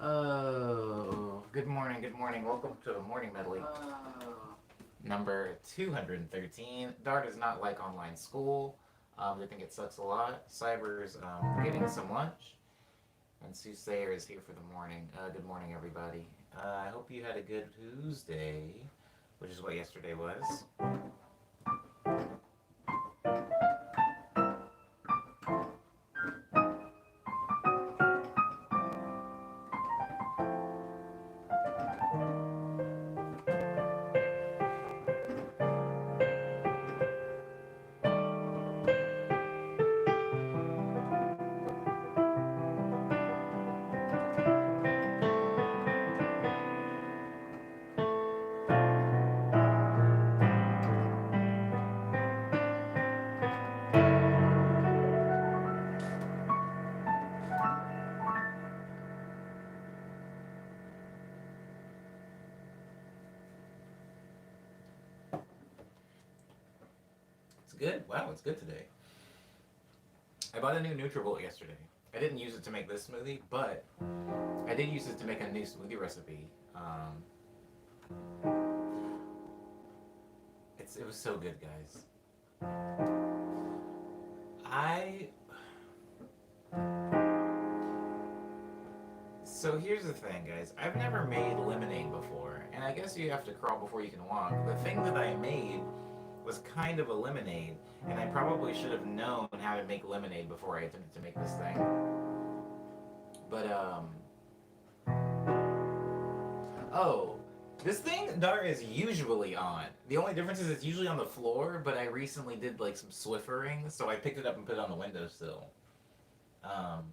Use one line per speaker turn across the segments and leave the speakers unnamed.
Oh, good morning, good morning. Welcome to Morning Medley. Number 213. Dart is not like online school. They think it sucks a lot. Cyber's getting some lunch. And Soothsayer is here for the morning. Good morning, everybody. I hope you had a good Tuesday, which is what yesterday was. It's good. Wow, it's good today. I bought a new NutriBullet yesterday. I didn't use it to make this smoothie, but I did use it to make a new smoothie recipe. It was so good, guys. I So here's the thing, guys. I've never made lemonade before, and I guess you have to crawl before you can walk. The thing that I made was kind of a lemonade, and I probably should have known how to make lemonade before I attempted to make this thing. But oh, this thing Dart is usually on. The only difference is it's usually on the floor, but I recently did like some Swiffering, so I picked it up and put it on the windowsill. Um,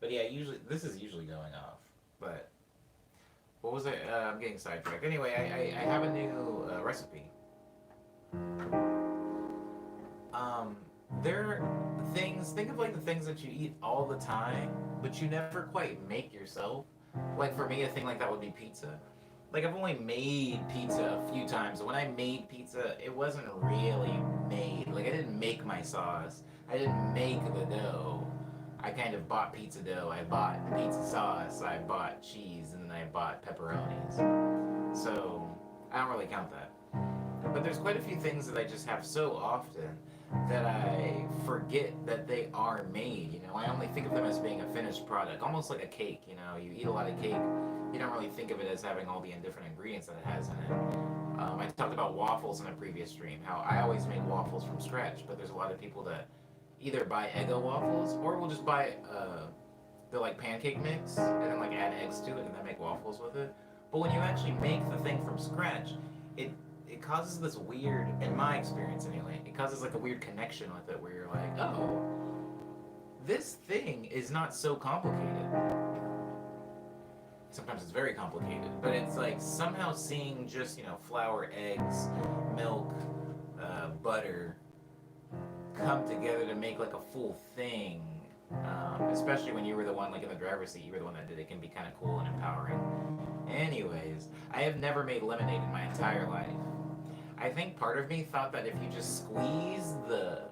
but yeah, usually this is usually going off. But what was I? I'm getting sidetracked. Anyway, I have a new recipe. Um, there are things. Think of like the things that you eat all the time, but you never quite make yourself. Like for me, a thing like that would be pizza. Like I've only made pizza a few times. When I made pizza, it wasn't really made. Like I didn't make my sauce. I didn't make the dough. I kind of bought pizza dough. I bought pizza sauce. I bought cheese, and then I bought pepperonis. So I don't really count that. But there's quite a few things that I just have so often that I forget that they are made. I only think of them as being a finished product, almost like a cake. You eat a lot of cake, you don't really think of it as having all the different ingredients that it has in it. I talked about waffles in a previous stream, how I always make waffles from scratch, but there's a lot of people that either buy Eggo waffles or will just buy the like pancake mix and then like add eggs to it and then make waffles with it. But when you actually make the thing from scratch, it it causes this weird, in my experience anyway, it causes like a weird connection with it where you're like, oh, this thing is not so complicated. Sometimes it's very complicated, but it's like somehow seeing just, flour, eggs, milk, butter come together to make like a full thing. Especially when you were the one, like in the driver's seat, you were the one that did it, can be kind of cool and empowering. Anyways, I have never made lemonade in my entire life. I think part of me thought that if you just squeeze the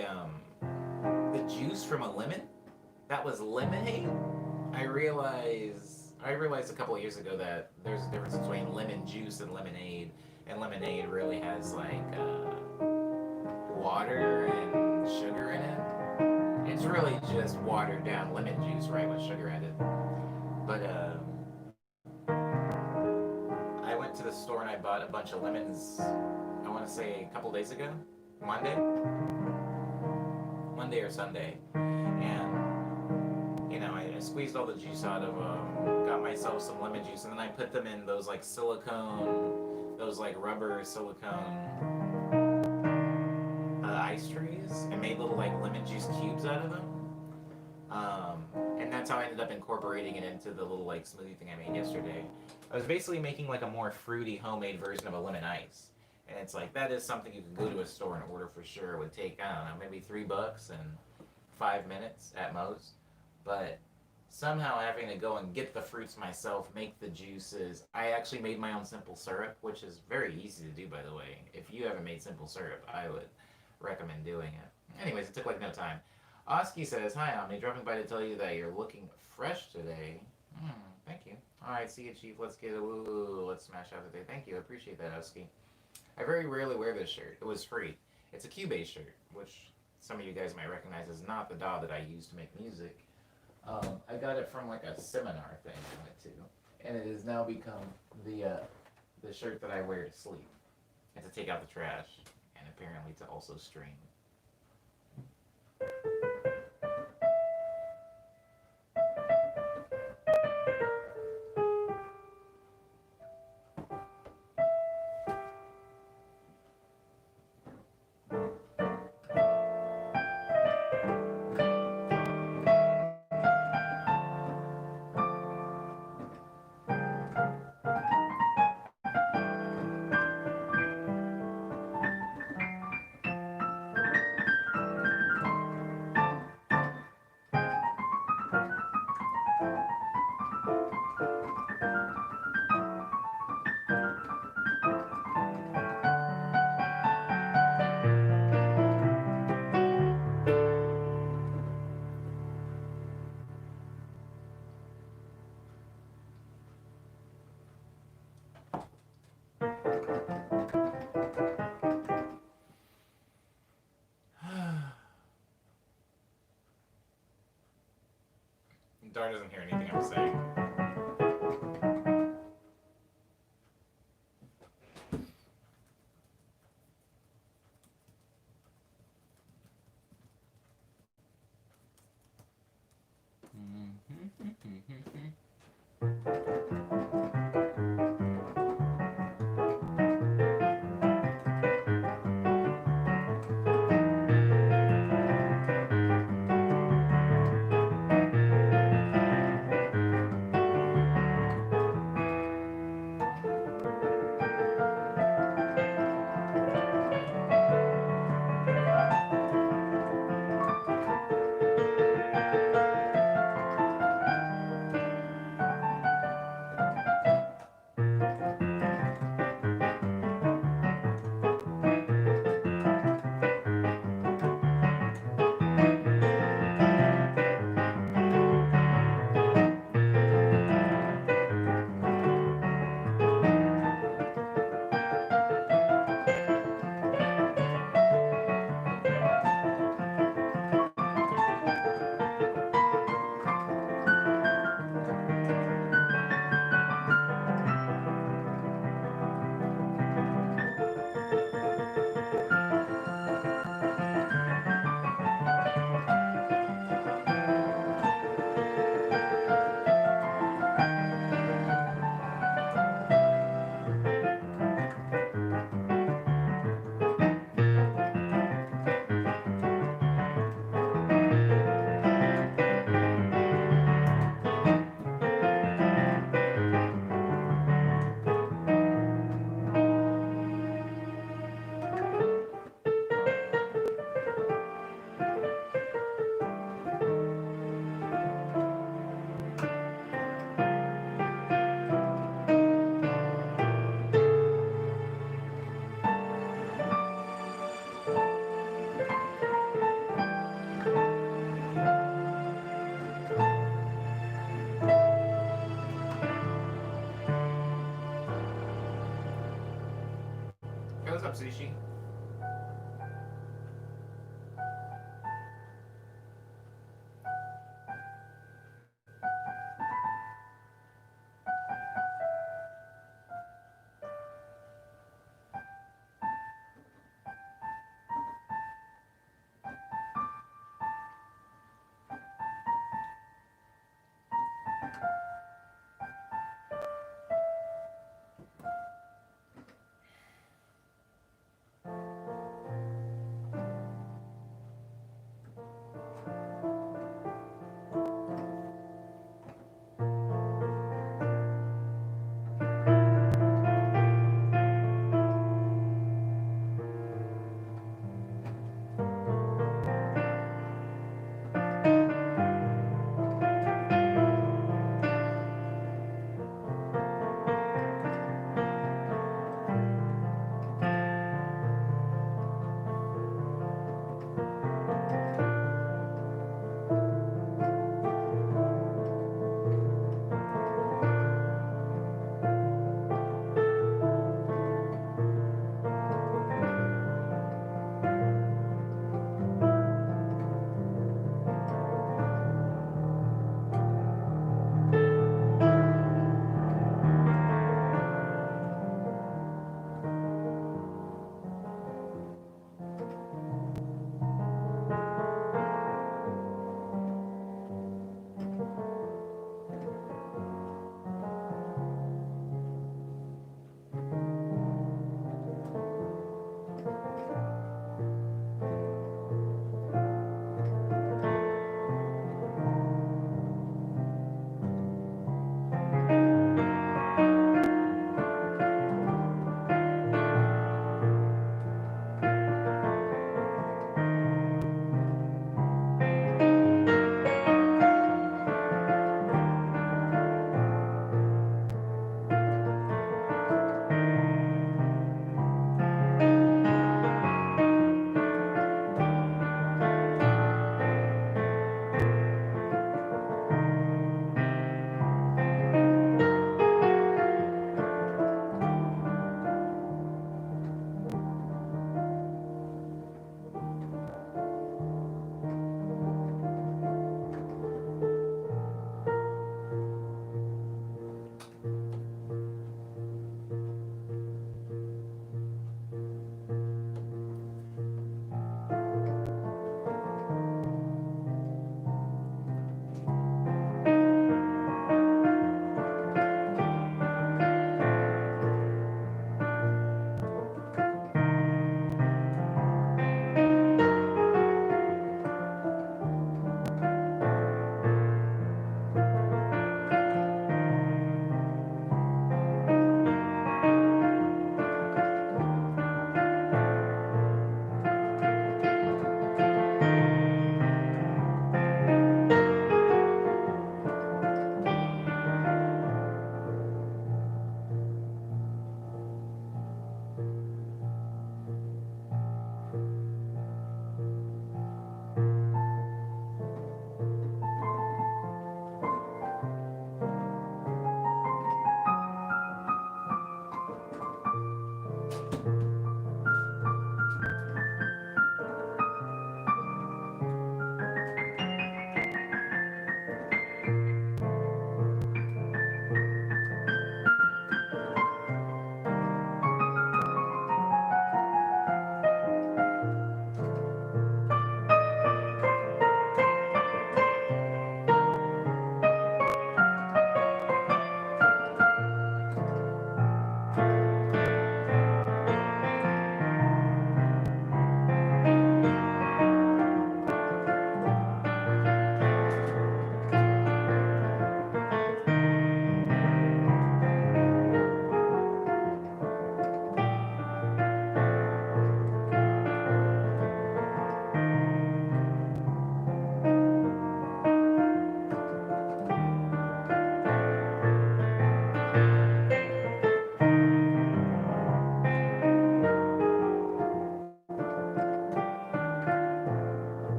um the juice from a lemon, that was lemonade. I realized a couple of years ago that there's a difference between lemon juice and lemonade really has like water and sugar in it. It's really just watered down lemon juice, right, with sugar added. But I went to the store and I bought a bunch of lemons. I want to say a couple days ago, Monday, Monday or Sunday, and I squeezed all the juice out of them. Got myself some lemon juice, and then I put them in those like silicone, those like rubber silicone ice trays, and made little like lemon juice cubes out of them. And that's how I ended up incorporating it into the little like smoothie thing I made yesterday. I was basically making like a more fruity homemade version of a lemon ice. And it's like that is something you can go to a store and order for sure. It would take, I don't know, maybe $3 and 5 minutes at most. But somehow having to go and get the fruits myself, make the juices. I actually made my own simple syrup, which is very easy to do, by the way. If you haven't made simple syrup, I would recommend doing it. Anyways, it took like no time. Oski says, "Hi, Omni. Dropping by to tell you that you're looking fresh today." Mm, thank you. All right, see you, Chief. Let's get a woo. Let's smash out today. Thank you. I appreciate that, Husky. I very rarely wear this shirt. It was free. It's a Cubase shirt, which some of you guys might recognize as not the DAW that I use to make music. I got it from like a seminar thing I went to, and it has now become the shirt that I wear to sleep and to take out the trash, and apparently to also stream. Dar doesn't hear anything I'm saying. Hey, what's up, Sushi?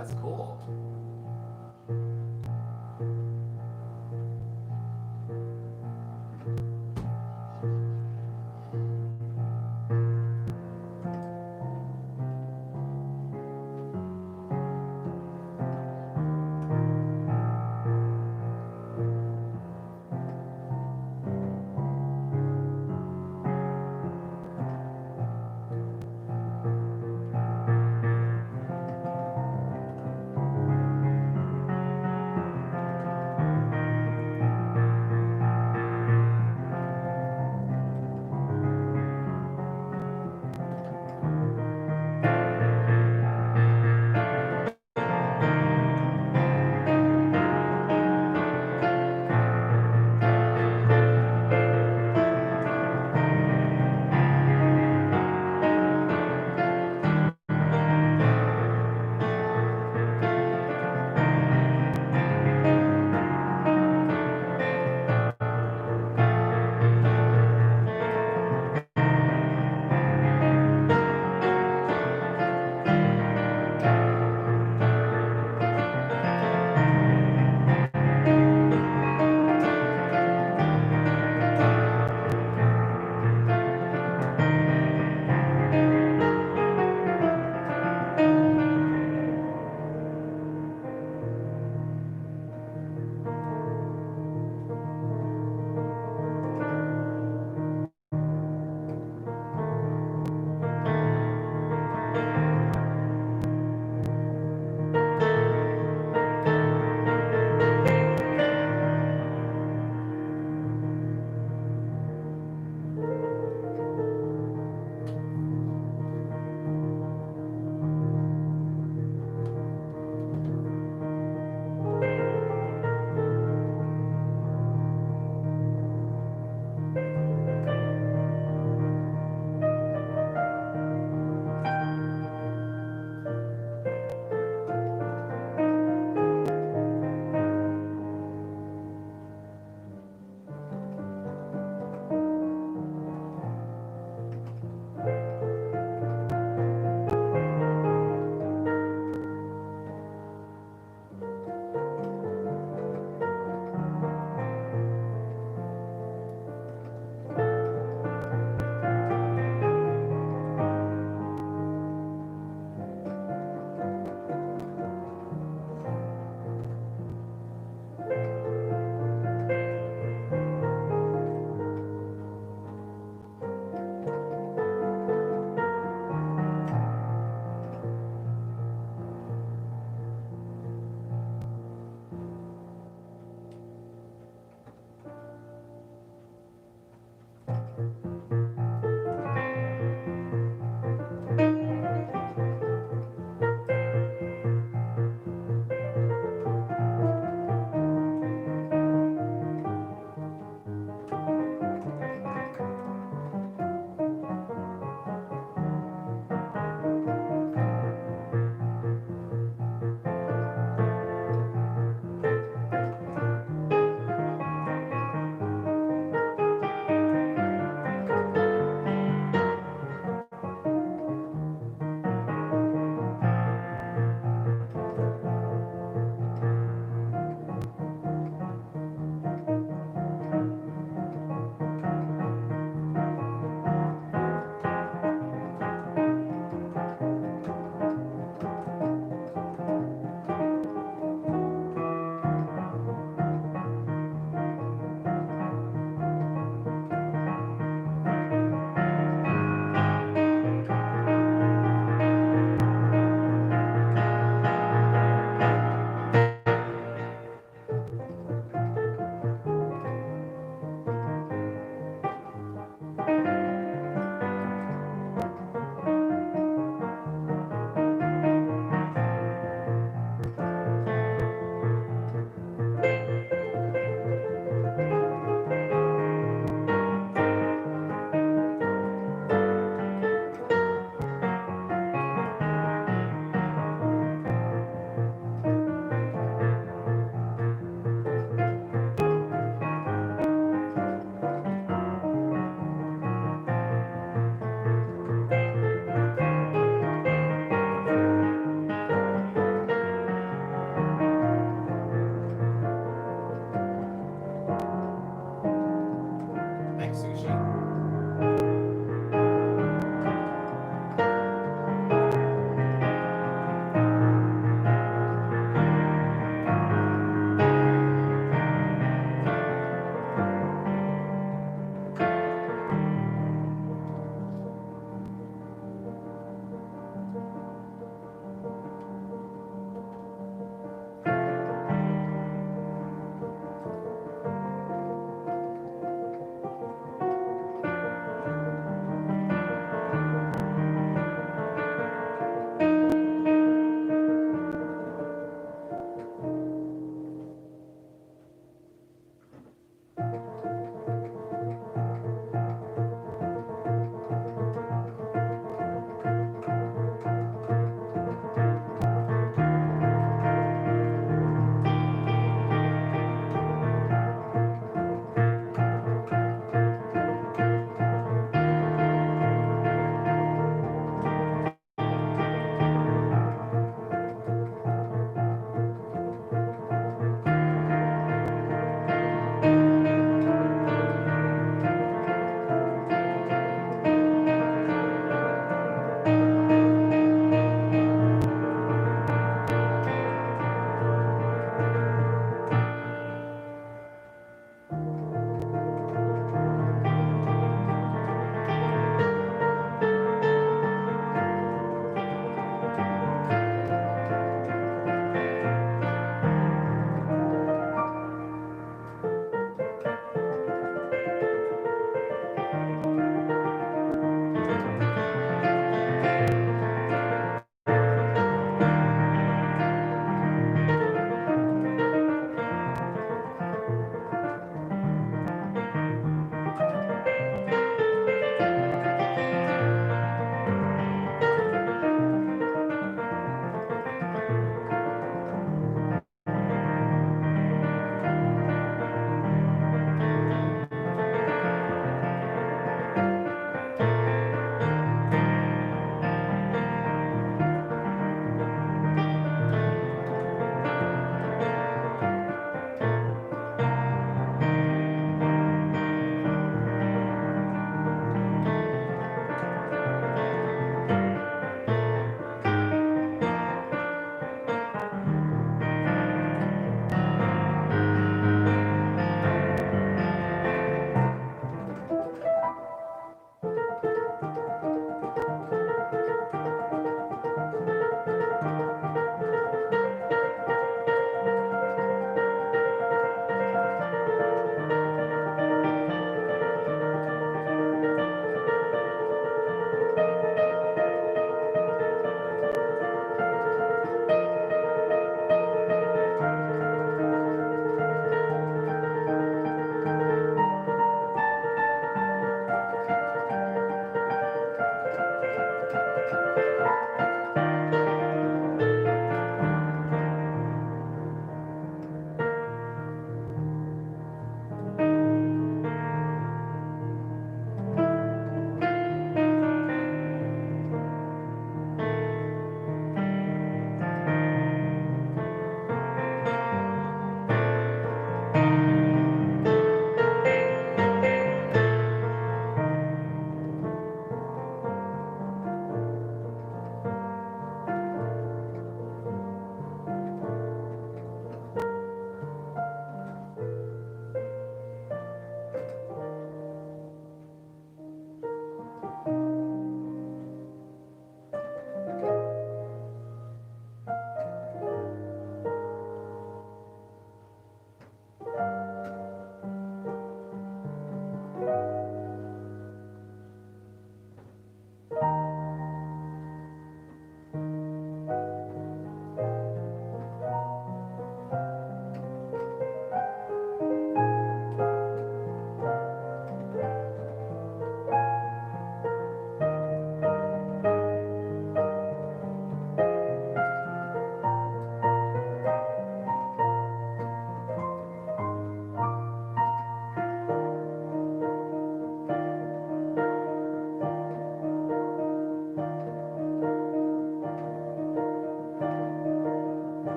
That's cool.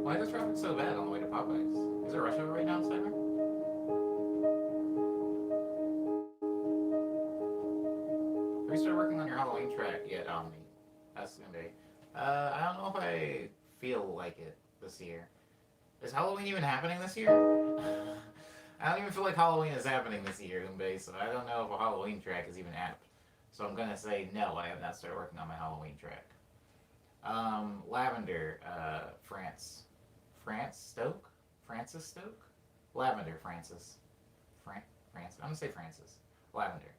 Why is traffic so bad on the way to Popeyes? Is it rush hour right now, Simon? Have you started working on your Halloween track yet, Omni? That's gonna be. I don't know if I feel like it this year. Is Halloween even happening this year? I don't even feel like Halloween is happening this year, Umbe, so I don't know if a Halloween track is even apt. So I'm gonna say no, I have not started working on my Halloween track. Lavender, France Stoke? Francis Stoke? Lavender, Francis. Francis. I'm gonna say Francis. Lavender.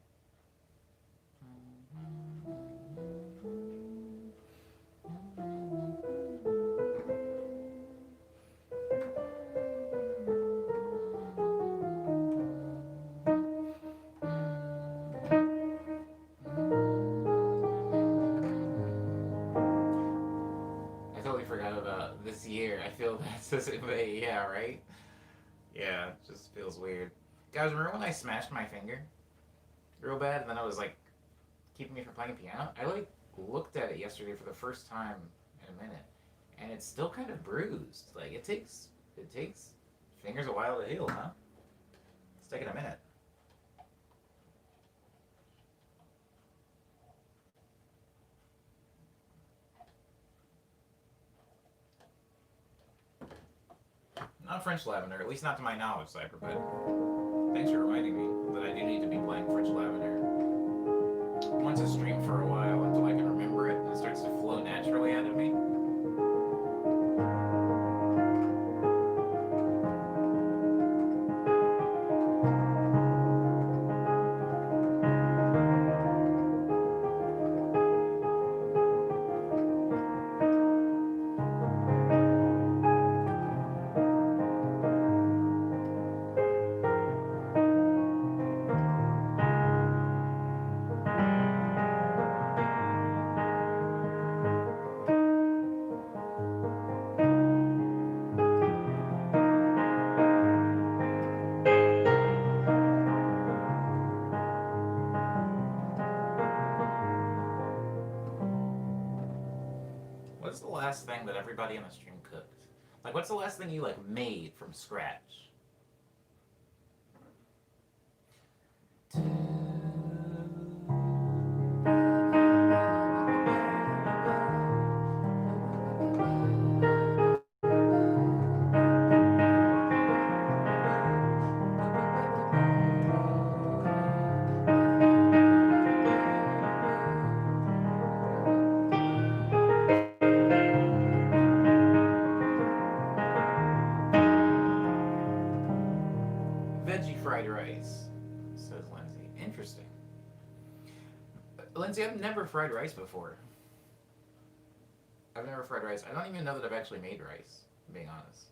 I totally forgot about this year. I feel that's the same way. Yeah, right? Yeah, it just feels weird. Guys, remember when I smashed my finger real bad and then I was like keeping me from playing piano? I like looked at it yesterday for the first time in a minute and it's still kind of bruised. Like it takes fingers a while to heal, huh? It's taking a minute. Not French lavender, at least not to my knowledge, Cyber, but thanks for reminding me that I do need to be playing French lavender. I want to stream for a while until I can remember it and it starts to flow naturally out of me. What's the last thing that everybody on the stream cooked? Like, what's the last thing you like made from scratch? Veggie fried rice, says Lindsay. Interesting. Lindsay, I've never fried rice before. I've never fried rice. I don't even know that I've actually made rice, being honest.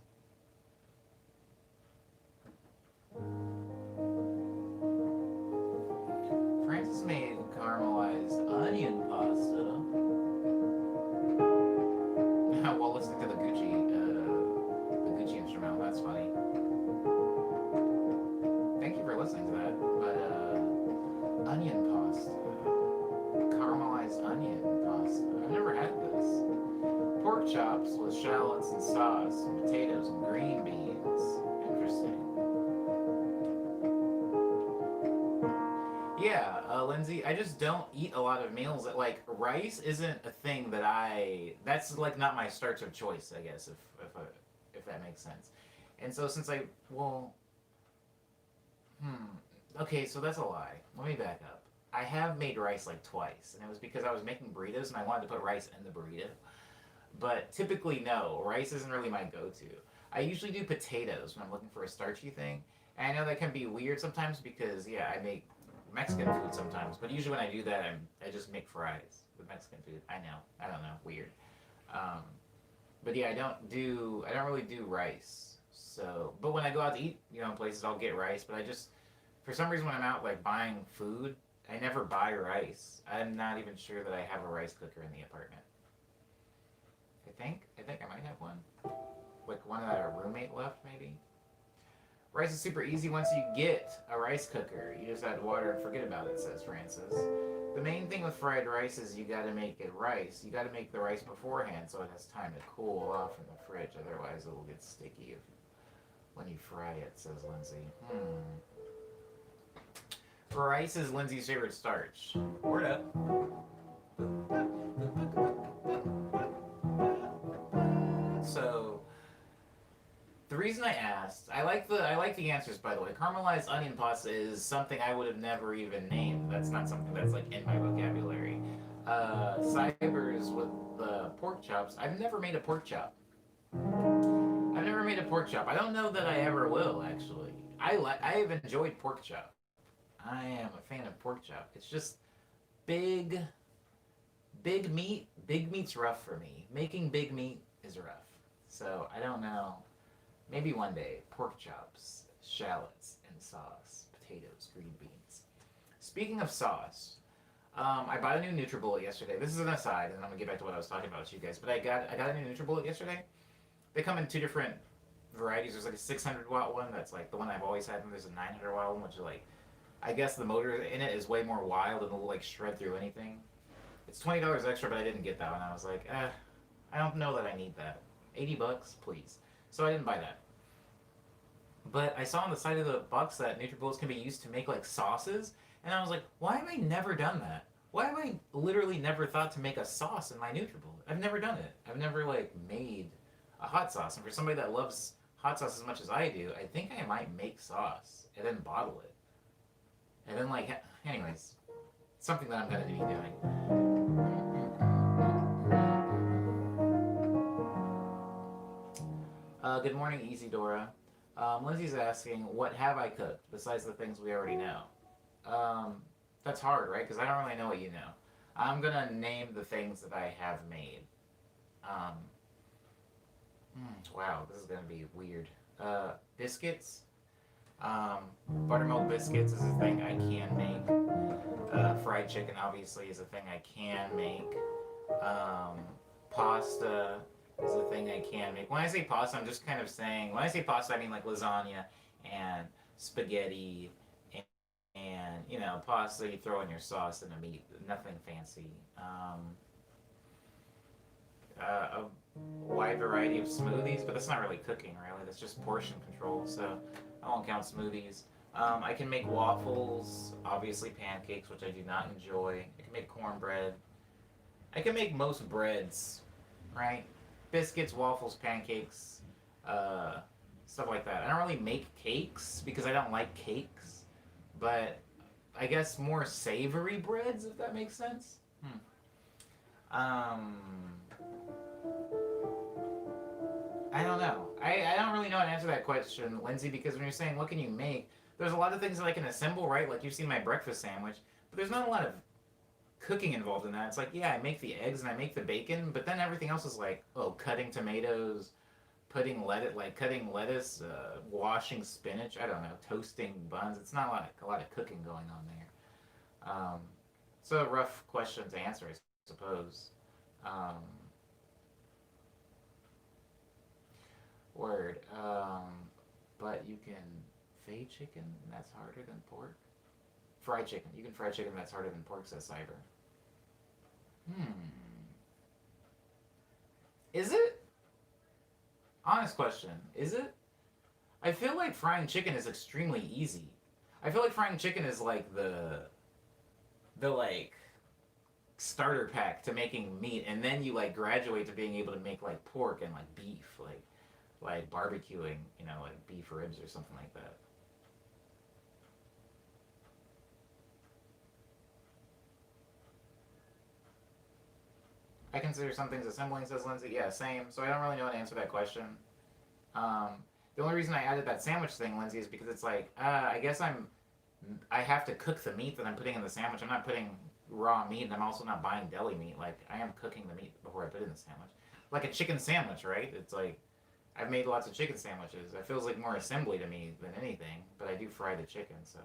shallots and sauce, and potatoes and green beans. Interesting. Yeah, Lindsay, I just don't eat a lot of meals. Like rice isn't a thing that I. That's like not my starch of choice, I guess, if that makes sense. And so since I well, okay, so that's a lie. Let me back up. I have made rice like twice, and it was because I was making burritos and I wanted to put rice in the burrito. But typically, no, rice isn't really my go-to. I usually do potatoes when I'm looking for a starchy thing. And I know that can be weird sometimes because yeah, I make Mexican food sometimes, but usually when I do that, I just make fries with Mexican food. I know, I don't know, weird. Um, but yeah, I don't really do rice. So, but when I go out to eat, places, I'll get rice. But I just, for some reason, when I'm out like buying food, I never buy rice. I'm not even sure that I have a rice cooker in the apartment. I think I might have one. Like one that a roommate left, maybe. Rice is super easy once you get a rice cooker. You just add water and forget about it, says Francis. The main thing with fried rice is you gotta make it rice. You gotta make the rice beforehand so it has time to cool off in the fridge. Otherwise, it will get sticky when you fry it, says Lindsay. Rice is Lindsay's favorite starch. Word up. So the reason I asked, I like the answers, by the way. Caramelized onion pasta is something I would have never even named. That's not something that's like in my vocabulary. Cybers with the pork chops. I've never made a pork chop. I've never made a pork chop. I don't know that I ever will. Actually, I have enjoyed pork chop. I am a fan of pork chop. It's just big, big meat. Big meat's rough for me. Making big meat is rough. So I don't know. Maybe one day, pork chops, shallots, and sauce, potatoes, green beans. Speaking of sauce, I bought a new NutriBullet yesterday. This is an aside, and I'm gonna get back to what I was talking about with you guys. But I got a new NutriBullet yesterday. They come in two different varieties. There's like a 600-watt one that's like the one I've always had, and there's a 900-watt one, which is like, I guess the motor in it is way more wild and will like shred through anything. It's $20 extra, but I didn't get that one. I was like, I don't know that I need that. $80, please. So I didn't buy that. But I saw on the side of the box that NutriBullets can be used to make like sauces, and I was like, why have I never done that? Why have I literally never thought to make a sauce in my NutriBullet? I've never done it. I've never like made a hot sauce. And for somebody that loves hot sauce as much as I do, I think I might make sauce and then bottle it. And then like, anyways, something that I'm gonna be doing. Good morning, Easy Dora. Lindsay's asking, what have I cooked besides the things we already know? That's hard, right? Because I don't really know what you know. I'm gonna name the things that I have made. Um, wow, this is gonna be weird. Biscuits. Buttermilk biscuits is a thing I can make. Fried chicken, obviously, is a thing I can make. Pasta is a thing I can make. When I say pasta, I'm just kind of saying, when I say pasta, I mean like lasagna and spaghetti and pasta you throw in your sauce and a meat, nothing fancy. A wide variety of smoothies, but that's not really cooking, really. That's just portion control, so I won't count smoothies. I can make waffles, obviously pancakes, which I do not enjoy. I can make cornbread. I can make most breads, right? Biscuits, waffles, pancakes, stuff like that. I don't really make cakes because I don't like cakes, but I guess more savory breads, if that makes sense. I don't know. I don't really know how to answer that question, Lindsay, because when you're saying what can you make, there's a lot of things that I can assemble, right? Like you've seen my breakfast sandwich, but there's not a lot of cooking involved in that. It's like, yeah, I make the eggs and I make the bacon, but then everything else is like, cutting tomatoes, cutting lettuce, washing spinach. I don't know, toasting buns. It's not a lot of cooking going on there. It's a rough question to answer, I suppose. Word. But you can fade chicken, and that's harder than pork. Fried chicken. You can fry chicken, that's harder than pork, says Cyber. Is it? Honest question. Is it? I feel like frying chicken is extremely easy. I feel like frying chicken is like the like starter pack to making meat, and then you like graduate to being able to make like pork and like beef, like barbecuing, like beef ribs or something like that. I consider some things assembling, says Lindsay. Yeah, same. So I don't really know how to answer that question. Um, the only reason I added that sandwich thing, Lindsay, is because it's like, I guess I have to cook the meat that I'm putting in the sandwich. I'm not putting raw meat, and I'm also not buying deli meat. Like, I am cooking the meat before I put it in the sandwich. Like a chicken sandwich, right? It's like, I've made lots of chicken sandwiches. It feels like more assembly to me than anything, but I do fry the chicken, so.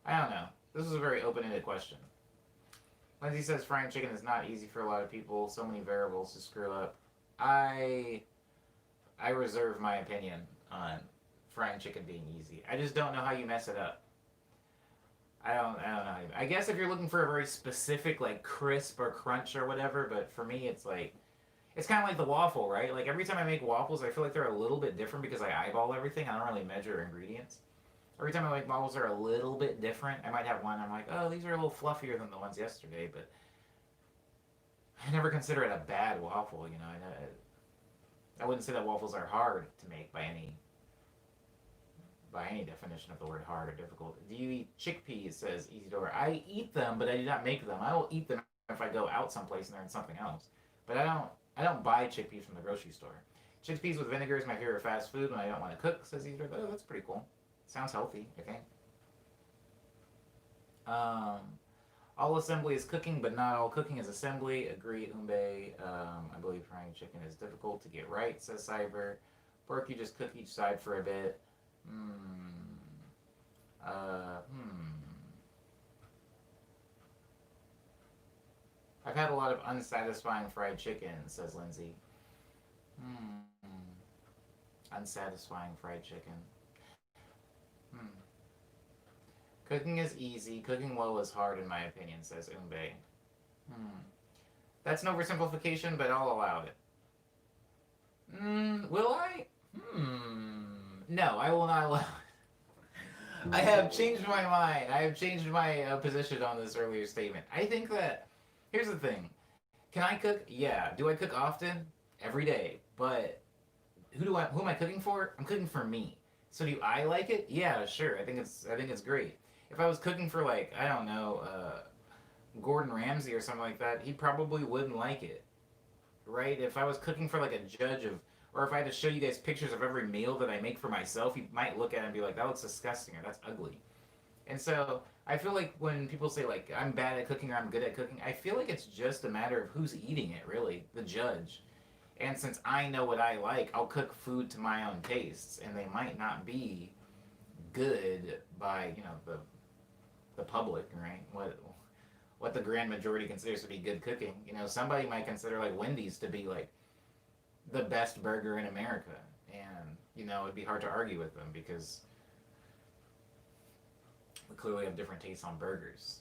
I don't know. This is a very open ended question. Lindsay says frying chicken is not easy for a lot of people. So many variables to screw up. I I reserve my opinion on frying chicken being easy. I just don't know how you mess it up. I don't know. I guess if you're looking for a very specific like crisp or crunch or whatever, but for me it's like it's kind of like the waffle, right? Like every time I make waffles, I feel like they're a little bit different because I eyeball everything. I don't really measure ingredients. Every time I make waffles are a little bit different. I might have one I'm like, oh, these are a little fluffier than the ones yesterday, but I never consider it a bad waffle. I wouldn't say that waffles are hard to make by any definition of the word hard or difficult. Do you eat chickpeas? Says Easy I eat them, but I do not make them. I will eat them if I go out someplace and they're in something else. But I don't buy chickpeas from the grocery store. Chickpeas with vinegar is my favorite fast food when I don't want to cook. Says Easy Oh, that's pretty cool. Sounds healthy, I think. Um, all assembly is cooking, but not all cooking is assembly. Agree, Umbe. I believe frying chicken is difficult to get right, says Cyber. Pork, you just cook each side for a bit. Hmm. Hmm. I've had a lot of unsatisfying fried chicken, says Lindsay. Hmm. Unsatisfying fried chicken. Hmm. Cooking is easy. Cooking well is hard, in my opinion, says Umbe. Hmm. That's an oversimplification, but I'll allow it. Will I? No, I will not allow it. I have changed my mind. I have changed my position on this earlier statement. I think that here's the thing: can I cook? Yeah. Do I cook often? Every day. But who am I cooking for? I'm cooking for me. So do I like it? Yeah, sure. I think it's great. If I was cooking for like I don't know Gordon Ramsay or something like that, he probably wouldn't like it, right? If I was cooking for like a judge of, or if I had to show you guys pictures of every meal that I make for myself, you might look at it and be like, that looks disgusting or that's ugly. And so I feel like when people say like I'm bad at cooking or I'm good at cooking, I feel like it's just a matter of who's eating it, really, the judge. And since I know what I like, I'll cook food to my own tastes, and they might not be good by the public, right? What the grand majority considers to be good cooking. Somebody might consider like Wendy's to be like the best burger in America, and it'd be hard to argue with them because we clearly have different tastes on burgers.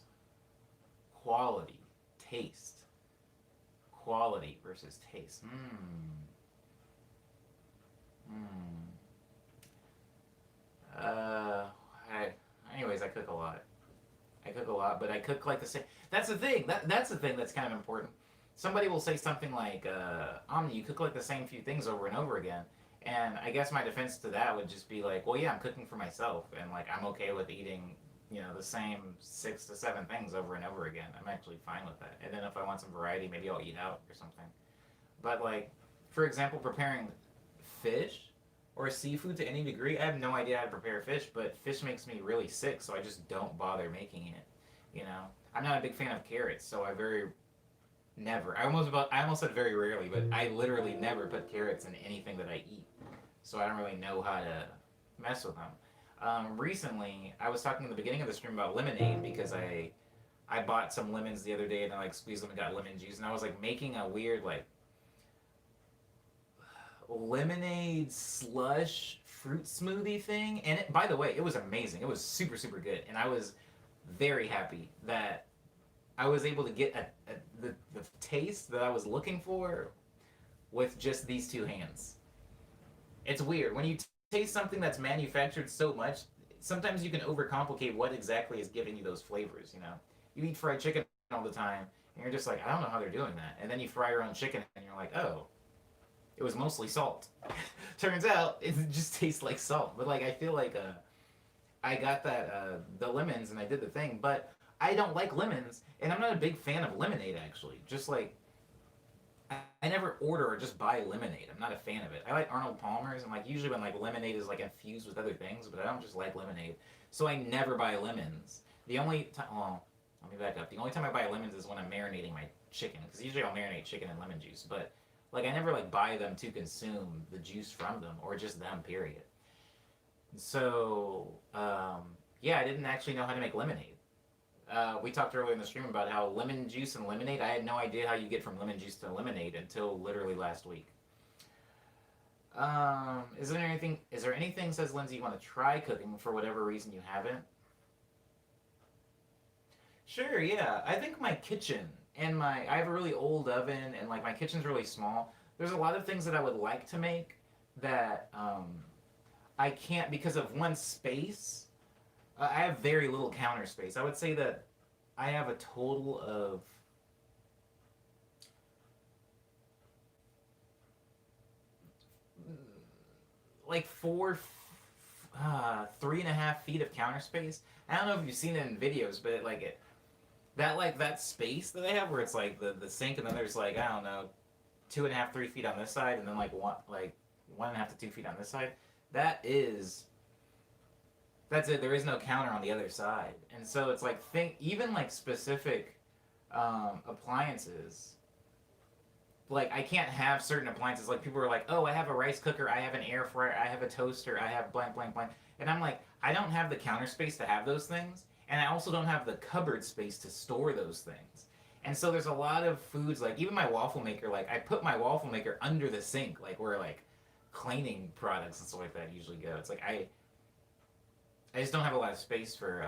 Quality, taste, quality versus taste. Hmm. Uh, I, anyways, I cook a lot. I cook a lot, but I cook like the same. That's the thing. That's the thing that's kind of important. Somebody will say something like, "Omni, you cook like the same few things over and over again." And I guess my defense to that would just be like, "Well, yeah, I'm cooking for myself, and like I'm okay with eating, the same 6 to 7 things over and over again. I'm actually fine with that. And then if I want some variety, maybe I'll eat out or something." But like, for example, preparing fish or seafood to any degree, I have no idea how to prepare fish, but fish makes me really sick, so I just don't bother making it. I'm not a big fan of carrots, so I very never. I almost said very rarely, but I literally never put carrots in anything that I eat, so I don't really know how to mess with them. Recently, I was talking in the beginning of the stream about lemonade because I bought some lemons the other day and I like squeezed them and got lemon juice, and I was like making a weird like lemonade slush fruit smoothie thing, and by the way, it was amazing. It was super super good, and I was very happy that I was able to get the taste that I was looking for with just these two hands. It's weird when you taste something that's manufactured so much. Sometimes you can overcomplicate what exactly is giving you those flavors. You know, you eat fried chicken all the time, and you're just like, I don't know how they're doing that. And then you fry your own chicken, and you're like, oh, it was mostly salt. Turns out it just tastes like salt. But like, I feel like I got that the lemons, and I did the thing, but I don't like lemons, and I'm not a big fan of lemonade actually. Just like I never order or just buy lemonade. I'm not a fan of it. I like Arnold Palmer's, and like usually when like lemonade is like infused with other things, but I don't just like lemonade. So I never buy lemons. The only time, well, let me back up. The only time I buy lemons is when I'm marinating my chicken, because usually I'll marinate chicken in lemon juice. But like I never like buy them to consume the juice from them or just them. Period. So yeah, I didn't actually know how to make lemonade. We talked earlier in the stream about how lemon juice and lemonade. I had no idea how you get from lemon juice to lemonade until literally last week. Is there anything? Is there anything? Says Lindsay, you want to try cooking for whatever reason you haven't? Sure. Yeah. I think my kitchen and my I have a really old oven and like my kitchen's really small. There's a lot of things that I would like to make that I can't because of one space. I have very little counter space. I would say that I have a total of like 3.5 feet of counter space. I don't know if you've seen it in videos, but that like that space that they have where it's like the sink and then there's like I don't know 2.5 3 feet on this side and then like 1.5 to 2 feet on this side. That is that's it. There is no counter on the other side, and so it's like think even like specific appliances. Like I can't have certain appliances. Like people are like, oh, I have a rice cooker, I have an air fryer, I have a toaster, I have blank blank blank, and I'm like, I don't have the counter space to have those things, and I also don't have the cupboard space to store those things. And so there's a lot of foods like even my waffle maker. Like I put my waffle maker under the sink, like where like cleaning products and stuff like that usually go. It's like I just don't have a lot of space for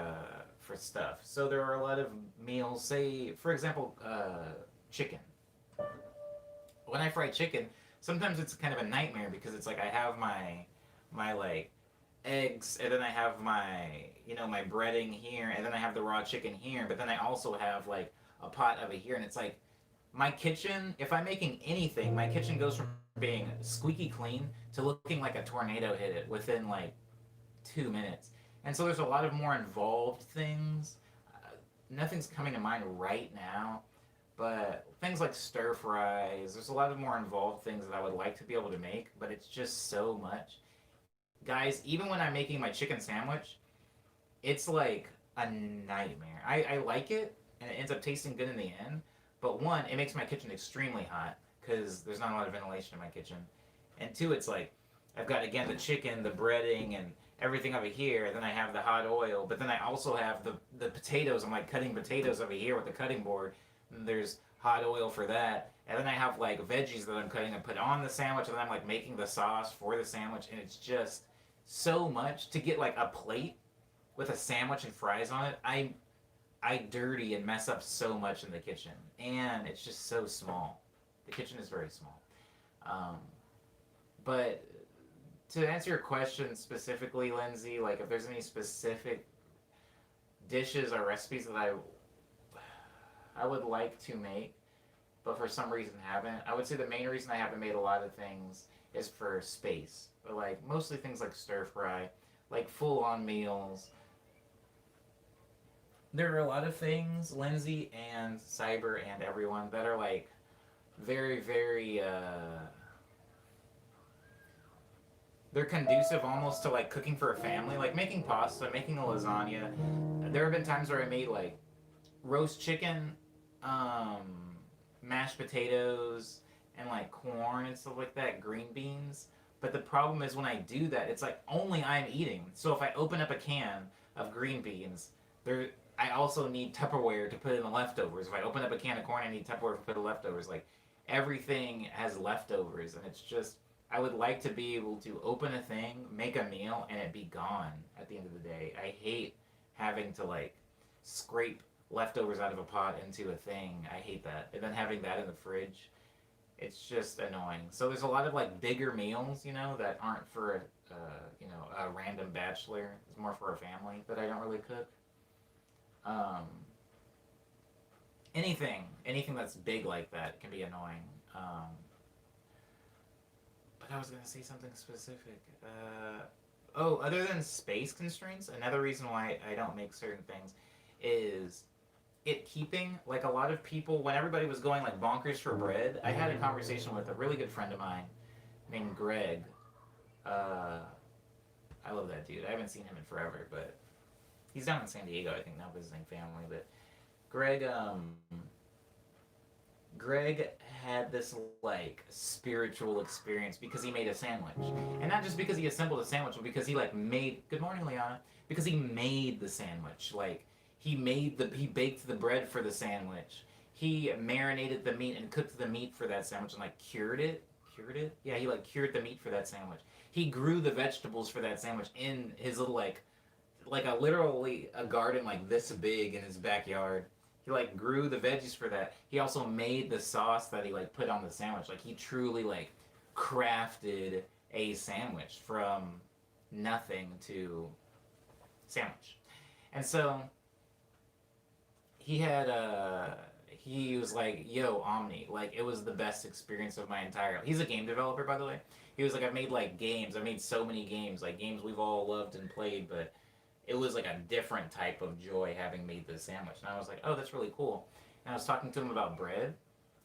stuff. So there are a lot of meals. Say, for example, chicken. When I fry chicken, sometimes it's kind of a nightmare because it's like I have my like eggs, and then I have my my breading here, and then I have the raw chicken here, but then I also have like a pot over here, and it's like my kitchen. If I'm making anything, my kitchen goes from being squeaky clean to looking like a tornado hit it within like 2 minutes. And so there's a lot of more involved things. Nothing's coming to mind right now, but things like stir fries, there's a lot of more involved things that I would like to be able to make, but it's just so much. Guys, even when I'm making my chicken sandwich, it's like a nightmare. I like it, and it ends up tasting good in the end, but one, it makes my kitchen extremely hot because there's not a lot of ventilation in my kitchen. And two, it's like I've got again the chicken, the breading, and everything over here. Then I have the hot oil, but then I also have the potatoes. I'm like cutting potatoes over here with the cutting board. And there's hot oil for that, and then I have like veggies that I'm cutting and put on the sandwich, and then I'm like making the sauce for the sandwich, and it's just so much to get like a plate with a sandwich and fries on it. I dirty and mess up so much in the kitchen, and it's just so small. The kitchen is very small. Um, but to answer your question specifically, Lindsay, like if there's any specific dishes or recipes that I would like to make, but for some reason haven't. I would say the main reason I haven't made a lot of things is for space. But like mostly things like stir fry, like full on meals. There are a lot of things, Lindsay and Cyber and everyone, that are like very, very they're conducive almost to like cooking for a family, like making pasta, making a lasagna. There have been times where I made like roast chicken, mashed potatoes, and like corn and stuff like that, green beans. But the problem is when I do that, it's like only I'm eating. So if I open up a can of green beans, there I also need Tupperware to put in the leftovers. If I open up a can of corn, I need Tupperware to put in the leftovers. Like everything has leftovers, and it's just I would like to be able to open a thing, make a meal, and it be gone at the end of the day. I hate having to like scrape leftovers out of a pot into a thing. I hate that. And then having that in the fridge. It's just annoying. So there's a lot of like bigger meals, that aren't for a random bachelor. It's more for a family that I don't really cook. Um, anything that's big like that can be annoying. But I was gonna say something specific. Other than space constraints, another reason why I don't make certain things is it keeping like a lot of people when everybody was going like bonkers for bread. I had a conversation with a really good friend of mine named Greg. Uh, I love that dude. I haven't seen him in forever, but he's down in San Diego, I think, now visiting family. But Greg, Greg had this like spiritual experience because he made a sandwich, and not just because he assembled a sandwich, but because he like made. Good morning, Liana. Because he made the sandwich, like he baked the bread for the sandwich. He marinated the meat and cooked the meat for that sandwich and like cured it. Cured it? Yeah, he like cured the meat for that sandwich. He grew the vegetables for that sandwich in his little like a literally a garden like this big in his backyard. He like grew the veggies for that. He also made the sauce that he like put on the sandwich. Like he truly like crafted a sandwich from nothing to sandwich. And so he was like, yo, Omni, like it was the best experience of my entire life. He's a game developer, by the way. He was like, I've made like games. I've made so many games, like games we've all loved and played, but it was like a different type of joy having made this sandwich. And I was like, oh, that's really cool. And I was talking to him about bread.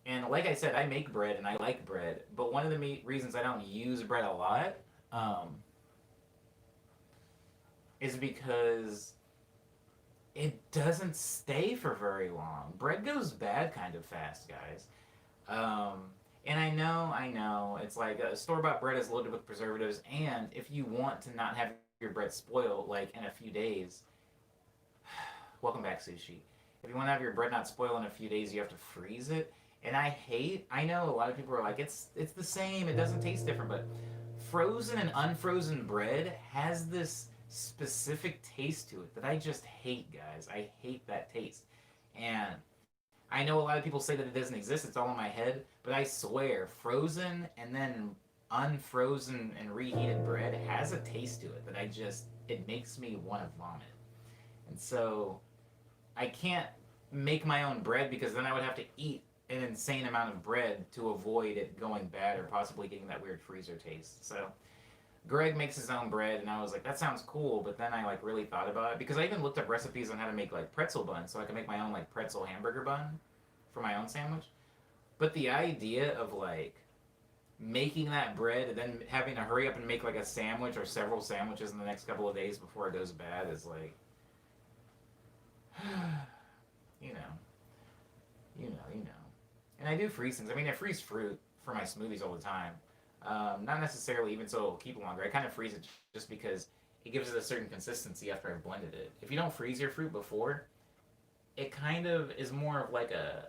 And like I said, I make bread and I like bread. But one of the reasons I don't use bread a lot is because it doesn't stay for very long. Bread goes bad kind of fast, guys. Um, and I know, it's like store-bought bread is loaded with preservatives, and if you want to not have your bread spoil like in a few days, welcome back, sushi. If you want to have your bread not spoil in a few days, you have to freeze it. And I know a lot of people are like, it's the same, it doesn't taste different, but frozen and unfrozen bread has this specific taste to it that I just hate, guys. I hate that taste. And I know a lot of people say that it doesn't exist, it's all in my head, but I swear, frozen and then unfrozen and reheated bread has a taste to it that it makes me want to vomit. And so I can't make my own bread because then I would have to eat an insane amount of bread to avoid it going bad or possibly getting that weird freezer taste. So Greg makes his own bread, and I was like, that sounds cool. But then I like really thought about it because I even looked up recipes on how to make like pretzel buns, so I could make my own like pretzel hamburger bun for my own sandwich. But the idea of like making that bread and then having to hurry up and make like a sandwich or several sandwiches in the next couple of days before it goes bad is like, you know, you know. And I do freeze things. I mean, I freeze fruit for my smoothies all the time. Not necessarily even so it'll keep longer. I kind of freeze it just because it gives it a certain consistency after I've blended it. If you don't freeze your fruit before, it kind of is more of like a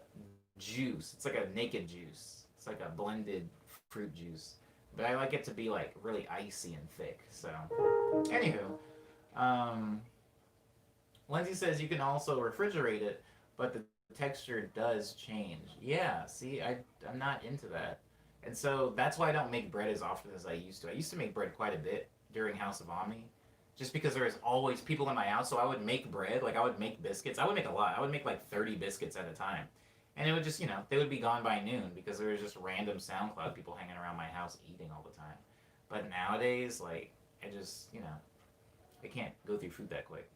juice. It's like a naked juice. It's like a blended fruit juice. But I like it to be like really icy and thick. So, anywho, um, Lindsay says you can also refrigerate it, but the texture does change. Yeah, see, I'm not into that. And so that's why I don't make bread as often as I used to. I used to make bread quite a bit during House of Omni, just because there was always people in my house. So I would make bread, like I would make biscuits. I would make a lot. I would make like 30 biscuits at a time. And it would just, they would be gone by noon because there was just random SoundCloud people hanging around my house eating all the time. But nowadays, like, I just, I can't go through food that quick.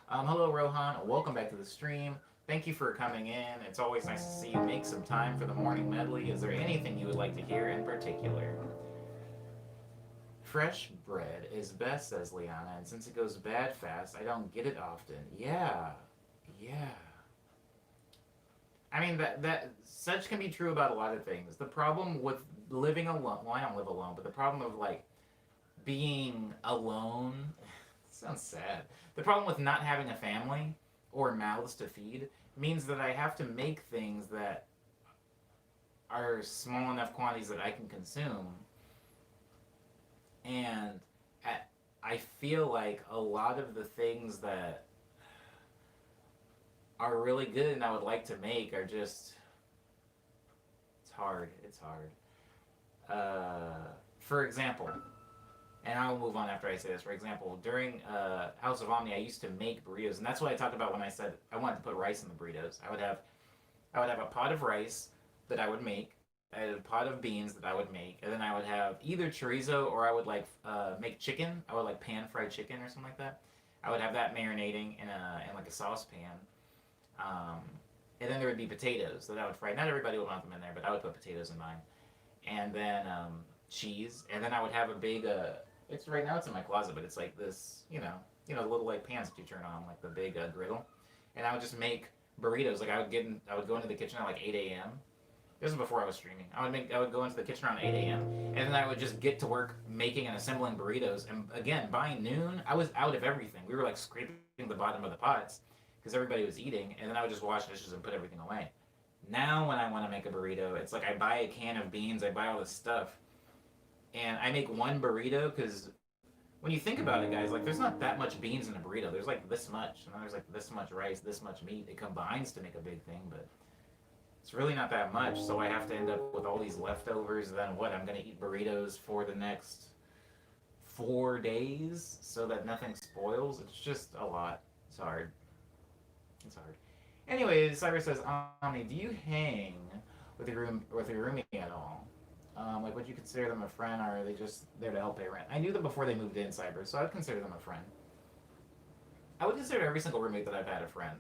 Hello, Rohan. Welcome back to the stream. Thank you for coming in. It's always nice to see you make some time for the morning medley. Is there anything you would like to hear in particular? Fresh bread is best, says Liana, and since it goes bad fast, I don't get it often. Yeah. I mean, that such can be true about a lot of things. The problem with living alone, well, I don't live alone, but the problem of, like, being alone, sounds sad. The problem with not having a family or mouths to feed means that I have to make things that are small enough quantities that I can consume. And I feel like a lot of the things that are really good and I would like to make are just, it's hard. It's hard. For example, and I'll move on after I say this. For example, during House of Omni, I used to make burritos, and that's what I talked about when I said I wanted to put rice in the burritos. I would have a pot of rice that I would make. I had a pot of beans that I would make, and then I would have either chorizo or I would like make chicken. I would like pan fried chicken or something like that. I would have that marinating in like a saucepan. Um, and then there would be potatoes that I would fry. Not everybody would want them in there, but I would put potatoes in mine. And then cheese, and then I would have a big. It's right now. It's in my closet, but it's like this. The little like pans that you turn on, like the big griddle. And I would just make burritos. Like I would go into the kitchen at like 8 a.m. This is before I was streaming. I would go into the kitchen around 8 a.m. and then I would just get to work making and assembling burritos. And again, by noon, I was out of everything. We were like scraping the bottom of the pots because everybody was eating, and then I would just wash dishes and put everything away. Now, when I want to make a burrito, it's like I buy a can of beans, I buy all this stuff, and I make one burrito because when you think about it, guys, like there's not that much beans in a burrito. There's like this much, and then there's like this much rice, this much meat. It combines to make a big thing, but it's really not that much. So I have to end up with all these leftovers. Then what? I'm gonna eat burritos for the next 4 days so that nothing spoils. It's just a lot. It's hard. It's hard. Anyways, Cyrus says, Omni, do you hang with your roomie at all? Like, would you consider them a friend, or are they just there to help pay rent? I knew them before they moved in, Cyber, so I'd consider them a friend. I would consider every single roommate that I've had a friend,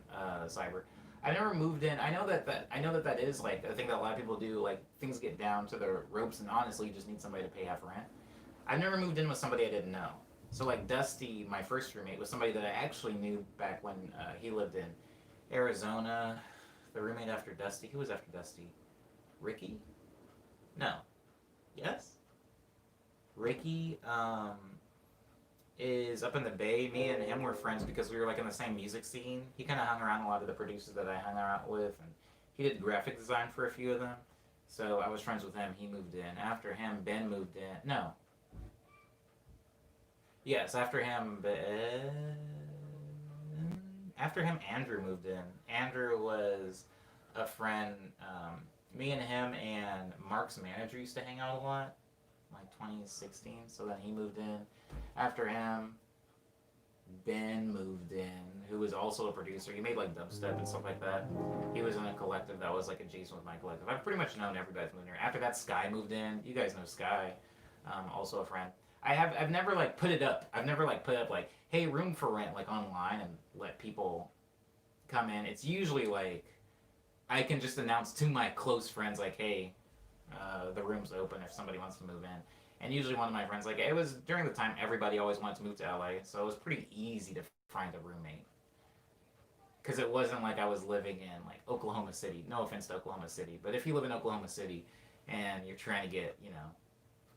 Cyber. I never moved in. I know that is like a thing that a lot of people do. Like things get down to the ropes, and honestly, you just need somebody to pay half rent. I've never moved in with somebody I didn't know. So like Dusty, my first roommate, was somebody that I actually knew back when he lived in Arizona. The roommate after Dusty, who was after Dusty? Ricky? No. Yes? Ricky is up in the Bay. Me and him were friends because we were like in the same music scene. He kind of hung around a lot of the producers that I hung out with, and he did graphic design for a few of them. So I was friends with him. He moved in. After him, Ben moved in. No. Yes, after him, Ben. After him, Andrew moved in. Andrew was a friend. Me and him and Mark's manager used to hang out a lot, like 2016. So then he moved in. After him, Ben moved in, who was also a producer. He made like dubstep and stuff like that. He was in a collective that was like adjacent with my collective. I've pretty much known everybody that's moved here. After that, Sky moved in. You guys know Sky, also a friend. I've never like put it up. I've never like put up like, hey, room for rent like online and let people come in. It's usually like I can just announce to my close friends like, hey, the room's open if somebody wants to move in. And usually one of my friends, like it was during the time everybody always wanted to move to LA, so it was pretty easy to find a roommate. Because it wasn't like I was living in like Oklahoma City. No offense to Oklahoma City, but if you live in Oklahoma City and you're trying to get,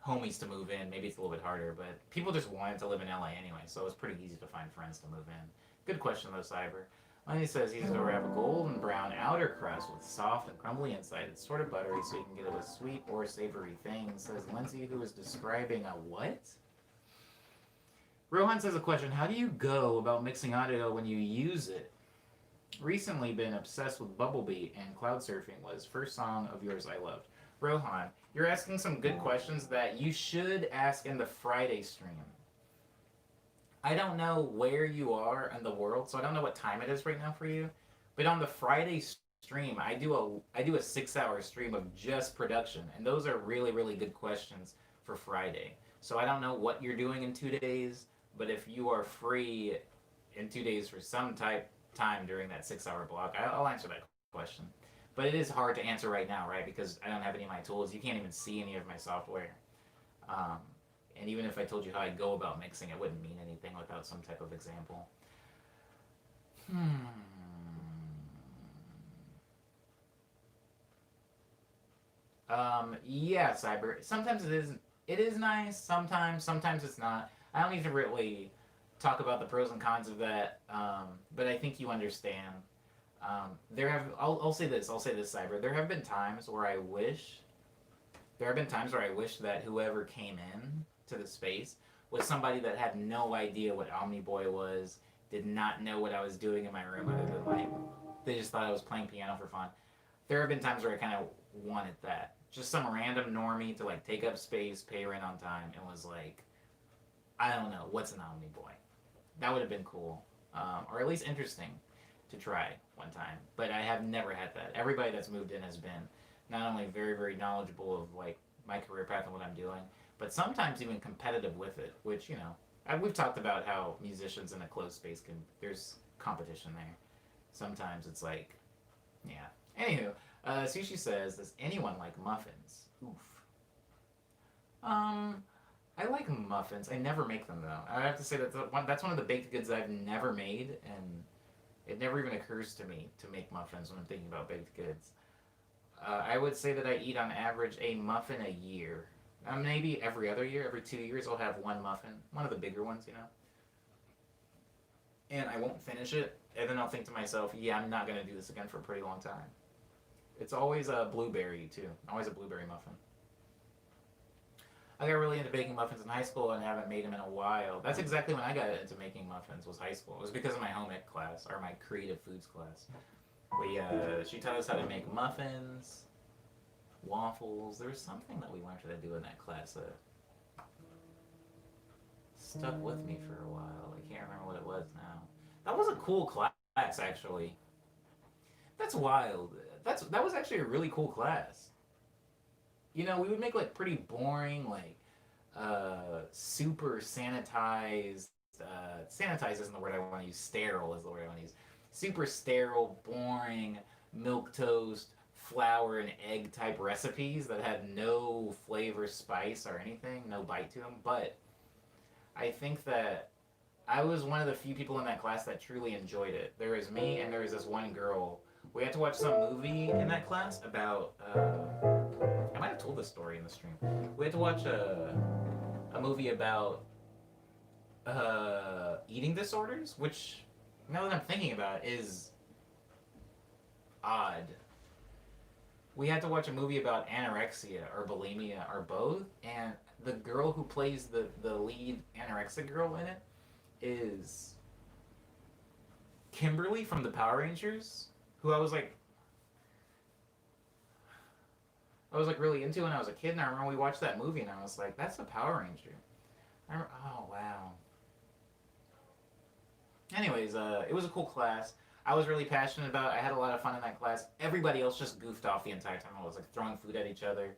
homies to move in, maybe it's a little bit harder, but people just wanted to live in LA anyway, so it was pretty easy to find friends to move in. Good question though, Cyber. Lenny says he's going to have a golden brown outer crust with soft and crumbly inside. It's sort of buttery, so you can get it with sweet or savory things. Says Lindsay, who is describing a what? Rohan says a question. How do you go about mixing audio when you use it? Recently been obsessed with Bubblebee, and Cloud Surfing was first song of yours I loved. Rohan, you're asking some good questions that you should ask in the Friday stream. I don't know where you are in the world, so I don't know what time it is right now for you. But on the Friday stream, I do a 6-hour stream of just production, and those are really, really good questions for Friday. So I don't know what you're doing in 2 days, but if you are free in 2 days for some time during that 6-hour block, I'll answer that question. But it is hard to answer right now, right? Because I don't have any of my tools. You can't even see any of my software. And even if I told you how I go about mixing, it wouldn't mean anything without some type of example. Yeah, Cyber. Sometimes it is nice. Sometimes it's not. I don't need to really talk about the pros and cons of that. But I think you understand. I'll say this, Cyber. There have been times where I wish that whoever came in to the space was somebody that had no idea what Omni Boy was, did not know what I was doing in my room other than like, they just thought I was playing piano for fun. There have been times where I kind of wanted that, just some random normie to like take up space, pay rent on time, and was like, I don't know, what's an Omni Boy? That would have been cool, or at least interesting to try one time. But I have never had that. Everybody that's moved in has been not only very, very knowledgeable of like my career path and what I'm doing, but sometimes even competitive with it. Which we've talked about how musicians in a closed space there's competition there. Sometimes it's like, yeah. Anywho, Sushi says, does anyone like muffins? Oof. Um, I like muffins. I never make them though. I have to say that's one of the baked goods I've never made, and it never even occurs to me to make muffins when I'm thinking about baked goods. I would say that I eat on average a muffin a year. Maybe every other year, every 2 years, I'll have one muffin, one of the bigger ones. And I won't finish it, and then I'll think to myself, yeah, I'm not gonna do this again for a pretty long time. It's always a blueberry too, always a blueberry muffin. I got really into baking muffins in high school and haven't made them in a while. That's exactly when I got into making muffins, was high school. It was because of my home ec class, or my creative foods class. She taught us how to make muffins, waffles. There was something that we learned how to do in that class that stuck with me for a while. I can't remember what it was now. That was a cool class, actually. That's wild. That was actually a really cool class. We would make like pretty boring, like super sanitized. Sanitized isn't the word I want to use. Sterile is the word I want to use. Super sterile, boring milk toast, flour and egg type recipes that had no flavor, spice, or anything, no bite to them. But I think that I was one of the few people in that class that truly enjoyed it. There was me and there was this one girl. We had to watch some movie in that class about. I might have told this story in the stream. We had to watch a movie about eating disorders, which now that I'm thinking about it, is odd. We had to watch a movie about anorexia or bulimia or both, and the girl who plays the lead anorexic girl in it is Kimberly from the Power Rangers, who I was like really into when I was a kid, and I remember we watched that movie, and I was like, "That's the Power Ranger." Oh wow. Anyways, it was a cool class. I was really passionate about it. I had a lot of fun in that class. Everybody else just goofed off the entire time. I was like throwing food at each other.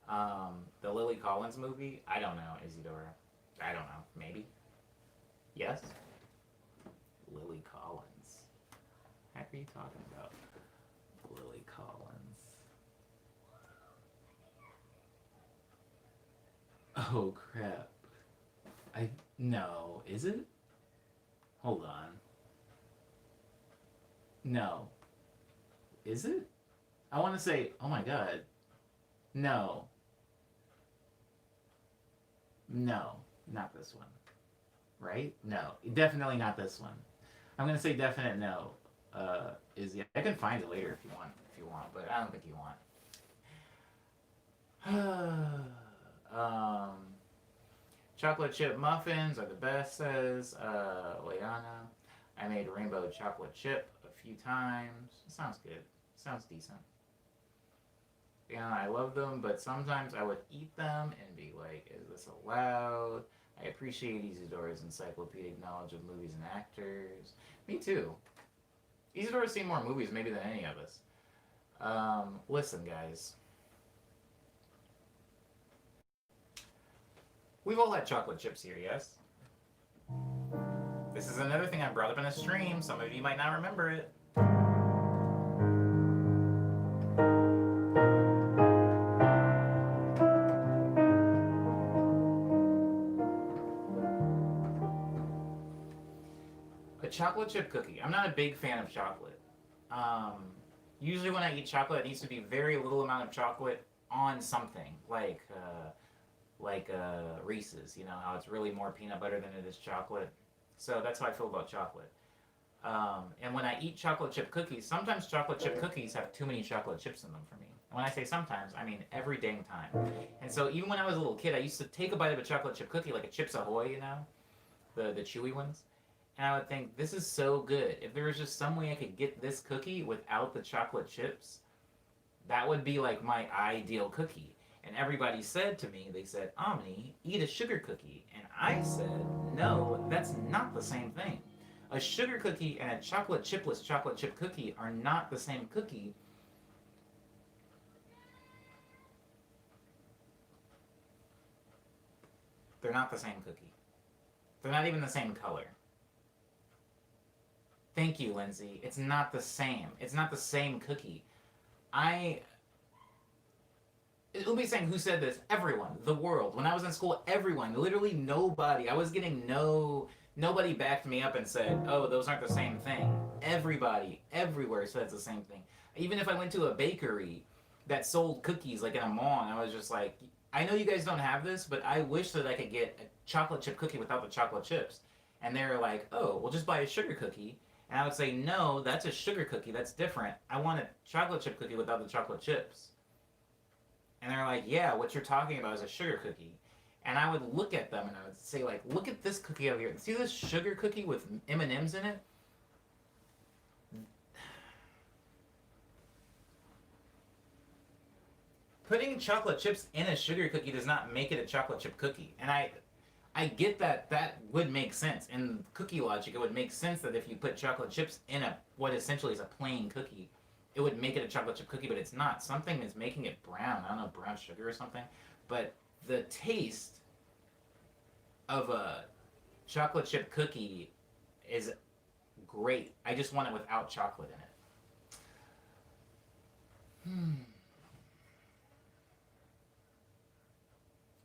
The Lily Collins movie. I don't know, Isidora. I don't know. Maybe. Yes. Lily Collins. What are you talking about? Lily Collins. Oh crap. No, is it? Hold on. No. Is it? I want to say, oh my god. No. No. Not this one. Right? No. Definitely not this one. I'm going to say definite no. Is I can find it later if you want, but I don't think you want. Chocolate chip muffins are the best, says Leana. I made rainbow chocolate chip a few times. Sounds good. Sounds decent. Yeah, I love them, but sometimes I would eat them and be like, is this allowed? I appreciate Isidora's encyclopedic knowledge of movies and actors. Me too. Isidora's seen more movies maybe than any of us. Listen, guys. We've all had chocolate chips here, yes? This is another thing I brought up in a stream. Some of you might not remember it. A chocolate chip cookie. I'm not a big fan of chocolate. Usually when I eat chocolate, it needs to be very little amount of chocolate on something, like Reese's. You know how it's really more peanut butter than it is chocolate. So that's how I feel about chocolate. And when I eat chocolate chip cookies, sometimes chocolate chip cookies have too many chocolate chips in them for me. And when I say sometimes, I mean every dang time. And so even when I was a little kid, I used to take a bite of a chocolate chip cookie, like a Chips Ahoy, you know, the chewy ones. And I would think, this is so good. If there was just some way I could get this cookie without the chocolate chips, That would be like my ideal cookie. And everybody said to me, they said, Omni, eat a sugar cookie. And I said, no, that's not the same thing. A sugar cookie and a chocolate chipless chocolate chip cookie are not the same cookie. They're not the same cookie. They're not even the same color. Thank you, Lindsay. It's not the same. It's not the same cookie. I It'll be saying who said this? Everyone, the world. When I was in school, everyone, literally nobody. I was getting nobody backed me up and said, "Oh, those aren't the same thing." Everybody, everywhere says the same thing. Even if I went to a bakery that sold cookies like in a mall, and I was just like, "I know you guys don't have this, but I wish that I could get a chocolate chip cookie without the chocolate chips." And they're like, "Oh, well, just buy a sugar cookie." And I would say, "No, that's a sugar cookie. That's different. I want a chocolate chip cookie without the chocolate chips." And they're like, "Yeah, what you're talking about is a sugar cookie." And I would look at them and I would say, like, "Look at this cookie over here. See this sugar cookie with M&Ms in it? Putting chocolate chips in a sugar cookie does not make it a chocolate chip cookie." And I get that that would make sense. In cookie logic, it would make sense that if you put chocolate chips in a what essentially is a plain cookie, it would make it a chocolate chip cookie, but it's not. Something is making it brown. I don't know, brown sugar or something. But the taste of a chocolate chip cookie is great. I just want it without chocolate in it.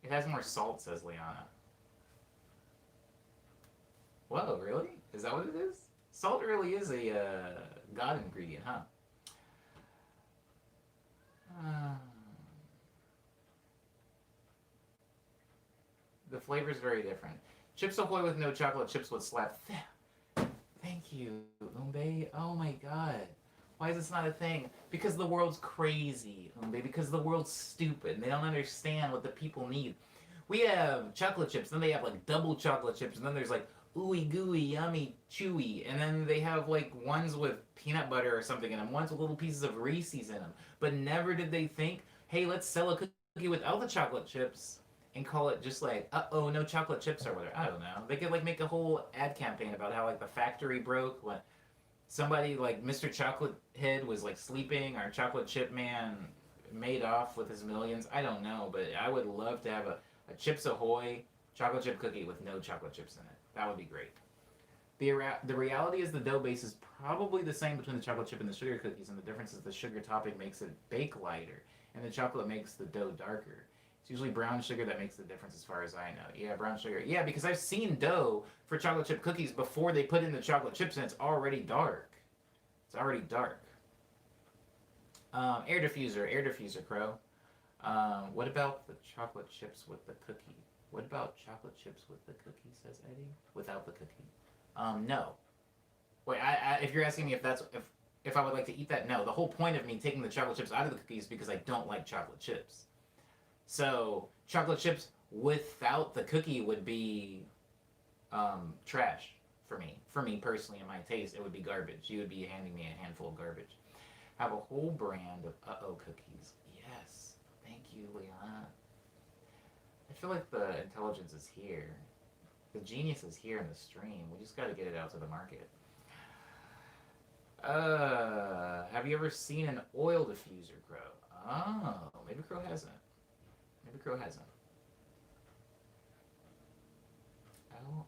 It has more salt, says Liana. Whoa, really? Is that what it is? Salt really is a god ingredient, huh? Uh, the flavor is very different. Chips Ahoy with no chocolate chips would slap. Thank you, Umbe. Oh my god. Why is this not a thing? Because the world's crazy, Umbe. Because the world's stupid and they don't understand what the people need. We have chocolate chips, then they have like double chocolate chips, and then there's like ooey gooey, yummy, chewy, and then they have like ones with peanut butter or something in them, ones with little pieces of Reese's in them. But never did they think, hey, let's sell a cookie without the chocolate chips and call it just like, uh-oh, no chocolate chips or whatever. I don't know. They could like make a whole ad campaign about how like the factory broke when somebody like Mr. Chocolate Head was like sleeping, or Chocolate Chip Man made off with his millions. I don't know, but I would love to have a Chips Ahoy chocolate chip cookie with no chocolate chips in it. That would be great. The reality is the dough base is probably the same between the chocolate chip and the sugar cookies, and the difference is the sugar topping makes it bake lighter, and the chocolate makes the dough darker. It's usually brown sugar that makes the difference as far as I know. Yeah, brown sugar. Yeah, because I've seen dough for chocolate chip cookies before they put in the chocolate chips, and it's already dark. It's already dark. Air diffuser, Crow. What about the chocolate chips with the cookie? What about chocolate chips with the cookie, says Eddie? Without the cookie. No. Wait, if you're asking me if I would like to eat that, no. The whole point of me taking the chocolate chips out of the cookies is because I don't like chocolate chips. So chocolate chips without the cookie would be trash for me. For me personally, in my taste, it would be garbage. You would be handing me a handful of garbage. Have a whole brand of uh-oh cookies. Yes. Thank you, Liana. I feel like the intelligence is here. The genius is here in the stream. We just got to get it out to the market. Have you ever seen an oil diffuser, Crow? Oh, maybe Crow hasn't. Maybe Crow hasn't. Oh.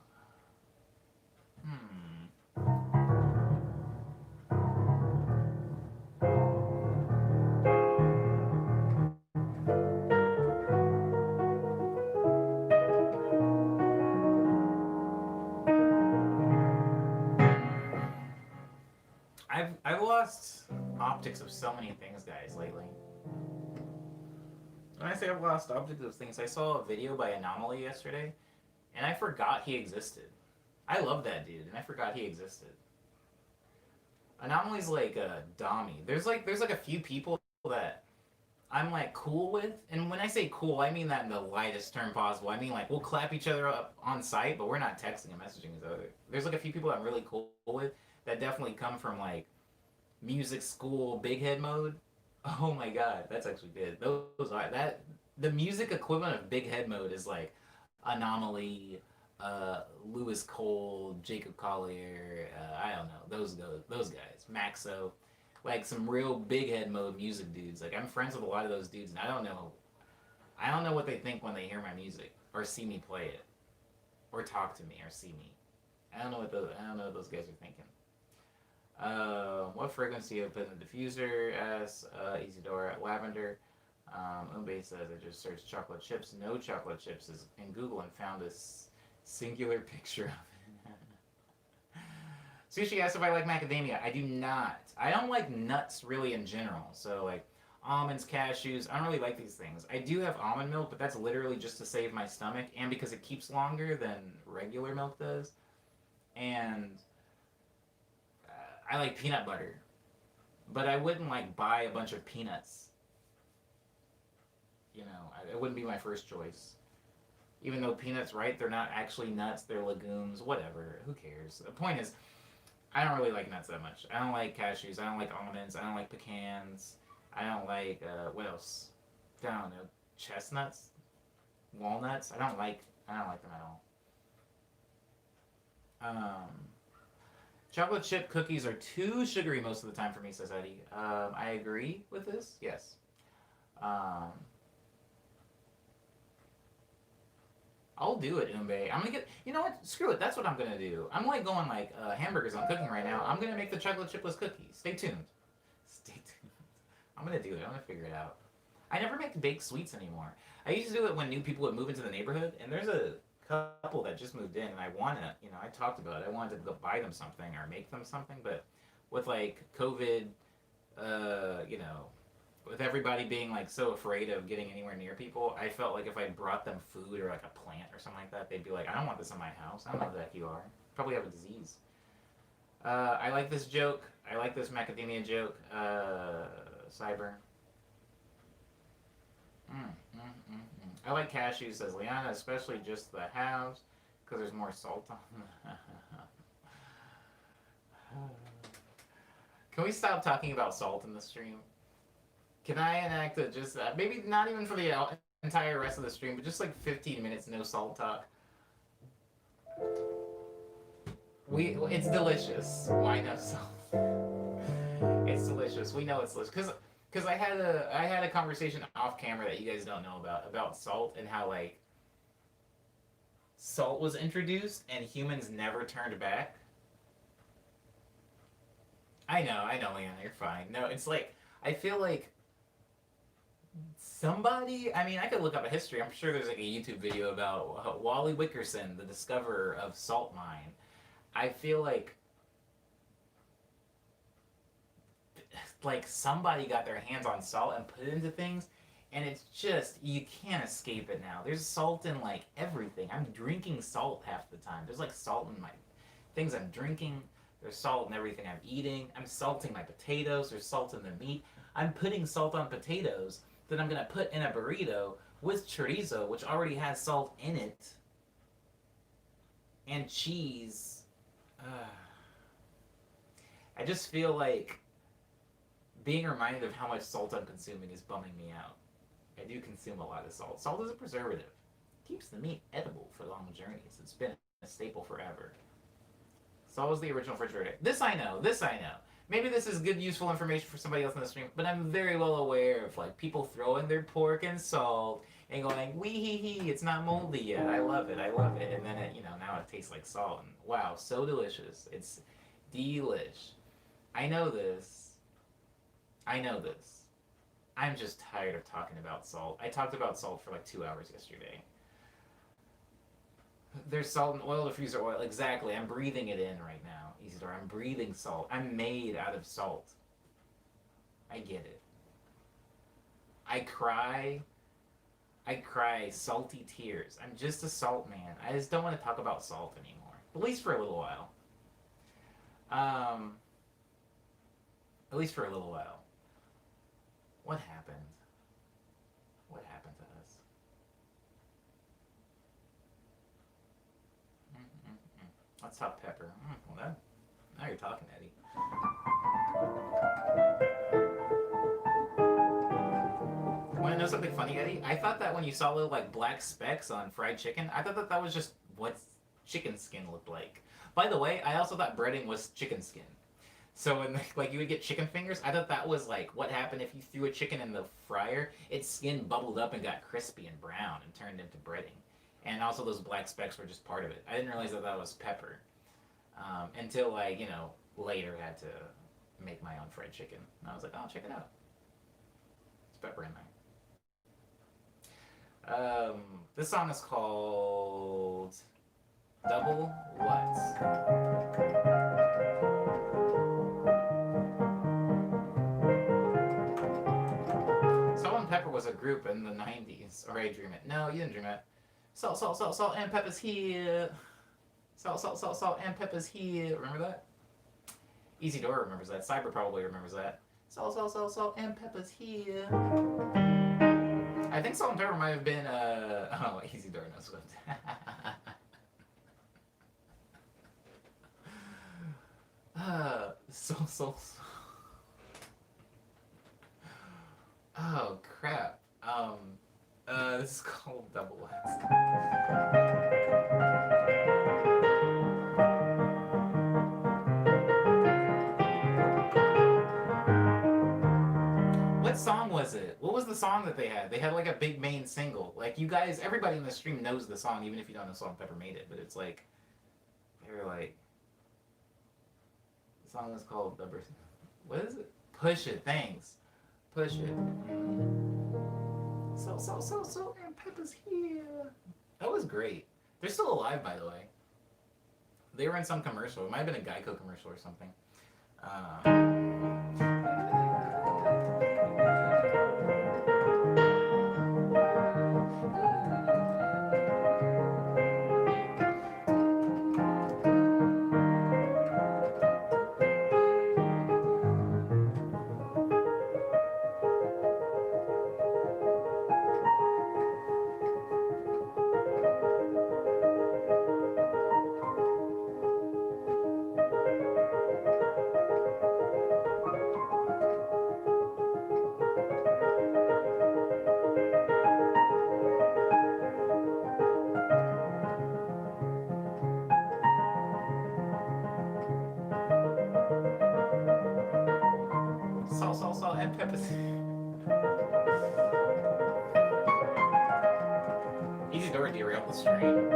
I've lost optics of so many things, guys, lately. When I say I've lost optics of things, I saw a video by Anomaly yesterday, and I forgot he existed. I love that dude, and I forgot he existed. Anomaly's like a Dommy. There's like a few people that I'm like cool with, and when I say cool, I mean that in the lightest term possible. I mean like we'll clap each other up on site, but we're not texting and messaging each other. There's like a few people I'm really cool with that definitely come from like music school big head mode. Oh my god, that's actually good. Those are that the music equivalent of Big Head Mode is like Anomaly, Lewis Cole, Jacob Collier. I don't know those guys. Maxo, like some real Big Head Mode music dudes. Like I'm friends with a lot of those dudes, and I don't know what they think when they hear my music or see me play it or talk to me or see me. I don't know what those guys are thinking. What frequency you put in the diffuser? As Isidora Lavender. Umbe says I just searched chocolate chips. No chocolate chips is in Google and found this singular picture of it. Sushi asks if I like macadamia. I do not. I don't like nuts really in general. So like almonds, cashews. I don't really like these things. I do have almond milk, but that's literally just to save my stomach and because it keeps longer than regular milk does. And I like peanut butter, but I wouldn't like buy a bunch of peanuts. It wouldn't be my first choice. Even though peanuts, right? They're not actually nuts. They're legumes. Whatever. Who cares? The point is, I don't really like nuts that much. I don't like cashews. I don't like almonds. I don't like pecans. I don't like what else? I don't know. Chestnuts, walnuts. I don't like them at all. Chocolate chip cookies are too sugary most of the time for me, says Eddie. I agree with this. Yes. Um, I'll do it, Umbe. I'm gonna get. You know what? Screw it. That's what I'm gonna do. I'm like going like hamburgers on cooking right now. I'm gonna make the chocolate chipless cookies. Stay tuned. Stay tuned. I'm gonna do it. I'm gonna figure it out. I never make baked sweets anymore. I used to do it when new people would move into the neighborhood, and there's a couple that just moved in, and I wanna, I talked about it. I wanted to go buy them something or make them something, but with like COVID, uh, you know, with everybody being like so afraid of getting anywhere near people, I felt like if I brought them food or like a plant or something like that, they'd be like, I don't want this in my house. I don't know who the heck you are. Probably have a disease. I like this joke. I like this macadamia joke. Cyber. Mm, mm, mm, mm. I like cashews, says Liana, especially just the halves, because there's more salt on them. Can we stop talking about salt in the stream? Can I enact a just maybe not even for the entire rest of the stream, but just like 15 minutes no salt talk? It's delicious. Why no salt? It's delicious. We know it's delicious because I had a conversation off camera that you guys don't know about salt and how like salt was introduced and humans never turned back. I know, Leanna, you're fine. No, it's like I feel like somebody. I mean, I could look up a history. I'm sure there's like a YouTube video about Wally Wickerson, the discoverer of salt mine. I feel like somebody got their hands on salt and put it into things, and it's just you can't escape it now. There's salt in like everything. I'm drinking salt half the time. There's like salt in my things I'm drinking. There's salt in everything I'm eating. I'm salting my potatoes. There's salt in the meat. I'm putting salt on potatoes that I'm gonna put in a burrito with chorizo, which already has salt in it, and cheese. Uh, I just feel like being reminded of how much salt I'm consuming is bumming me out. I do consume a lot of salt. Salt is a preservative. It keeps the meat edible for long journeys. It's been a staple forever. Salt was the original refrigerator. This I know. This I know. Maybe this is good, useful information for somebody else in the stream, but I'm very well aware of like people throwing their pork in salt and going, wee hee hee, it's not moldy yet. I love it. I love it. And then now it tastes like salt. And wow, so delicious. It's delish. I know this. I know this. I'm just tired of talking about salt. I talked about salt for like 2 hours yesterday. There's salt and oil, diffuser oil. Exactly. I'm breathing it in right now, Isidore. I'm breathing salt. I'm made out of salt. I get it. I cry. I cry salty tears. I'm just a salt man. I just don't want to talk about salt anymore. At least for a little while. Um, at least for a little while. What happened? What happened to us? Mm-mm-mm. Let's hot pepper. Well, now you're talking, Eddie. know something funny, Eddie? I thought that when you saw little like black specks on fried chicken, I thought that that was just what chicken skin looked like. By the way, I also thought breading was chicken skin. So when like you would get chicken fingers, I thought that was like what happened if you threw a chicken in the fryer, its skin bubbled up and got crispy and brown and turned into breading. And also those black specks were just part of it. I didn't realize that that was pepper until I, later had to make my own fried chicken. And I was like, oh, check it out. It's pepper in there. This song is called Double What? Salt and Pepper was a group in the 90s. Or I dream it. No, you didn't dream it. Salt, salt, salt, salt, and pepper's here. Salt, salt, salt, salt, and pepper's here. Remember that? Easy Door remembers that. Cyber probably remembers that. Salt, salt, salt, salt, and pepper's here. I think Salt and Pepper might have been, oh, Easy Door knows what. So. Oh, crap. This is called Double X. What song was it? What was the song that they had? They had like a big main single. Like you guys, everybody in the stream knows the song, even if you don't know Salt and Pepper made it. But it's like, they were like, the song was called what is it? Push It. Thanks. Push It. So, and Pepper's here. That was great. They're still alive, by the way. They were in some commercial. It might have been a Geico commercial or something. Salt, and pepper. Easy Door derailed the stream.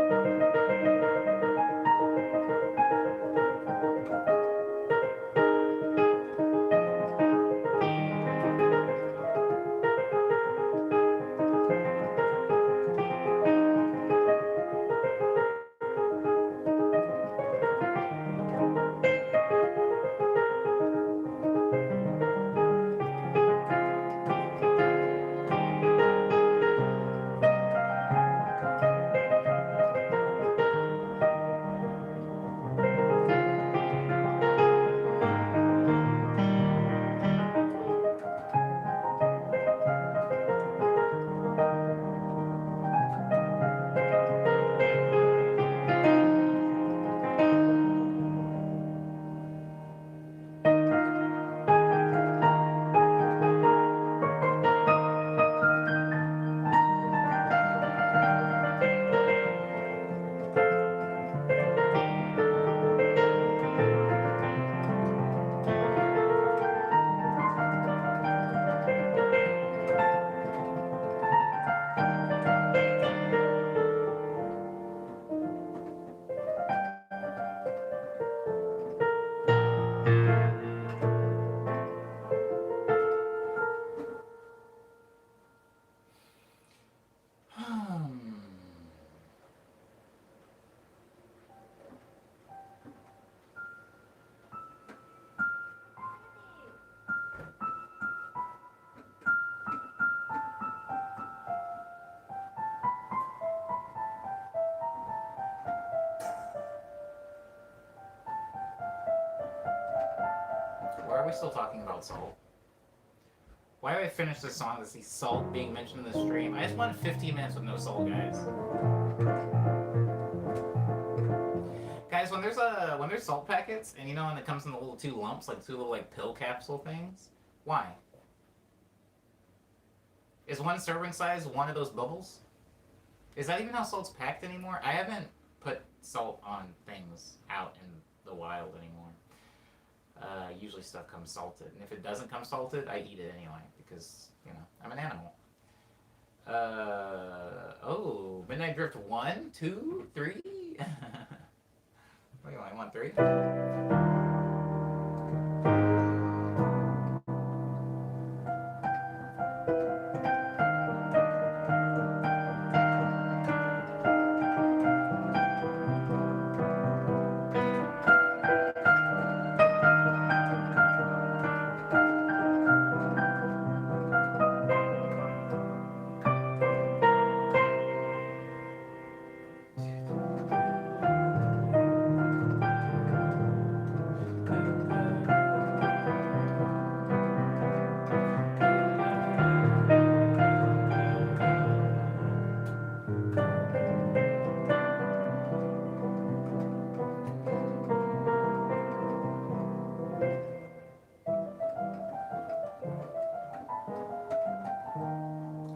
Why are we still talking about salt? Why do I finish this song to see salt being mentioned in the stream? I just wanted 15 minutes with no salt, guys. Guys, when there's salt packets, and and it comes in the little two lumps, like two little like pill capsule things, why? Is one serving size one of those bubbles? Is that even how salt's packed anymore? I haven't put salt on things out in the wild anymore. Usually stuff comes salted, and if it doesn't come salted, I eat it anyway because I'm an animal. Oh, Midnight Drift 1, 2, 3. What do you want? You want 3?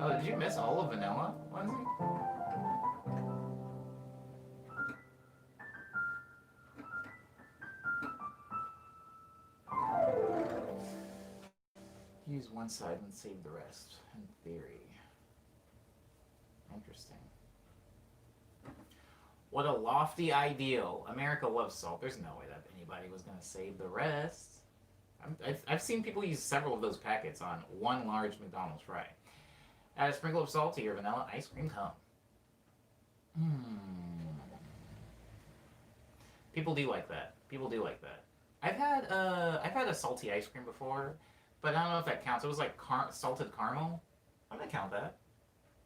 Oh, did you miss all of vanilla, Lindsay? Use one side and save the rest, in theory. Interesting. What a lofty ideal. America loves salt. There's no way that anybody was going to save the rest. I've seen people use several of those packets on one large McDonald's fry. Add a sprinkle of salt to your vanilla ice cream cone. People do like that. People do like that. I've had a salty ice cream before, but I don't know if that counts. It was like salted caramel. I'm gonna count that.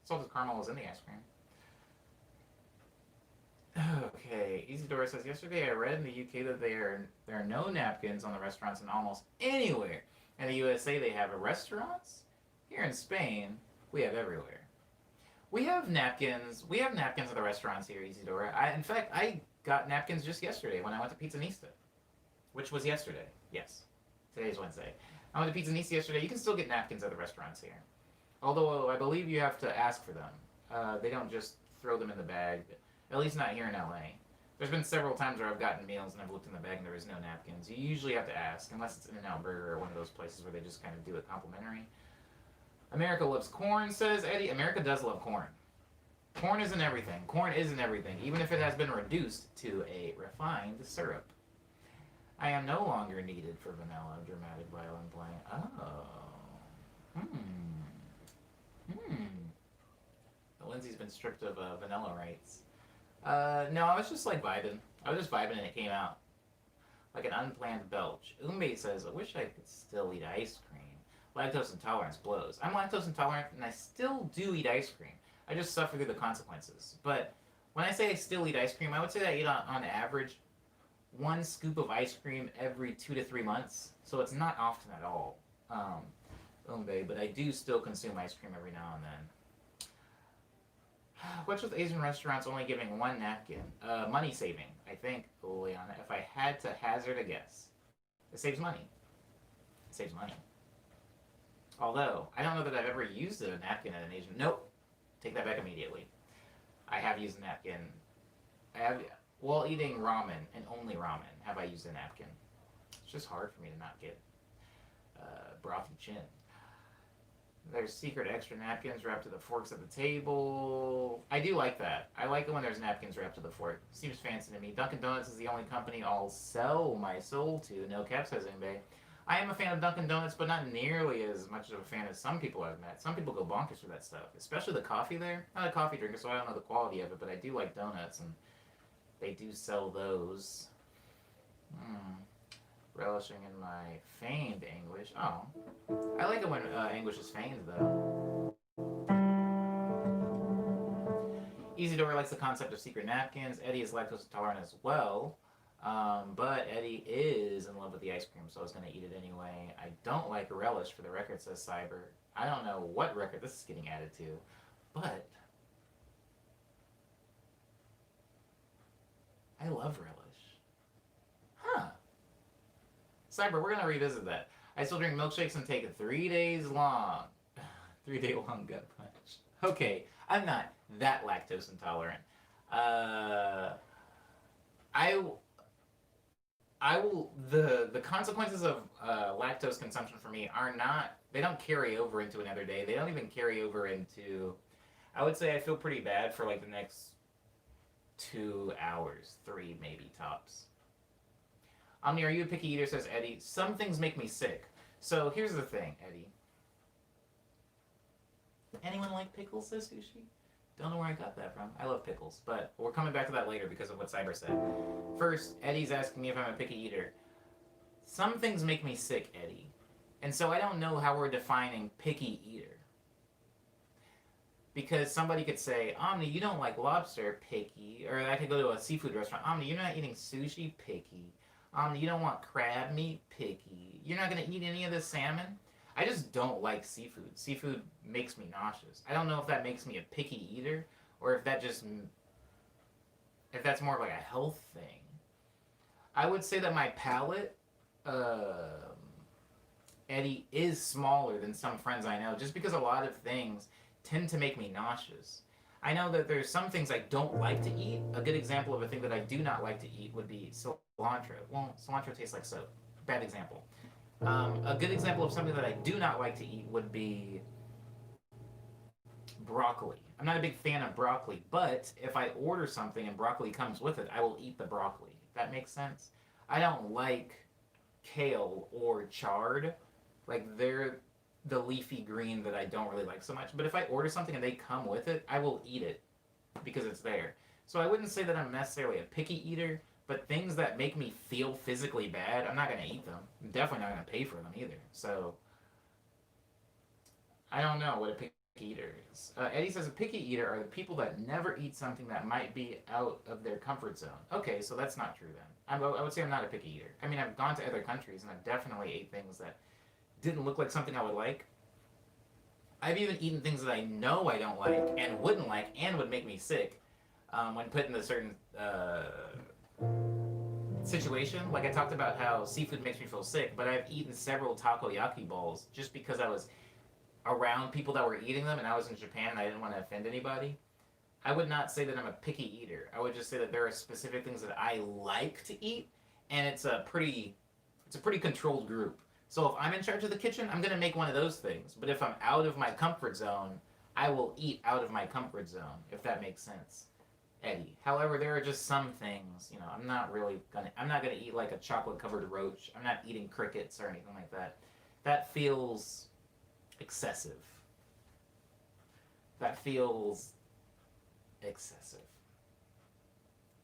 Salted caramel was in the ice cream. Okay, Easy says, yesterday I read in the UK that there are no napkins on the restaurants in almost anywhere. In the USA they have restaurants. Here in Spain, we have everywhere. We have napkins. We have napkins at the restaurants here, Isidora. In fact, I got napkins just yesterday when I went to Pizzanista, which was yesterday. Yes, today's Wednesday. I went to Pizzanista yesterday. You can still get napkins at the restaurants here, although I believe you have to ask for them. They don't just throw them in the bag. At least not here in LA. There's been several times where I've gotten meals and I've looked in the bag and there is no napkins. You usually have to ask, unless it's In-N-Out Burger or one of those places where they just kind of do it complimentary. America loves corn, says Eddie. America does love corn. Corn isn't everything. Corn isn't everything, even if it has been reduced to a refined syrup. I am no longer needed for vanilla dramatic violin playing. Oh. Lindsay's been stripped of vanilla rights. No, I was just like vibing. I was just vibing and it came out. Like an unplanned belch. Umbe says, I wish I could still eat ice cream. Lactose intolerance blows. I'm lactose intolerant and I still do eat ice cream. I just suffer through the consequences. But when I say I still eat ice cream, I would say that I eat on average 1 scoop of ice cream every 2 to 3 months. So it's not often at all. Umbe, but I do still consume ice cream every now and then. What's with Asian restaurants only giving 1 napkin? Money saving, I think, Leona. If I had to hazard a guess, it saves money. It saves money. Although, I don't know that I've ever used a napkin at an Asian... Nope. Take that back immediately. I have used a napkin. While eating ramen, and only ramen, have I used a napkin. It's just hard for me to not get brothy chin. There's secret extra napkins wrapped to the forks at the table. I do like that. I like it when there's napkins wrapped to the fork. Seems fancy to me. Dunkin' Donuts is the only company I'll sell my soul to. No cap, says Mbe. I am a fan of Dunkin' Donuts, but not nearly as much of a fan as some people I've met. Some people go bonkers for that stuff, especially the coffee there. I'm not a coffee drinker, so I don't know the quality of it, but I do like donuts, and they do sell those. Relishing in my feigned anguish. Oh. I like it when anguish is feigned, though. Isidora likes the concept of secret napkins. Eddie is lactose intolerant as well. But Eddie is in love with the ice cream, so I was going to eat it anyway. I don't like relish, for the record, says Cyber. I don't know what record this is getting added to, but I love relish. Huh. Cyber, we're going to revisit that. I still drink milkshakes and take 3 days long. 3 day long gut punch. Okay, I'm not that lactose intolerant. Uh, I I will the consequences of lactose consumption for me are not, they don't carry over into another day. They don't even carry over into, I would say I feel pretty bad for like the next 2 hours, three maybe tops. Omni, are you a picky eater? Says Eddie. Some things make me sick. So here's the thing, Eddie. Anyone like pickles? Says Sushi. Don't know where I got that from. I love pickles, but we're coming back to that later because of what Cyber said. First, Eddie's asking me if I'm a picky eater. Some things make me sick, Eddie. And so I don't know how we're defining picky eater. Because somebody could say, Omni, you don't like lobster, picky. Or I could go to a seafood restaurant. Omni, you're not eating sushi, picky. You don't want crab meat, picky. You're not going to eat any of this salmon? I just don't like seafood. Seafood makes me nauseous. I don't know if that makes me a picky eater or if that just, if that's more of like a health thing. I would say that my palate, Eddie, is smaller than some friends I know just because a lot of things tend to make me nauseous. I know that there's some things I don't like to eat. A good example of a thing that I do not like to eat would be cilantro. Well, cilantro tastes like soap. Bad example. A good example of something that I do not like to eat would be broccoli. I'm not a big fan of broccoli, but if I order something and broccoli comes with it, I will eat the broccoli. If that makes sense. I don't like kale or chard. Like, they're the leafy green that I don't really like so much. But if I order something and they come with it, I will eat it because it's there. So I wouldn't say that I'm necessarily a picky eater, but things that make me feel physically bad, I'm not going to eat them. I'm definitely not going to pay for them either. So I don't know what a picky eater is. Eddie says a picky eater are the people that never eat something that might be out of their comfort zone. Okay, so that's not true then. I would say I'm not a picky eater. I mean, I've gone to other countries and I've definitely ate things that didn't look like something I would like. I've even eaten things that I know I don't like and wouldn't like and would make me sick when put in a certain situation. Like I talked about how seafood makes me feel sick, but I've eaten several takoyaki balls just because I was around people that were eating them and I was in Japan and I didn't want to offend anybody. I would not say that I'm a picky eater. I would just say that there are specific things that I like to eat, and it's a pretty controlled group. So if I'm in charge of the kitchen, I'm gonna make one of those things. But if I'm out of my comfort zone, I will eat out of my comfort zone, if that makes sense. Eddie. However, there are just some things, I'm not gonna eat like a chocolate covered roach. I'm not eating crickets or anything like that. That feels excessive. That feels excessive.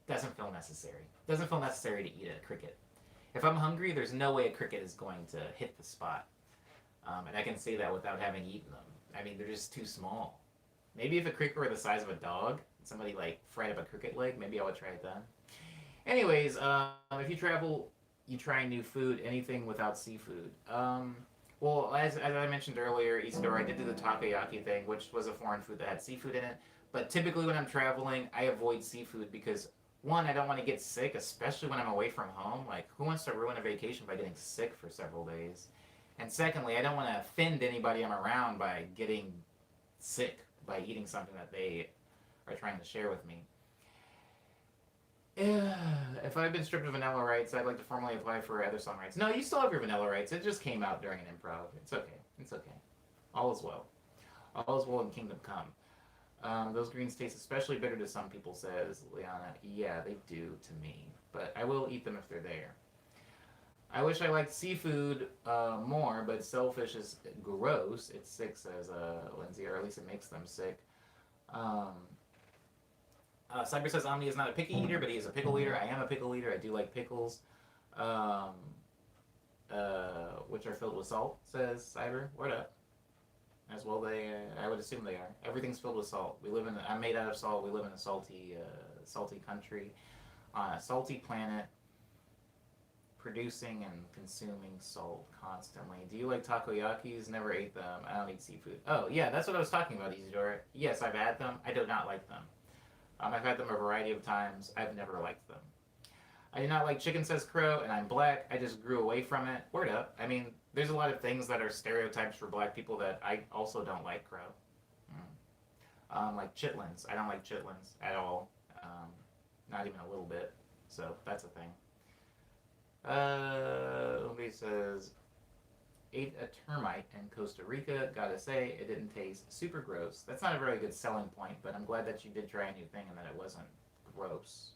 Doesn't feel necessary. Doesn't feel necessary to eat a cricket. If I'm hungry, there's no way a cricket is going to hit the spot. And I can say that without having eaten them. I mean, they're just too small. Maybe if a cricket were the size of a dog, somebody like fried up a cricket leg, maybe I would try it then. Anyways, if you travel, you try new food, anything without seafood. Well, as I mentioned earlier, Isidore, I did do the takoyaki thing, which was a foreign food that had seafood in it. But typically when I'm traveling, I avoid seafood because, one, I don't want to get sick, especially when I'm away from home. Like, who wants to ruin a vacation by getting sick for several days? And secondly, I don't want to offend anybody I'm around by getting sick by eating something that they are trying to share with me. If I've been stripped of vanilla rights, I'd like to formally apply for other song rights. No, you still have your vanilla rights. It just came out during an improv. It's okay. It's okay. All is well. All is well in Kingdom Come. Those greens taste especially bitter to some people, says Liana. Yeah, they do to me. But I will eat them if they're there. I wish I liked seafood more, but shellfish is gross. It's sick, says Lindsay, or at least it makes them sick. Cyber says Omni is not a picky eater, but he is a pickle eater. I am a pickle eater. I do like pickles, which are filled with salt, says Cyber. Word up. As well, I would assume they are. Everything's filled with salt. I'm made out of salt. We live in a salty country, on a salty planet, producing and consuming salt constantly. Do you like takoyakis? Never ate them. I don't eat seafood. Oh, yeah, that's what I was talking about, Isidore. Yes, I've had them. I do not like them. I've had them a variety of times. I've never liked them. I do not like chicken, says Crow, and I'm black. I just grew away from it. Word up. I mean, there's a lot of things that are stereotypes for black people that I also don't like, Crow. Like chitlins. I don't like chitlins at all. Not even a little bit. So that's a thing. Somebody says, ate a termite in Costa Rica. Gotta say, it didn't taste super gross. That's not a very good selling point, but I'm glad that you did try a new thing and that it wasn't gross.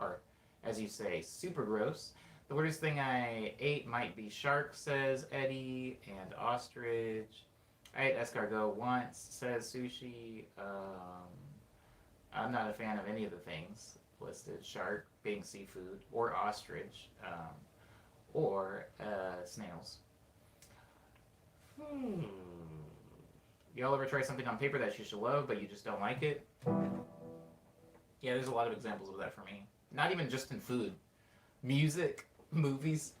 Or, as you say, super gross. The weirdest thing I ate might be shark, says Eddie, and ostrich. I ate escargot once, says Sushi. I'm not a fan of any of the things listed. Shark being seafood, or ostrich, or snails. Y'all ever try something on paper that you should love, but you just don't like it? Yeah, there's a lot of examples of that for me. Not even just in food. Music, movies,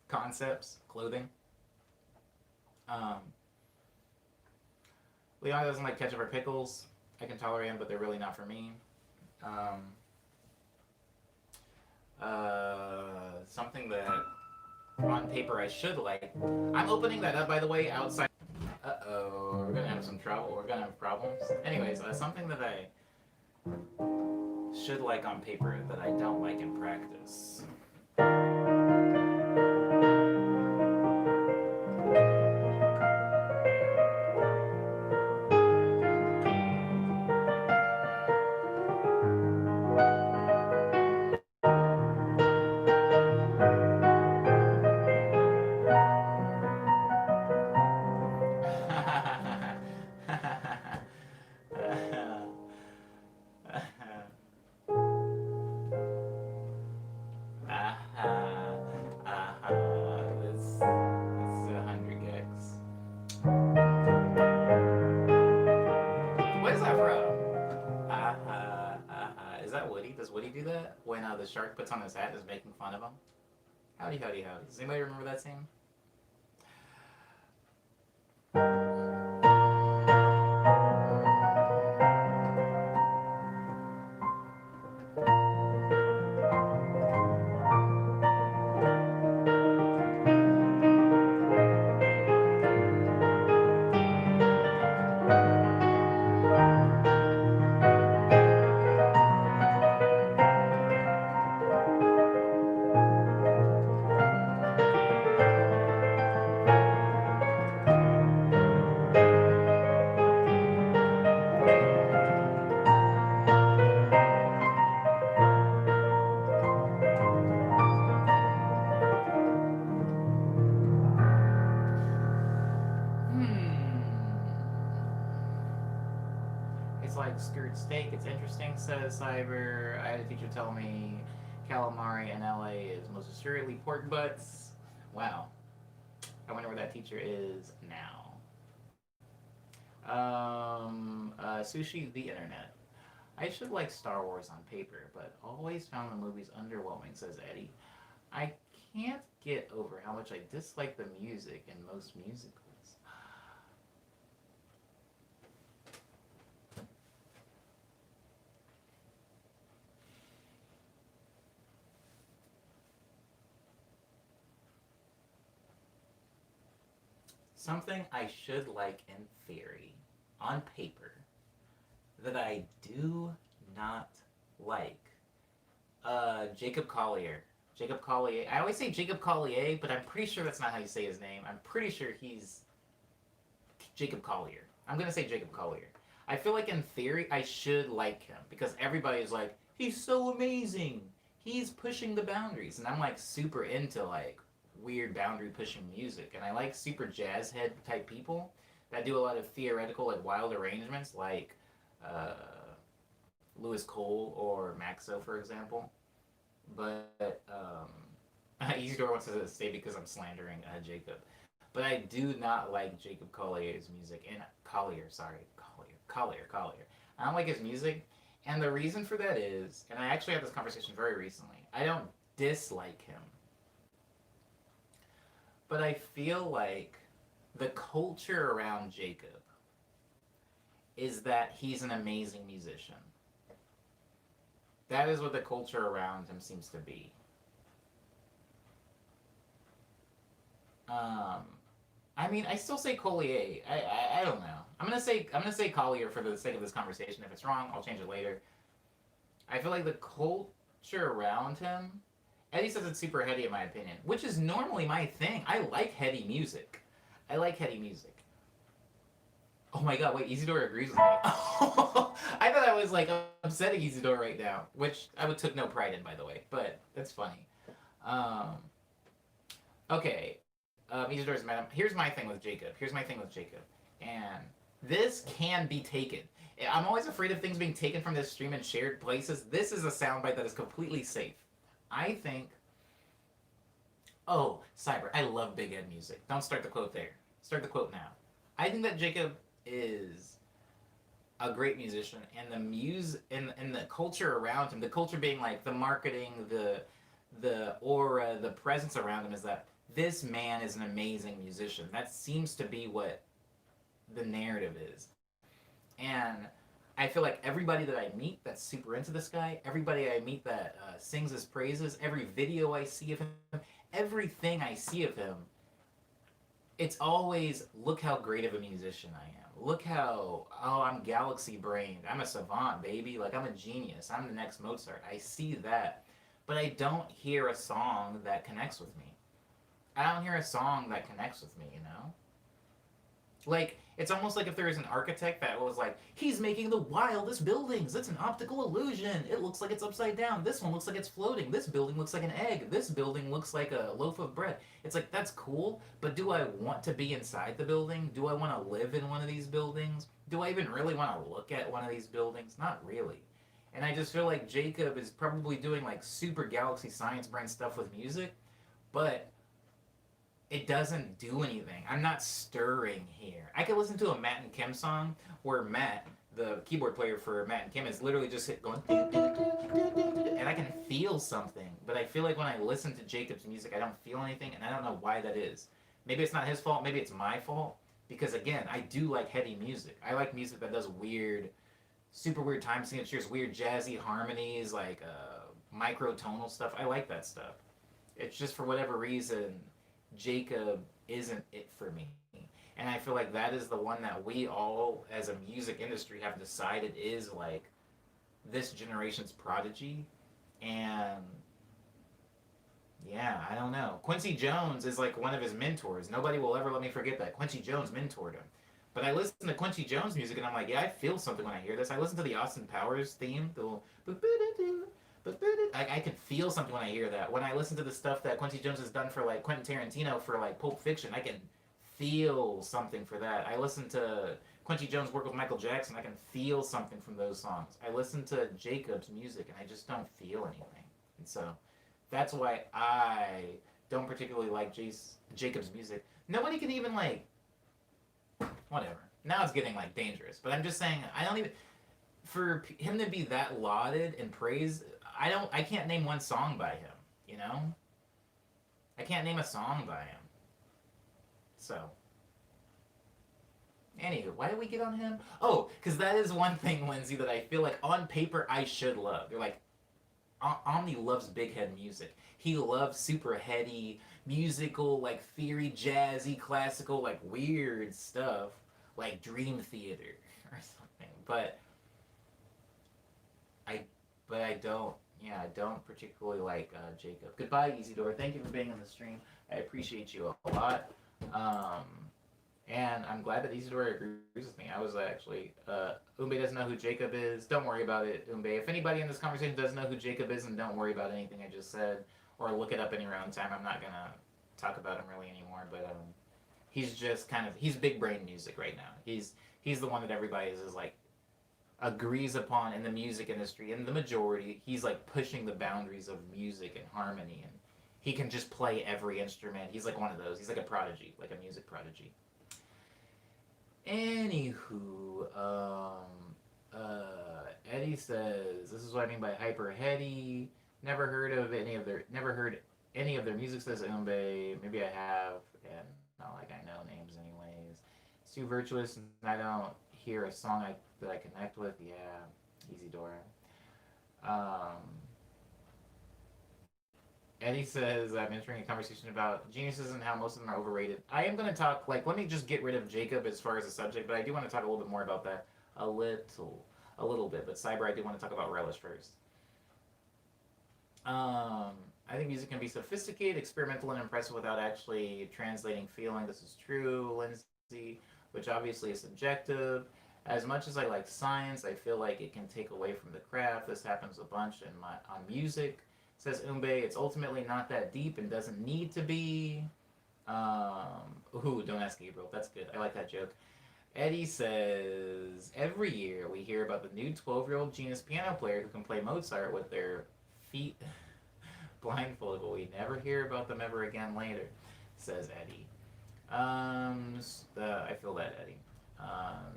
concepts, clothing. Leon doesn't like ketchup or pickles. I can tolerate them, but they're really not for me. Something that on paper I should like. I'm opening that up, by the way, outside. Uh-oh, we're gonna have some trouble. We're gonna have problems. Anyways, something that I should like on paper that I don't like in practice. This is 100 gigs. What is that from? Is that Woody? Does Woody do that? When the shark puts on his hat and is making fun of him? Howdy, howdy, howdy. Does anybody remember that scene? It's like skirt steak. It's interesting, says Cyber. I had a teacher tell me calamari in LA is most assuredly pork butts. Wow. I wonder where that teacher is now. Sushi, the internet. I should like Star Wars on paper, but always found the movies underwhelming, says Eddie. I can't get over how much I dislike the music in most musicals. Something I should like in theory, on paper, that I do not like. Jacob Collier. Jacob Collier. I always say Jacob Collier, but I'm pretty sure that's not how you say his name. I'm pretty sure he's Jacob Collier. I'm gonna say Jacob Collier. I feel like in theory I should like him because everybody is like, he's so amazing. He's pushing the boundaries, and I'm like super into like weird boundary pushing music, and I like super jazz head type people that do a lot of theoretical like wild arrangements, like uh, Lewis Cole or Maxo, for example. But Easy wants to say because I'm slandering Jacob. But I do not like Jacob Collier's music. And Collier. I don't like his music. And the reason for that is, and I actually had this conversation very recently, I don't dislike him. But I feel like the culture around Jacob is that he's an amazing musician. That is what the culture around him seems to be. Um, I mean, I still say Collier. I don't know. I'm gonna say Collier for the sake of this conversation. If it's wrong, I'll change it later. I feel like the culture around him. Eddie says it's super heady in my opinion, which is normally my thing. I like heady music. I like heady music. Oh my god, wait, Isidore agrees with me. I thought I was like upsetting Isidore right now, which I would took no pride in, by the way, but that's funny. Um, okay, Isidore's mad. Here's my thing with Jacob. Here's my thing with Jacob. And this can be taken. I'm always afraid of things being taken from this stream and shared places. This is a soundbite that is completely safe. I think. Oh, Cyber, I love Big Ed music. Don't start the quote there. Start the quote now. I think that Jacob is a great musician, and the and the culture around him, the culture being like the marketing, the aura, the presence around him is that this man is an amazing musician. That seems to be what the narrative is. And I feel like everybody that I meet that's super into this guy, everybody I meet that sings his praises, every video I see of him, everything I see of him, it's always look how great of a musician I am. Look how I'm galaxy brained. I'm a savant, baby. Like I'm a genius. I'm the next Mozart. I see that, but I don't hear a song that connects with me. I don't hear a song that connects with me. You know, like it's almost like if there was an architect that was like, he's making the wildest buildings. It's an optical illusion. It looks like it's upside down. This one looks like it's floating. This building looks like an egg. This building looks like a loaf of bread. It's like that's cool, but do I want to be inside the building? Do I want to live in one of these buildings? Do I even really want to look at one of these buildings? Not really. And I just feel like Jacob is probably doing like super galaxy science brain stuff with music, but it doesn't do anything. I'm not stirring here. I could listen to a Matt and Kim song where Matt, the keyboard player for Matt and Kim, is literally just going and I can feel something. But I feel like when I listen to Jacob's music, I don't feel anything, and I don't know why that is. Maybe it's not his fault. Maybe it's my fault. Because again, I do like heady music. I like music that does weird, super weird time signatures, weird jazzy harmonies, like microtonal stuff. I like that stuff. It's just for whatever reason Jacob isn't it for me. And I feel like that is the one that we all, as a music industry, have decided is like this generation's prodigy. And yeah, I don't know. Quincy Jones is like one of his mentors. Nobody will ever let me forget that. Quincy Jones mentored him. But I listen to Quincy Jones music and I'm like, yeah, I feel something when I hear this. I listen to the Austin Powers theme, the little I can feel something when I hear that. When I listen to the stuff that Quincy Jones has done for like Quentin Tarantino for like Pulp Fiction, I can feel something for that. I listen to Quincy Jones work with Michael Jackson, I can feel something from those songs. I listen to Jacob's music and I just don't feel anything. And so that's why I don't particularly like Jacob's music. Nobody can even like whatever. Now it's getting like dangerous, but I'm just saying I don't even for him to be that lauded and praised. I can't name one song by him. You know, I can't name a song by him. So anywho, why did we get on him? Oh, because that is one thing, Lindsay, that I feel like on paper I should love. They're like, Omni loves big head music. He loves super heady, musical, like theory, jazzy, classical, like weird stuff, like Dream Theater or something. I, but I don't. Yeah, I don't particularly like Jacob. Goodbye, Isidore. Thank you for being on the stream. I appreciate you a lot. Um, and I'm glad that Isidore agrees with me. I was actually, Umbe doesn't know who Jacob is. Don't worry about it, Umbe. If anybody in this conversation doesn't know who Jacob is, and don't worry about anything I just said, or look it up in your own time. I'm not going to talk about him really anymore, but he's just kind of, he's big brain music right now. He's the one that everybody is like, agrees upon in the music industry, and the majority, he's like pushing the boundaries of music and harmony, and he can just play every instrument. He's like one of those. He's like a prodigy, like a music prodigy. Anywho, Eddie says, "This is what I mean by hyper heady. Never heard any of their music." Says Umbe. Maybe I have, and not like I know names anyways. It's too virtuous, and I don't hear a song that I connect with. Yeah, easy Dora. Um, Eddie says I'm entering a conversation about geniuses and how most of them are overrated. I am going to talk, like, let me just get rid of Jacob as far as the subject, but I do want to talk a little bit more about that. A little. A little bit. But Cyber, I do want to talk about Relish first. Um, I think music can be sophisticated, experimental, and impressive without actually translating feeling. This is true, Lindsay, which obviously is subjective. As much as I like science, I feel like it can take away from the craft. This happens a bunch in my on music. Says Umbe, it's ultimately not that deep and doesn't need to be. Ooh, don't ask Gabriel. That's good. I like that joke. Eddie says every year we hear about the new 12-year-old genius piano player who can play Mozart with their feet blindfolded, but we never hear about them ever again later, says Eddie. I feel that, Eddie.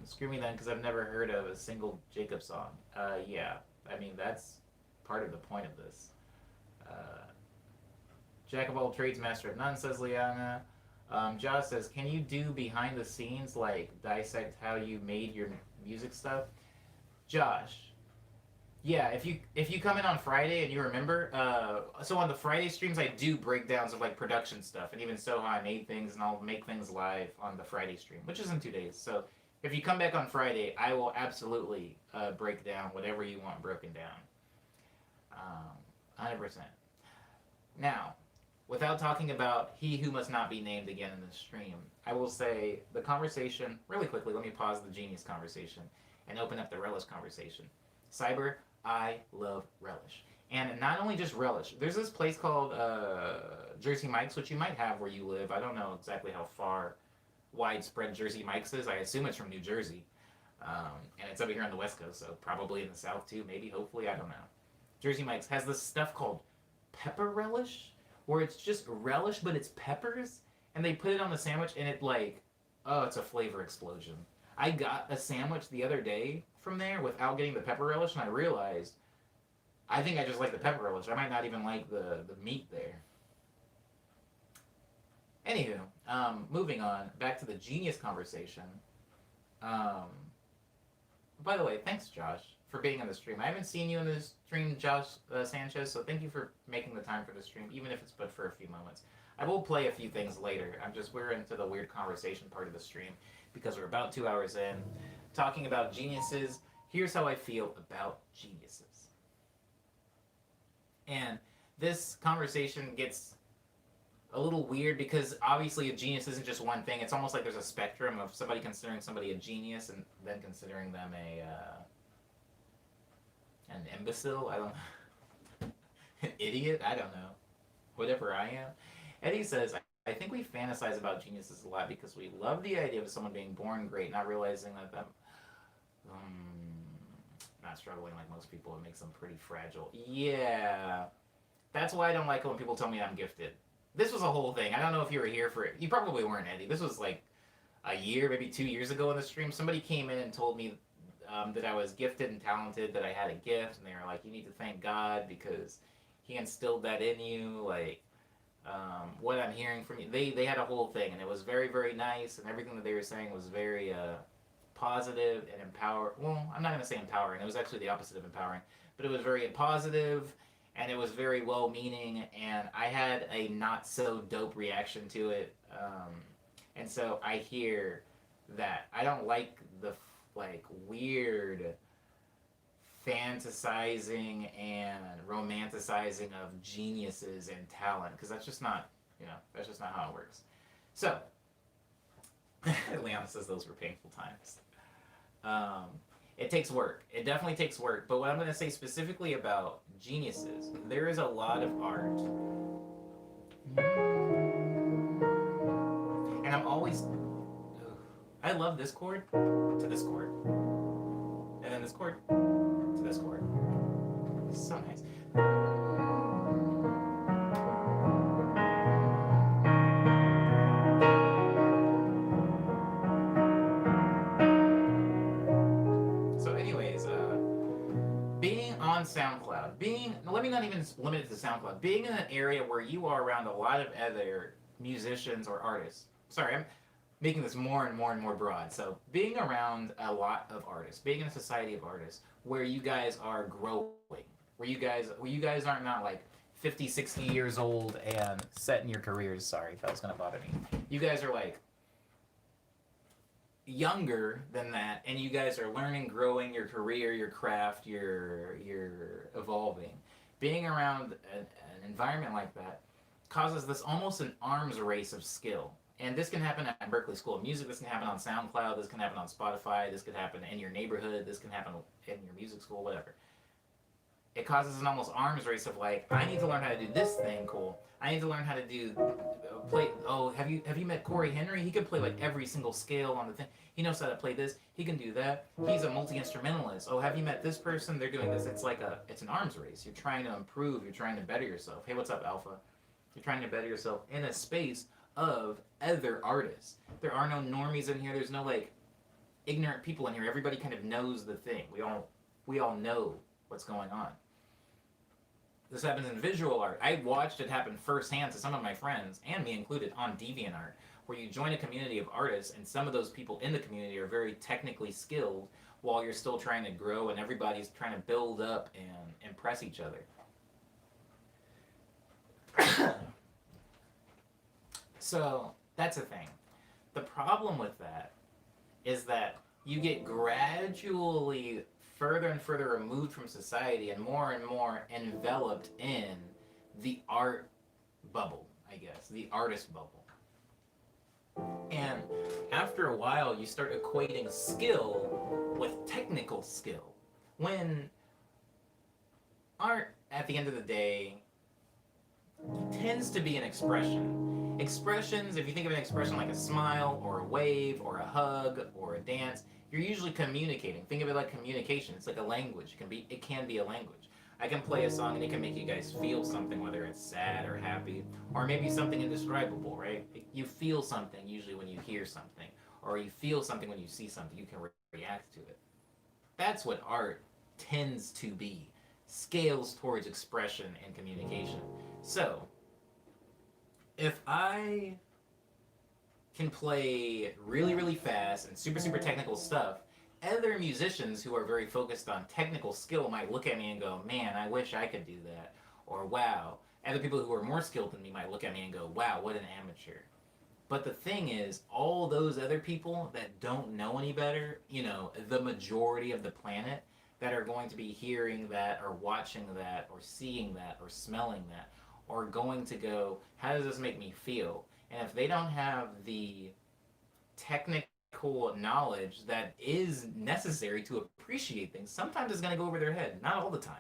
Screw me then, because I've never heard of a single Jacob song. Yeah, I mean, that's part of the point of this. Uh, Jack of all trades, master of none, says Liana. Josh says, can you do behind the scenes, like dissect how you made your music stuff? Josh, yeah, if you come in on Friday and you remember, so on the Friday streams I do breakdowns of like production stuff, and even so how I made things, and I'll make things live on the Friday stream, which is in 2 days. So if you come back on Friday, I will absolutely break down whatever you want broken down, 100%. Now, without talking about he who must not be named again in the stream, I will say the conversation really quickly. Let me pause the genius conversation and open up the relish conversation. Cyber, I love relish. And not only just relish, there's this place called Jersey Mike's, which you might have where you live. I don't know exactly how far widespread Jersey Mike's is. I assume it's from New Jersey. And it's over here on the West Coast, so probably in the South too, maybe, hopefully, I don't know. Jersey Mike's has this stuff called pepper relish, where it's just relish, but it's peppers, and they put it on the sandwich, and it like, oh, it's a flavor explosion. I got a sandwich the other day from there without getting the pepper relish, and I realized I think I just like the pepper relish. I might not even like the meat there. Anywho, moving on back to the genius conversation. Um, by the way, thanks, Josh, for being on the stream. I haven't seen you in the stream, Josh Sanchez, so thank you for making the time for the stream, even if it's but for a few moments. I will play a few things later. We're into the weird conversation part of the stream because we're about 2 hours in talking about geniuses. Here's how I feel about geniuses. And this conversation gets a little weird because obviously a genius isn't just one thing. It's almost like there's a spectrum of somebody considering somebody a genius and then considering them an imbecile. I don't know. An idiot. I don't know. Whatever I am. Eddie says, I think we fantasize about geniuses a lot because we love the idea of someone being born great, not realizing that them not struggling like most people. It makes them pretty fragile. Yeah. That's why I don't like it when people tell me I'm gifted. This was a whole thing. I don't know if you were here for it. You probably weren't, Eddie. This was like a year, maybe 2 years ago in the stream. Somebody came in and told me that I was gifted and talented, that I had a gift, and they were like, you need to thank God because he instilled that in you. Like, what I'm hearing from you, they had a whole thing, and it was very, very nice, and everything that they were saying was very positive and empowering. Well, I'm not going to say empowering. It was actually the opposite of empowering, but it was very positive, and it was very well-meaning, and I had a not-so-dope reaction to it, and so I hear that. I don't like the, weird fantasizing and romanticizing of geniuses and talent, because that's just not, that's just not how it works. So, Leona says those were painful times. It takes work. It definitely takes work. But what I'm going to say specifically about geniuses, there is a lot of art. And I'm always... I love this chord to this chord. And then this chord to this chord. It's so nice. SoundCloud, let me not even limit it to SoundCloud, being in an area where you are around a lot of other musicians or artists. Sorry, I'm making this more and more and more broad. So being around a lot of artists, being in a society of artists where you guys are growing, where you guys aren't not like 50, 60 years old and set in your careers. Sorry if that was gonna bother me. You guys are like younger than that, and you guys are learning, growing your career, your craft, you're evolving. Being around an environment like that causes this almost an arms race of skill. And this can happen at Berkeley School of Music. This can happen on SoundCloud. This can happen on Spotify. This could happen in your neighborhood. This can happen in your music school, whatever. It causes an almost arms race of like, I need to learn how to do this thing cool. I need to learn how to do play. Oh, have you met Corey Henry? He can play like every single scale on the thing. He knows how to play this. He can do that. He's a multi instrumentalist. Oh, have you met this person? They're doing this. It's an arms race. You're trying to improve. You're trying to better yourself. Hey, what's up, Alpha? You're trying to better yourself in a space of other artists. There are no normies in here. There's no like ignorant people in here. Everybody kind of knows the thing. We all know what's going on. This happens in visual art. I watched it happen firsthand to some of my friends, and me included, on DeviantArt, where you join a community of artists, and some of those people in the community are very technically skilled, while you're still trying to grow, and everybody's trying to build up and impress each other. So, that's the thing. The problem with that is that you get gradually further and further removed from society and more enveloped in the art bubble, I guess, the artist bubble. And after a while, you start equating skill with technical skill. When art, at the end of the day, tends to be an expression. Expressions, if you think of an expression like a smile or a wave or a hug or a dance, you're usually communicating. Think of it like communication. It's like a language. It can be a language. I can play a song and it can make you guys feel something, whether it's sad or happy, or maybe something indescribable, right? You feel something usually when you hear something, or you feel something when you see something. You can react to it. That's what art tends to be. Scales towards expression and communication. So, if I can play really, really fast and super, super technical stuff, other musicians who are very focused on technical skill might look at me and go, man, I wish I could do that. Or, wow. Other people who are more skilled than me might look at me and go, wow, what an amateur. But the thing is, all those other people that don't know any better, the majority of the planet that are going to be hearing that or watching that or seeing that or smelling that are going to go, how does this make me feel? And if they don't have the technical knowledge that is necessary to appreciate things, sometimes it's going to go over their head. Not all the time.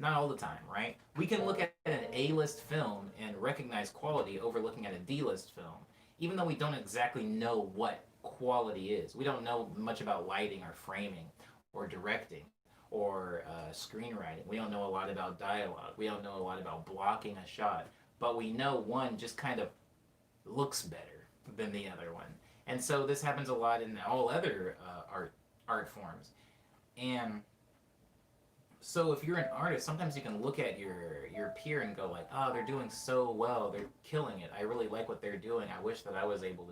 Not all the time, right? We can look at an A-list film and recognize quality over looking at a D-list film, even though we don't exactly know what quality is. We don't know much about lighting or framing or directing or screenwriting. We don't know a lot about dialogue. We don't know a lot about blocking a shot. But we know one just kind of looks better than the other one. And so this happens a lot in all other art forms. And so if you're an artist, sometimes you can look at your peer and go like, oh, they're doing so well. They're killing it. I really like what they're doing. I wish that I was able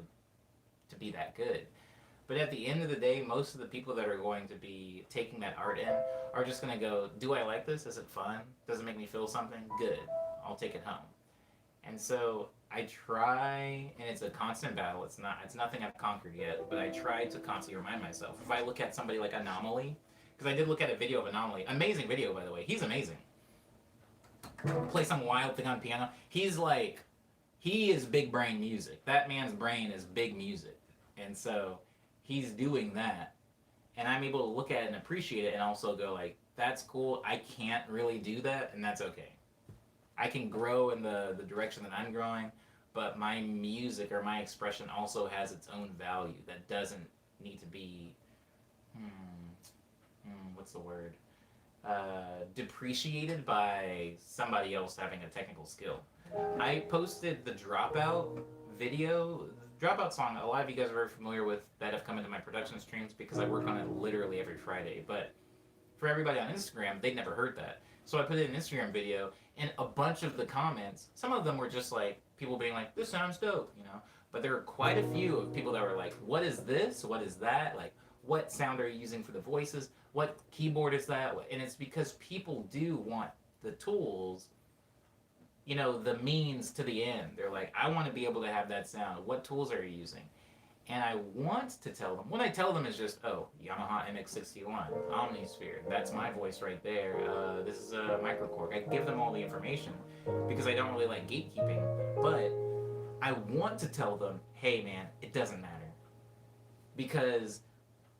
to be that good. But at the end of the day, most of the people that are going to be taking that art in are just going to go, do I like this? Is it fun? Does it make me feel something? Good. I'll take it home. And so I try, and it's a constant battle. It's nothing I've conquered yet, but I try to constantly remind myself. If I look at somebody like Anomaly, because I did look at a video of Anomaly. Amazing video, by the way. He's amazing. Play some wild thing on piano. He is big brain music. That man's brain is big music. And so he's doing that. And I'm able to look at it and appreciate it and also go like, that's cool. I can't really do that, and that's okay. I can grow in the direction that I'm growing, but my music or my expression also has its own value that doesn't need to be, what's the word? Depreciated by somebody else having a technical skill. I posted the Dropout video, Dropout song. A lot of you guys are very familiar with that have come into my production streams because I work on it literally every Friday. But for everybody on Instagram, they'd never heard that. So I put it in an Instagram video, and a bunch of the comments, some of them were just like people being like, this sounds dope, But there were quite a few of people that were like, what is this? What is that? Like, what sound are you using for the voices, what keyboard is that, and it's because people do want the tools, the means to the end. They're like, I want to be able to have that sound. What tools are you using? And I want to tell them. What I tell them is just, oh, Yamaha MX61, Omnisphere. That's my voice right there. This is a microcorg. I give them all the information because I don't really like gatekeeping. But I want to tell them, hey, man, it doesn't matter. Because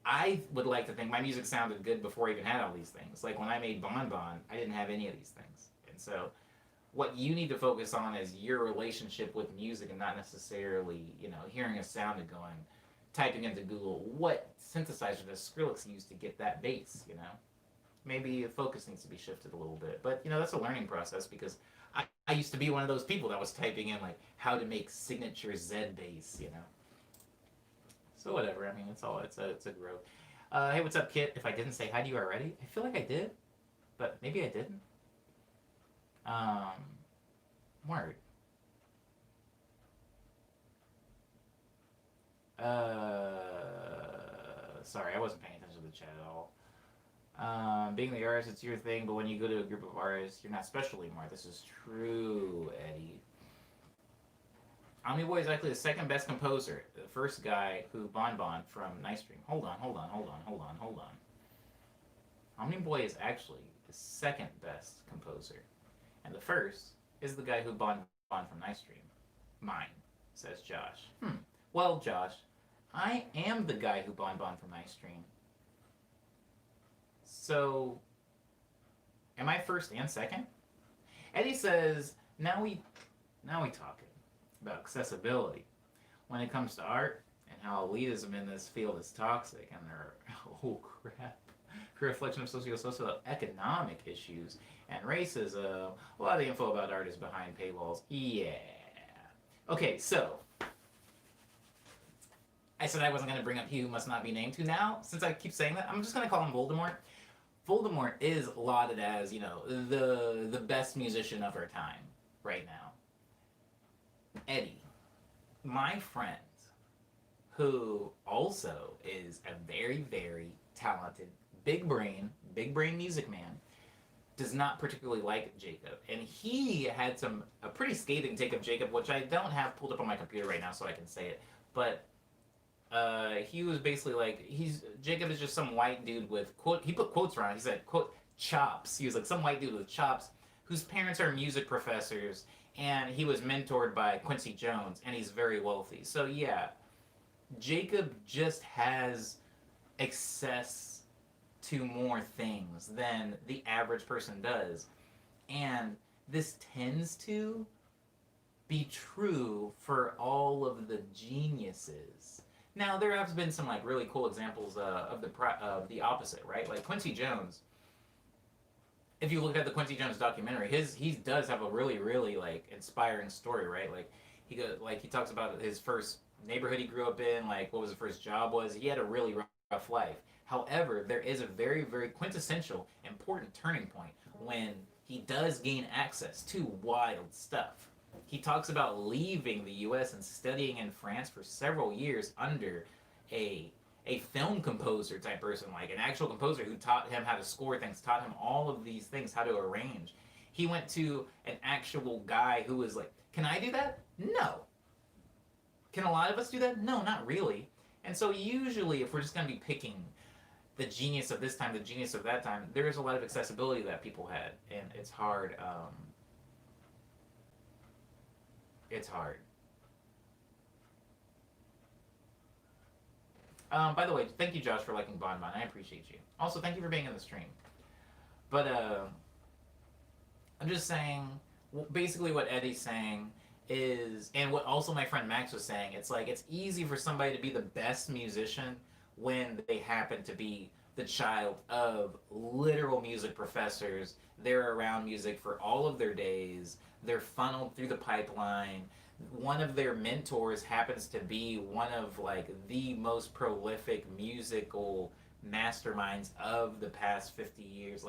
I would like to think my music sounded good before I even had all these things. Like when I made Bon Bon, I didn't have any of these things. And so what you need to focus on is your relationship with music and not necessarily, hearing a sound and going, typing into Google, what synthesizer does Skrillex use to get that bass. Maybe the focus needs to be shifted a little bit. But, that's a learning process because I used to be one of those people that was typing in, like, how to make signature Z bass. So whatever, I mean, it's a growth. Hey, what's up, Kit? If I didn't say hi to you already, I feel like I did, but maybe I didn't. Word. Sorry, I wasn't paying attention to the chat at all. Being the artist, it's your thing, but when you go to a group of artists, you're not special anymore. This is true, Eddie. Omniboy is actually the second best composer. The first guy who Bon Bon from Nice Dream. Hold on. Omniboy is actually the second best composer. And the first is the guy who Bon Bon from Nice Dream. Mine, says Josh. Well, Josh, I am the guy who Bon Bon from Nice Dream. So, am I first and second? Eddie says, now we talking about accessibility. When it comes to art and how elitism in this field is toxic and they're, oh crap, a reflection of socio-economic issues and racism. A lot of the info about art is behind paywalls. Yeah. Okay, so I said I wasn't going to bring up He Who Must Not Be Named. Who now, since I keep saying that, I'm just going to call him Voldemort. Voldemort is lauded as, the best musician of our time right now. Eddie, my friend, who also is a very, very talented, big brain music man, does not particularly like Jacob. And he had a pretty scathing take of Jacob, which I don't have pulled up on my computer right now so I can say it. But he was basically like, Jacob is just some white dude with, quote, he put quotes around it. He said, quote, chops. He was like some white dude with chops whose parents are music professors, and he was mentored by Quincy Jones, and he's very wealthy. So yeah, Jacob just has access to more things than the average person does. And this tends to be true for all of the geniuses. Now, there have been some really cool examples of the opposite, right? Like Quincy Jones. If you look at the Quincy Jones documentary, he does have a really, really inspiring story, right? He talks about his first neighborhood he grew up in, what his first job was. He had a really rough life. However, there is a very, very quintessential, important turning point when he does gain access to wild stuff. He talks about leaving the U.S. and studying in France for several years under a film composer type person, like an actual composer who taught him how to score things, taught him all of these things, how to arrange. He went to an actual guy who was like, can I do that? No. Can a lot of us do that? No, not really. And so usually if we're just going to be picking the genius of this time, the genius of that time, there is a lot of accessibility that people had, and it's hard. It's hard. By the way, thank you, Josh, for liking Bon Bon. I appreciate you. Also, thank you for being in the stream. But I'm just saying, basically what Eddie's saying is, and what also my friend Max was saying, it's easy for somebody to be the best musician when they happen to be the child of literal music professors. They're around music for all of their days. They're funneled through the pipeline. One of their mentors happens to be one of the most prolific musical masterminds of the past 50 years.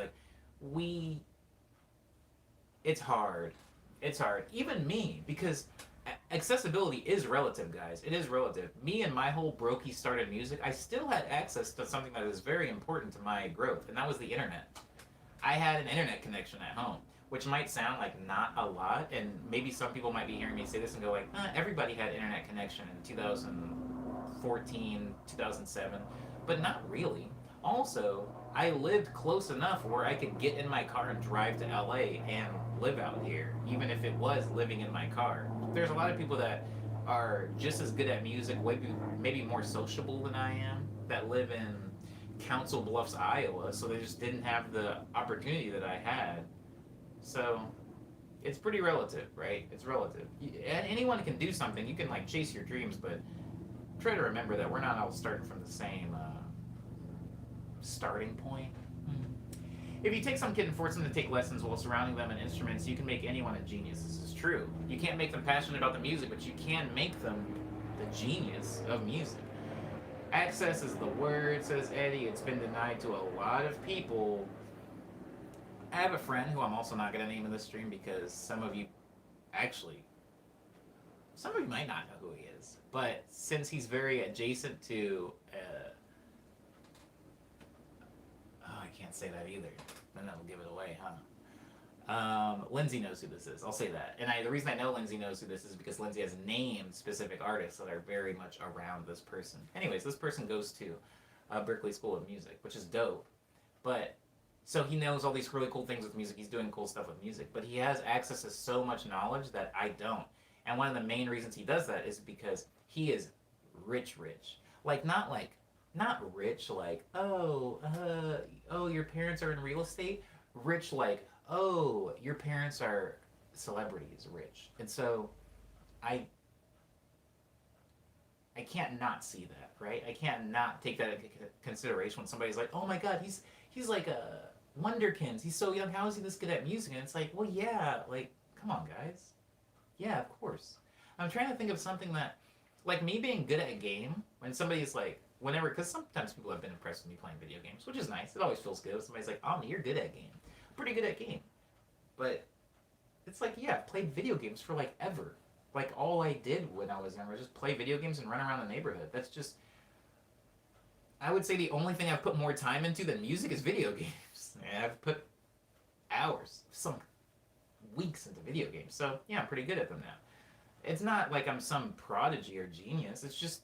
It's hard. It's hard. Even me, because accessibility is relative, guys. It is relative. Me and my whole brokey started music, I still had access to something that is very important to my growth, and that was the internet. I had an internet connection at home, which might sound like not a lot, and maybe some people might be hearing me say this and go like, everybody had internet connection in 2014, 2007, but not really. Also, I lived close enough where I could get in my car and drive to LA and live out here, even if it was living in my car. There's a lot of people that are just as good at music, maybe more sociable than I am, that live in Council Bluffs, Iowa, so they just didn't have the opportunity that I had. So it's pretty relative, right? It's relative. And anyone can do something. You can like chase your dreams, but try to remember that we're not all starting from the same starting point. If you take some kid and force them to take lessons while surrounding them in instruments, you can make anyone a genius. This is true. You can't make them passionate about the music, but you can make them the genius of music. Access is the word, says Eddie. It's been denied to a lot of people. I have a friend who I'm also not going to name in this stream because actually, some of you might not know who he is. But since he's very adjacent to, I can't say that either. Then that'll give it away, huh? Lindsay knows who this is. I'll say that. And the reason I know Lindsay knows who this is because Lindsay has named specific artists that are very much around this person. Anyways, this person goes to Berklee School of Music, which is dope. But, so he knows all these really cool things with music. He's doing cool stuff with music. But he has access to so much knowledge that I don't. And one of the main reasons he does that is because he is rich. Like, not rich like, oh, your parents are in real estate. Rich like, oh, your parents are celebrities, rich. And so I can't not see that, right? I can't not take that into consideration when somebody's like, oh my God, he's like a wonderkind. He's so young. How is he this good at music? And it's like, well, yeah, like, come on, guys. Yeah, of course. I'm trying to think of something that, like me being good at a game, when somebody's like, whenever, because sometimes people have been impressed with me playing video games, which is nice. It always feels good if somebody's like, oh, you're good at game. Pretty good at game. But it's like, yeah, I've played video games for like ever. Like all I did when I was younger was just play video games and run around the neighborhood. That's just, I would say the only thing I've put more time into than music is video games. And I've put hours, some weeks into video games. So yeah, I'm pretty good at them now. It's not like I'm some prodigy or genius. It's just,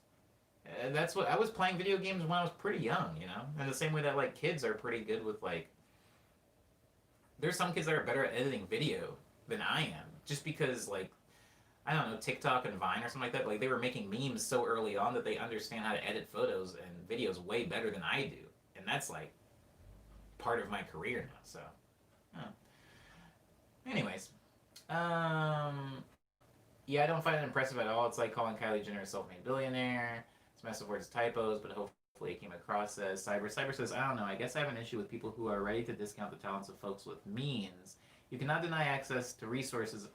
that's what, I was playing video games when I was pretty young, you know? And the same way that like kids are pretty good with like, there's some kids that are better at editing video than I am. Just because like, I don't know, TikTok and Vine or something like that, like they were making memes so early on that they understand how to edit photos and videos way better than I do. And that's like part of my career now, so. Anyways. Yeah, I don't find it impressive at all. It's like calling Kylie Jenner a self-made billionaire. It's massive words, typos, but hopefully it came across, says Cyber. Cyber says, I don't know, I guess I have an issue with people who are ready to discount the talents of folks with means. You cannot deny access to resources.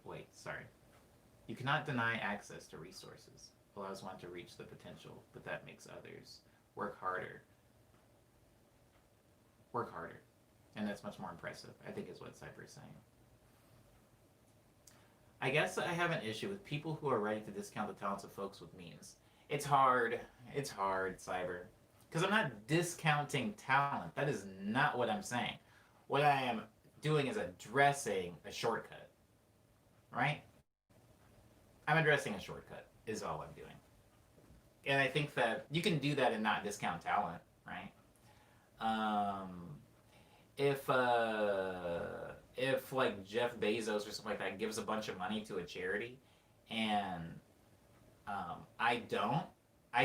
You cannot deny access to resources. Allows one to reach the potential, but that makes others work harder. And that's much more impressive, I think is what Cyber is saying. I guess I have an issue with people who are ready to discount the talents of folks with means. It's hard, Cyber. Because I'm not discounting talent. That is not what I'm saying. What I am doing is addressing a shortcut. Right? I'm addressing a shortcut, is all I'm doing. And I think that you can do that and not discount talent, right? If like Jeff Bezos or something like that gives a bunch of money to a charity, and I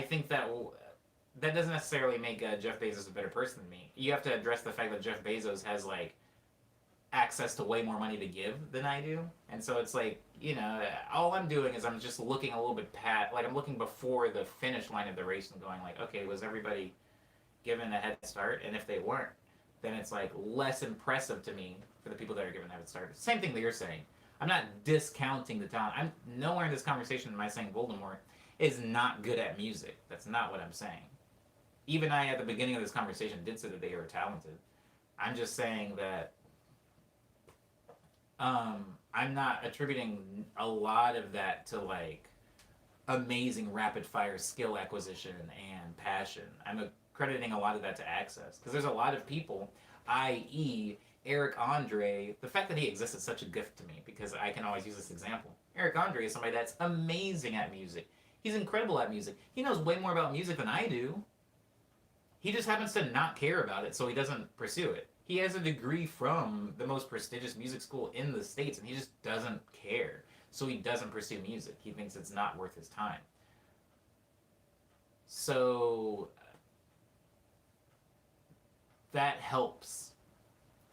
think that doesn't necessarily make Jeff Bezos a better person than me. You have to address the fact that Jeff Bezos has like access to way more money to give than I do, and so it's like, you know, all I'm doing is I'm just looking a little bit I'm looking before the finish line of the race and going like, okay, was everybody given a head start? And if they weren't, then it's like less impressive to me for the people that are given a head start. Same thing that you're saying. I'm not discounting the talent. I'm nowhere in this conversation am I saying Voldemort is not good at music. That's not what I'm saying. Even I, at the beginning of this conversation, did say that they were talented. I'm just saying that I'm not attributing a lot of that to like amazing rapid fire skill acquisition and passion. I'm crediting a lot of that to access because there's a lot of people, i.e., Eric Andre. The fact that he exists is such a gift to me because I can always use this example. Eric Andre is somebody that's amazing at music. He's incredible at music. He knows way more about music than I do. He just happens to not care about it, so he doesn't pursue it. He has a degree from the most prestigious music school in the States, and he just doesn't care. So he doesn't pursue music. He thinks it's not worth his time. So that helps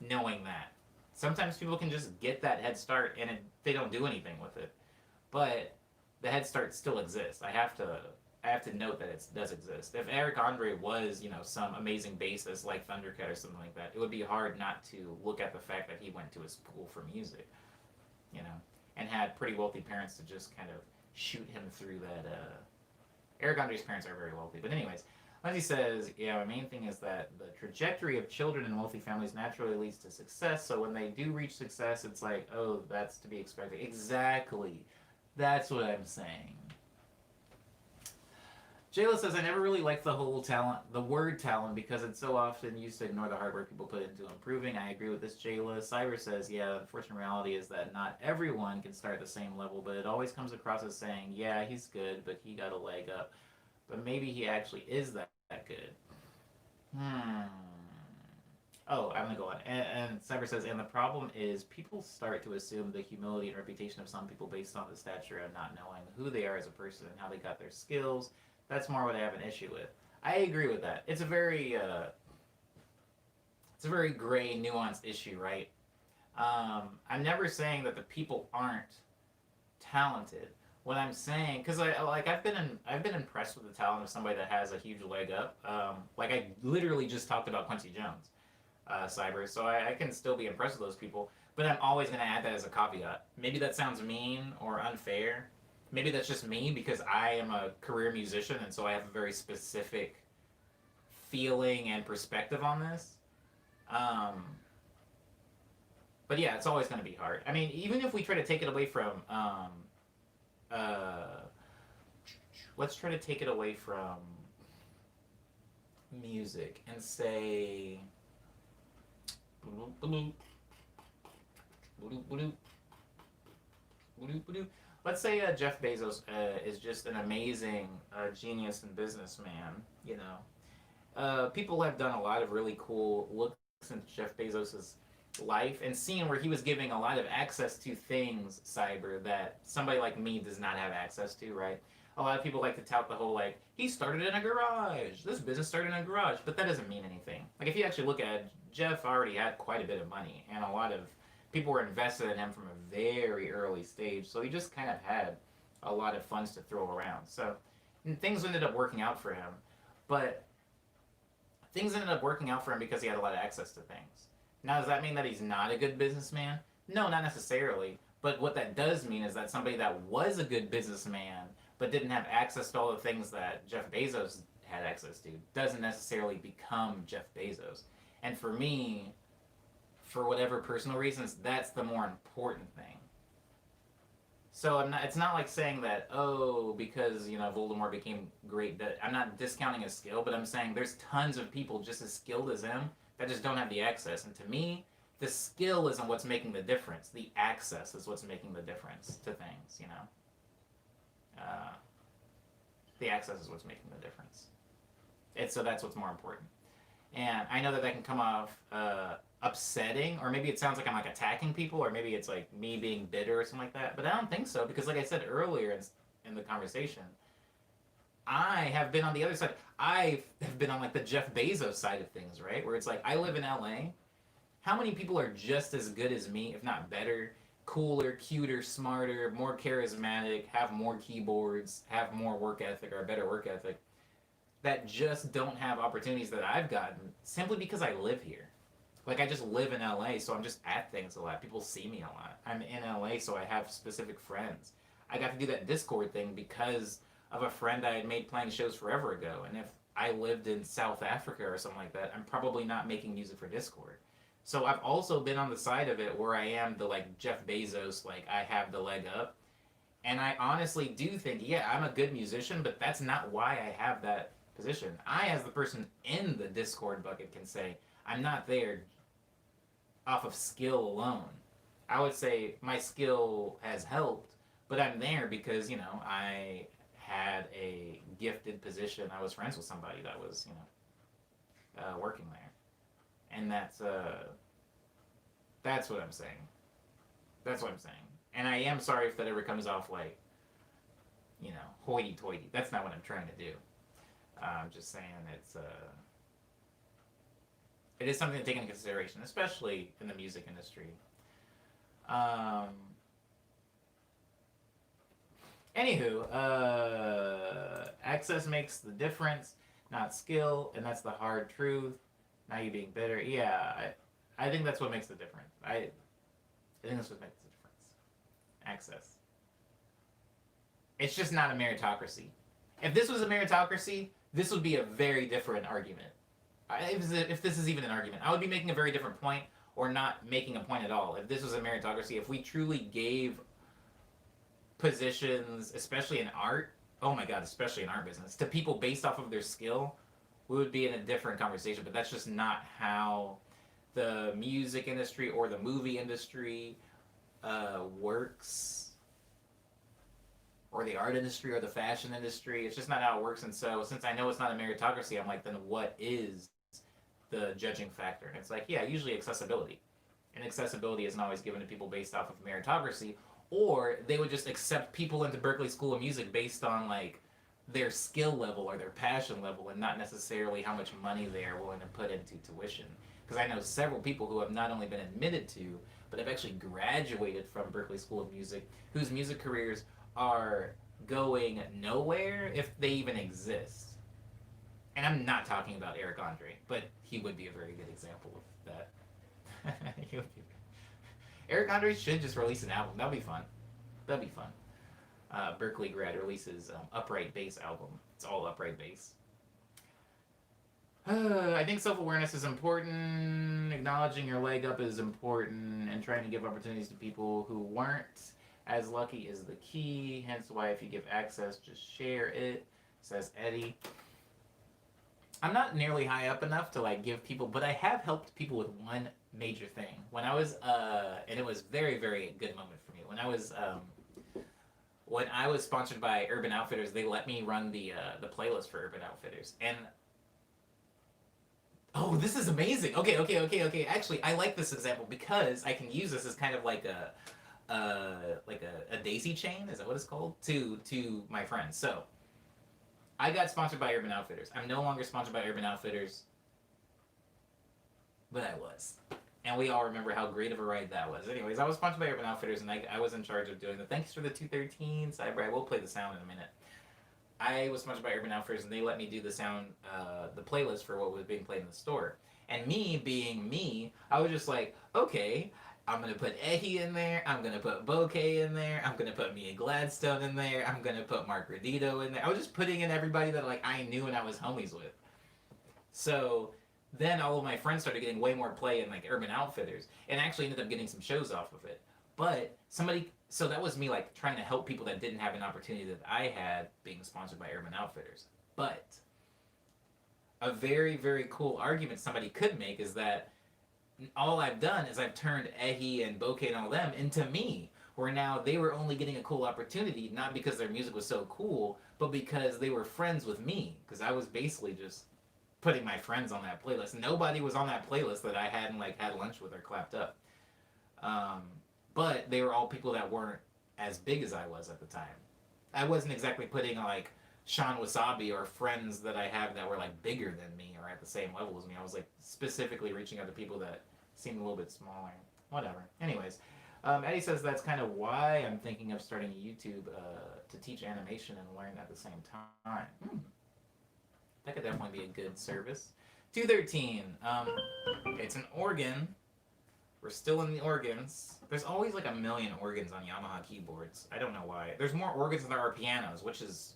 knowing that. Sometimes people can just get that head start and they don't do anything with it. But the head start still exists. I have to note that it does exist. If Eric Andre was, some amazing bassist like Thundercat or something like that, it would be hard not to look at the fact that he went to a school for music, and had pretty wealthy parents to just kind of shoot him through that. Eric Andre's parents are very wealthy, but anyways, Lindsay says, yeah, my main thing is that the trajectory of children in wealthy families naturally leads to success. So when they do reach success, it's like, oh, that's to be expected. Exactly. That's what I'm saying. Jayla says, I never really liked the word talent, because it's so often used to ignore the hard work people put into improving. I agree with this, Jayla. Cyber says, yeah, the unfortunate reality is that not everyone can start at the same level, but it always comes across as saying, yeah, he's good, but he got a leg up. But maybe he actually is that good. Oh, I'm going to go on. And Cyber says, and the problem is people start to assume the humility and reputation of some people based on the stature and not knowing who they are as a person and how they got their skills. That's more what I have an issue with. I agree with that. It's a very gray, nuanced issue, right? I'm never saying that the people aren't talented. What I'm saying, because I've been impressed with the talent of somebody that has a huge leg up. I literally just talked about Quincy Jones, Cyber, so I can still be impressed with those people. But I'm always going to add that as a caveat. Maybe that sounds mean or unfair. Maybe that's just me because I am a career musician and so I have a very specific feeling and perspective on this. But yeah, it's always going to be hard. I mean, even if we try to take it away from, let's try to take it away from music and say, let's say Jeff Bezos is just an amazing genius and businessman. People have done a lot of really cool looks into Jeff Bezos's life and seeing where he was giving a lot of access to things, Cyber, that somebody like me does not have access to, right? A lot of people like to tout the whole, he started in a garage. This business started in a garage. But that doesn't mean anything. If you actually look at it, Jeff already had quite a bit of money, and a lot of people were invested in him from a very early stage. So he just kind of had a lot of funds to throw around. So things ended up working out for him. But things ended up working out for him because he had a lot of access to things. Now, does that mean that he's not a good businessman? No, not necessarily. But what that does mean is that somebody that was a good businessman but didn't have access to all the things that Jeff Bezos had access to doesn't necessarily become Jeff Bezos. And for me, for whatever personal reasons, that's the more important thing. So it's not like saying that, because, Voldemort became great, that I'm not discounting his skill, but I'm saying there's tons of people just as skilled as him that just don't have the access. And to me, the skill isn't what's making the difference. The access is what's making the difference to things, The access is what's making the difference. So that's what's more important. And I know that can come off upsetting, or maybe it sounds like I'm attacking people, or maybe it's me being bitter or something like that. But I don't think so, because like I said earlier in the conversation, I have been on the other side. I have been on the Jeff Bezos side of things, right? Where it's I live in LA. How many people are just as good as me, if not better, cooler, cuter, smarter, more charismatic, have more keyboards, have more work ethic or a better work ethic, that just don't have opportunities that I've gotten simply because I live here. I just live in LA, so I'm just at things a lot. People see me a lot. I'm in LA, so I have specific friends. I got to do that Discord thing because of a friend I had made playing shows forever ago. And if I lived in South Africa or something like that, I'm probably not making music for Discord. So I've also been on the side of it where I am the like Jeff Bezos, like I have the leg up. And I honestly do think, yeah, I'm a good musician, but that's not why I have that position. I, as the person in the Discord bucket, can say I'm not there off of skill alone. I would say my skill has helped, but I'm there because, I had a gifted position. I was friends with somebody that was, working there. And that's what I'm saying. That's what I'm saying. And I am sorry if that ever comes off like, hoity toity. That's not what I'm trying to do. I'm just saying it is something to take into consideration, especially in the music industry. Um, Anywho, access makes the difference, not skill, and that's the hard truth. Now you being bitter, yeah, I think that's what makes the difference. I think that's what makes the difference. Access. It's just not a meritocracy. If this was a meritocracy, this would be a very different argument. If this is even an argument, I would be making a very different point or not making a point at all. If this was a meritocracy, if we truly gave positions, especially in art, oh my god, especially in art business, to people based off of their skill, we would be in a different conversation. But that's just not how the music industry or the movie industry works, or the art industry or the fashion industry. It's just not how it works. And so, since I know it's not a meritocracy, I'm like, then what is the judging factor? And it's like, yeah, usually accessibility. And accessibility isn't always given to people based off of meritocracy, or they would just accept people into Berklee School of Music based on like their skill level or their passion level, and not necessarily how much money they are willing to put into tuition. Because I know several people who have not only been admitted to, but have actually graduated from Berklee School of Music, whose music careers are going nowhere if they even exist. And I'm not talking about Eric Andre, but he would be a very good example of that. He would be. Eric Andre should just release an album. That'd be fun. That'd be fun. Berklee grad releases Upright Bass album. It's all upright bass. I think self-awareness is important. Acknowledging your leg up is important, and trying to give opportunities to people who weren't as lucky is the key. Hence why if you give access, just share it, says Eddie. I'm not nearly high up enough to like give people, but I have helped people with one major thing. When I was, and it was very, very good moment for me. When I was sponsored by Urban Outfitters, they let me run the playlist for Urban Outfitters. And oh, this is amazing. Okay. Actually, I like this example because I can use this as kind of like a daisy chain. Is that what it's called? To my friends. So I got sponsored by Urban Outfitters. I'm no longer sponsored by Urban Outfitters, but I was. And we all remember how great of a ride that was. Anyways, I was sponsored by Urban Outfitters, and I was in charge of doing the thanks for the 213 Cyber. I will play the sound in a minute. I was sponsored by Urban Outfitters, and they let me do the sound, the playlist for what was being played in the store. And me being me, I was just like, okay, I'm gonna put Ehi in there. I'm gonna put Bouquet in there. I'm gonna put Mia Gladstone in there. I'm gonna put Mark Redito in there. I was just putting in everybody that like I knew and I was homies with. So then all of my friends started getting way more play in like Urban Outfitters, and actually ended up getting some shows off of it. But so that was me like trying to help people that didn't have an opportunity that I had being sponsored by Urban Outfitters. But a very, very cool argument somebody could make is that all I've done is I've turned Ehi and Bouquet and all them into me, where now they were only getting a cool opportunity, not because their music was so cool, but because they were friends with me, because I was basically just putting my friends on that playlist. Nobody was on that playlist that I hadn't like had lunch with or clapped up. But they were all people that weren't as big as I was at the time. I wasn't exactly putting like Sean Wasabi or friends that I have that were like bigger than me or at the same level as me. I was like specifically reaching out to people that seemed a little bit smaller. Whatever. Anyways, Eddie says that's kind of why I'm thinking of starting a YouTube to teach animation and learn at the same time. That could definitely be a good service. 213. It's an organ. We're still in the organs. There's always like a million organs on Yamaha keyboards. I don't know why. There's more organs than there are pianos, which is...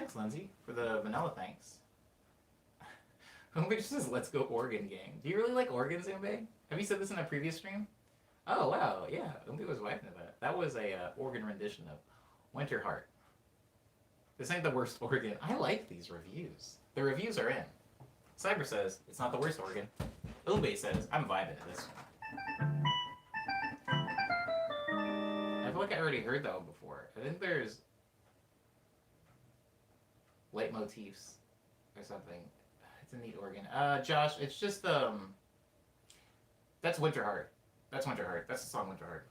thanks, Lindsay, for the vanilla thanks. Homepage says, "Let's go organ gang." Do you really like organs, Umbe? Have you said this in a previous stream? Oh wow, yeah. Umbe was wiping to that. That was a organ rendition of Winter Heart. This ain't the worst organ. I like these reviews. The reviews are in. Cyber says it's not the worst organ. Umbe says I'm vibing to this one. I feel like I already heard that one before. I think there's leitmotifs or something. It's a neat organ. Josh, it's just that's Winter Heart. That's Winter Heart. That's the song Winter Heart.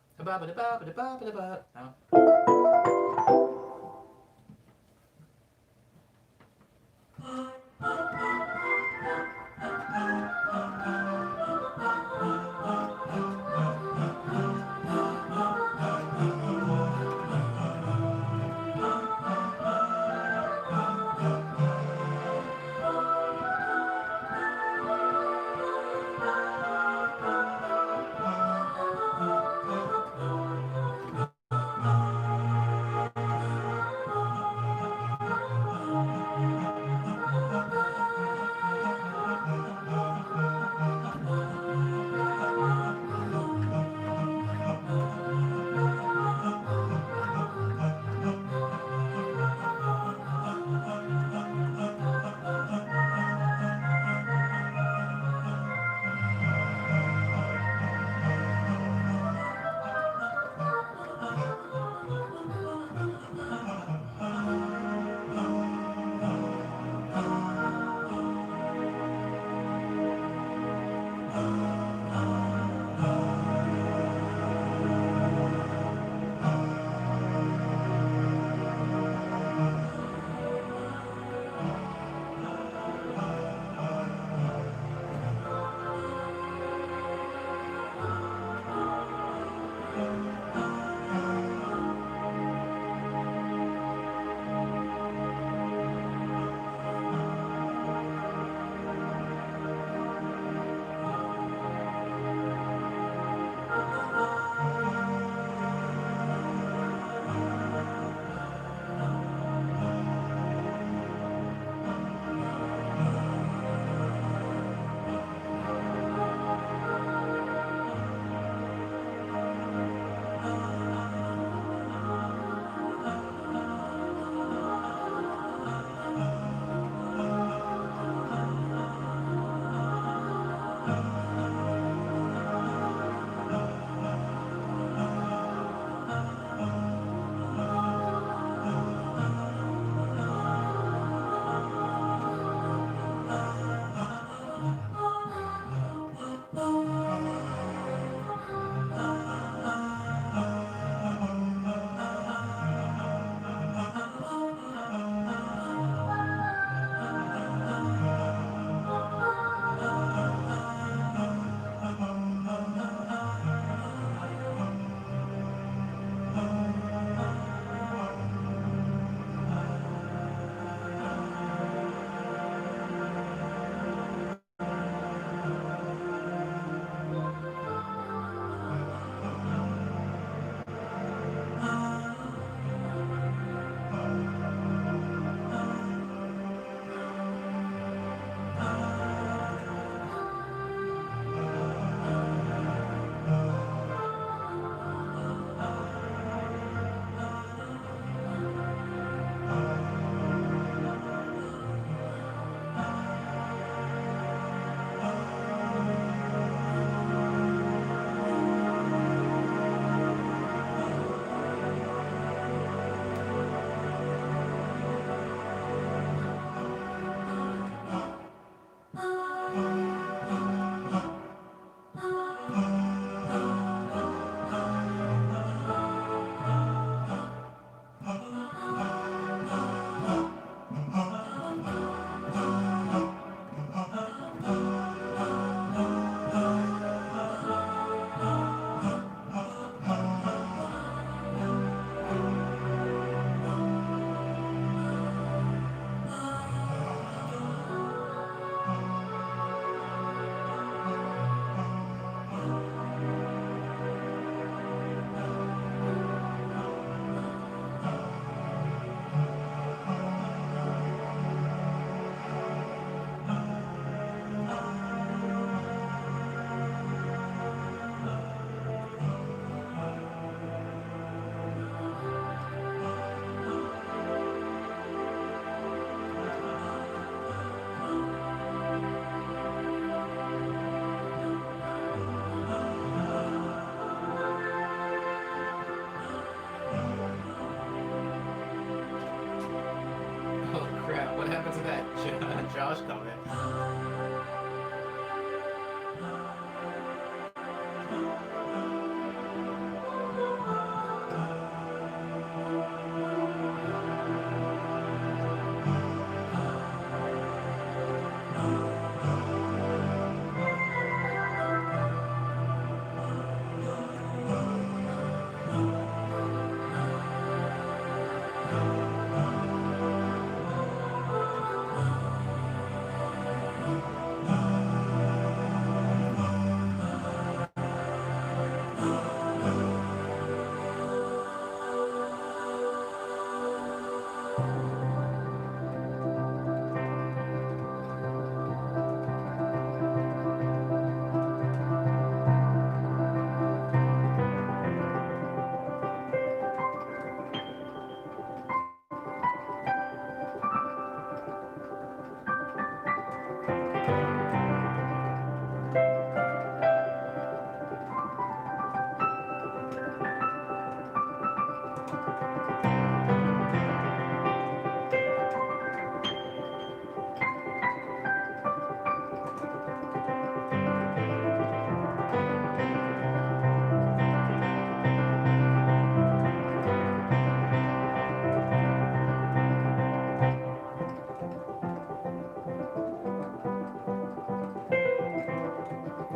Josh comment.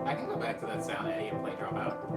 I can go back to that sound Eddie and play Dropout.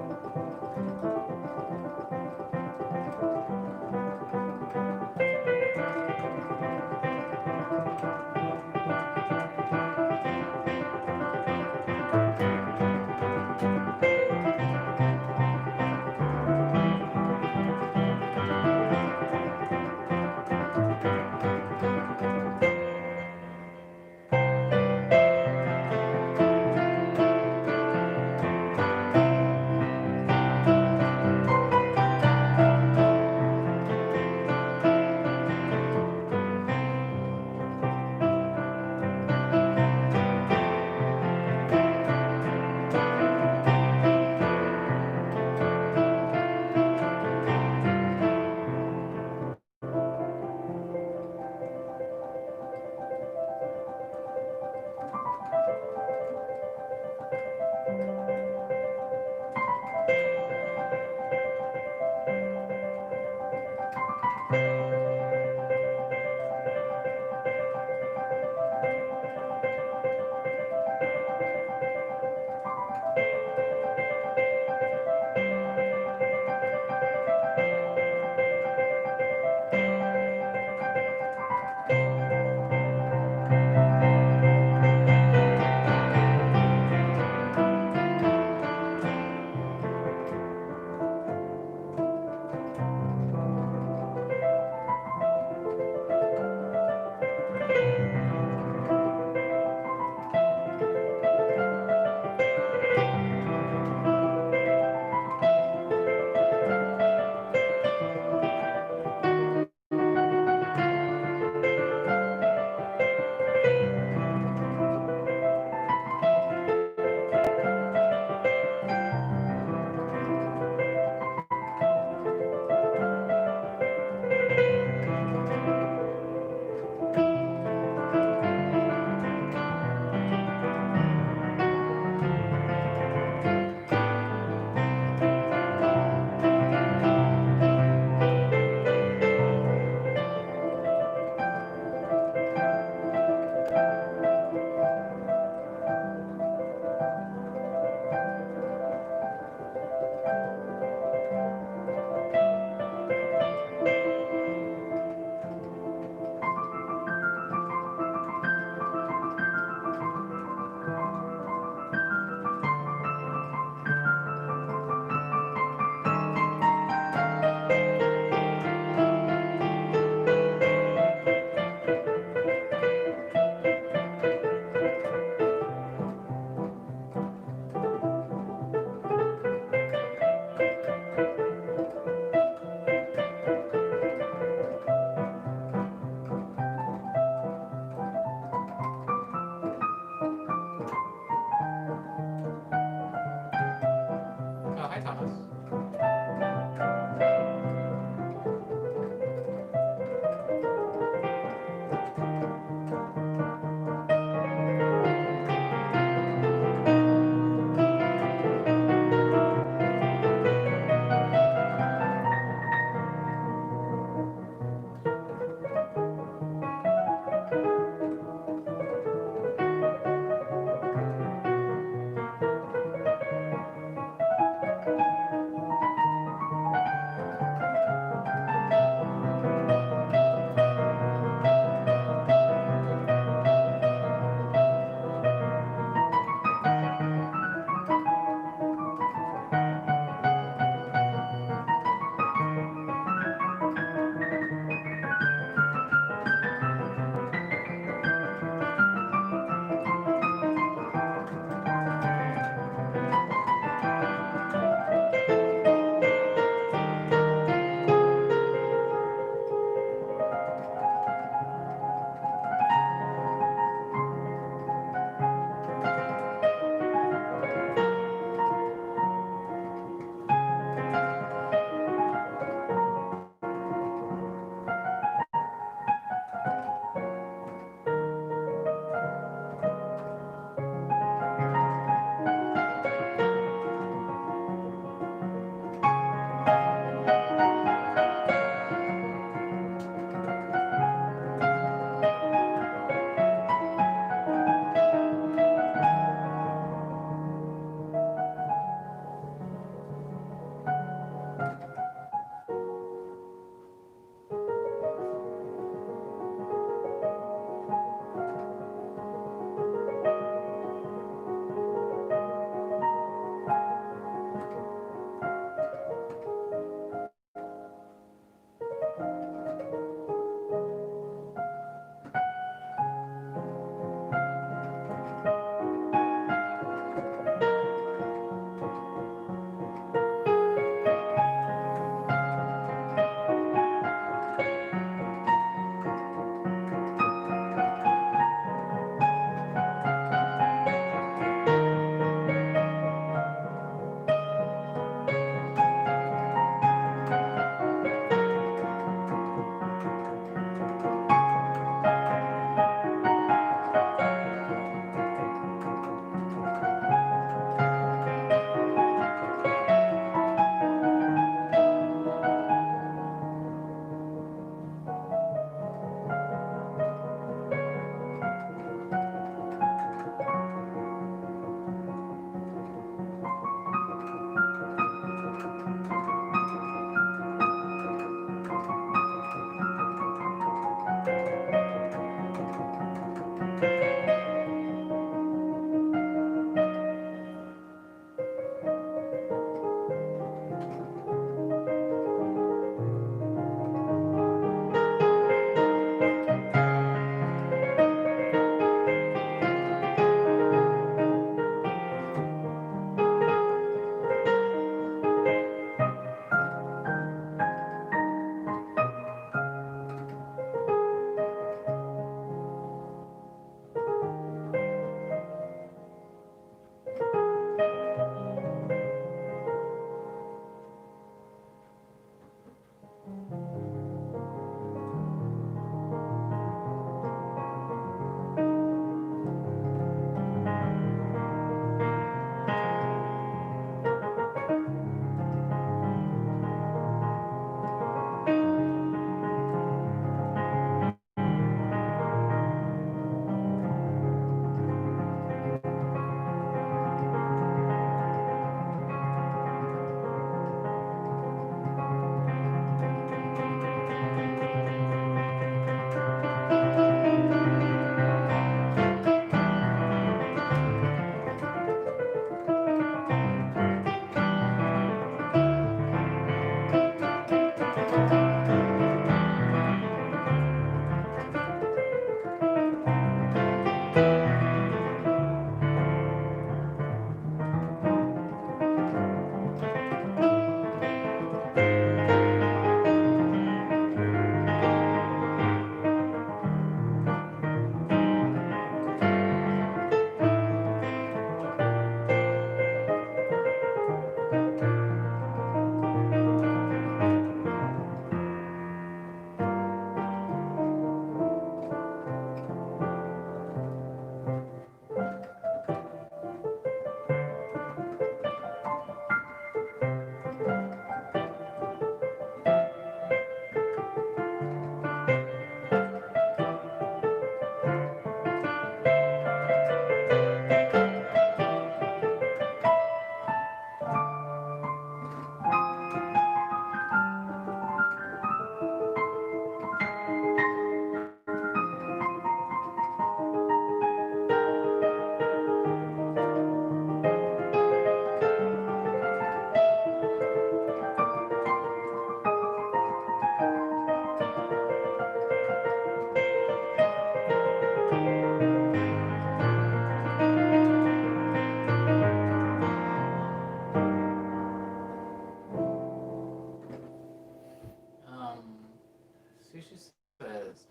Tushu says,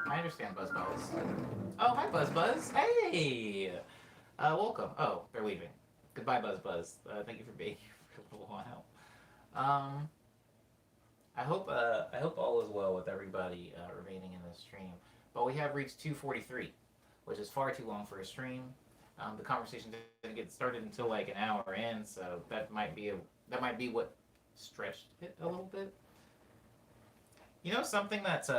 I understand Buzz Buzz. Oh, hi Buzz Buzz. Hey! Welcome. Oh, they're leaving. Goodbye Buzz Buzz. Thank you for being here for a little while. Um, I hope all is well with everybody remaining in this stream. But we have reached 2:43, which is far too long for a stream. The conversation didn't get started until like an hour in, so that might be what stretched it a little bit. You know something that's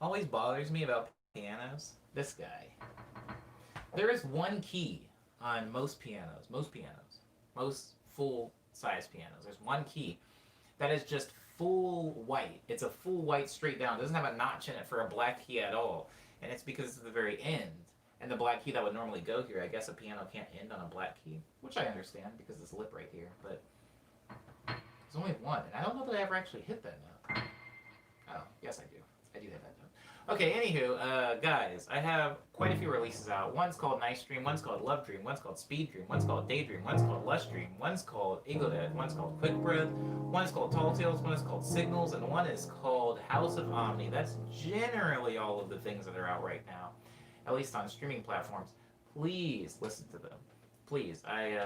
always bothers me about pianos? This guy. There is one key on most full size pianos. There's one key that is just full white. It's a full white straight down. It doesn't have a notch in it for a black key at all. And it's because it's at the very end. And the black key that would normally go here, I guess a piano can't end on a black key, which I understand because this lip right here, but there's only one. And I don't know that I ever actually hit that note. Oh, yes I do. I do hit that note. Okay, anywho, guys, I have quite a few releases out. One's called Nice Dream, one's called Love Dream, one's called Speed Dream, one's called Daydream, one's called Lush Dream, one's called Eaglehead, one's called Quick Breath, one is called Tall Tales, one is called Signals, and one is called House of Omni. That's generally all of the things that are out right now, at least on streaming platforms. Please listen to them. Please. I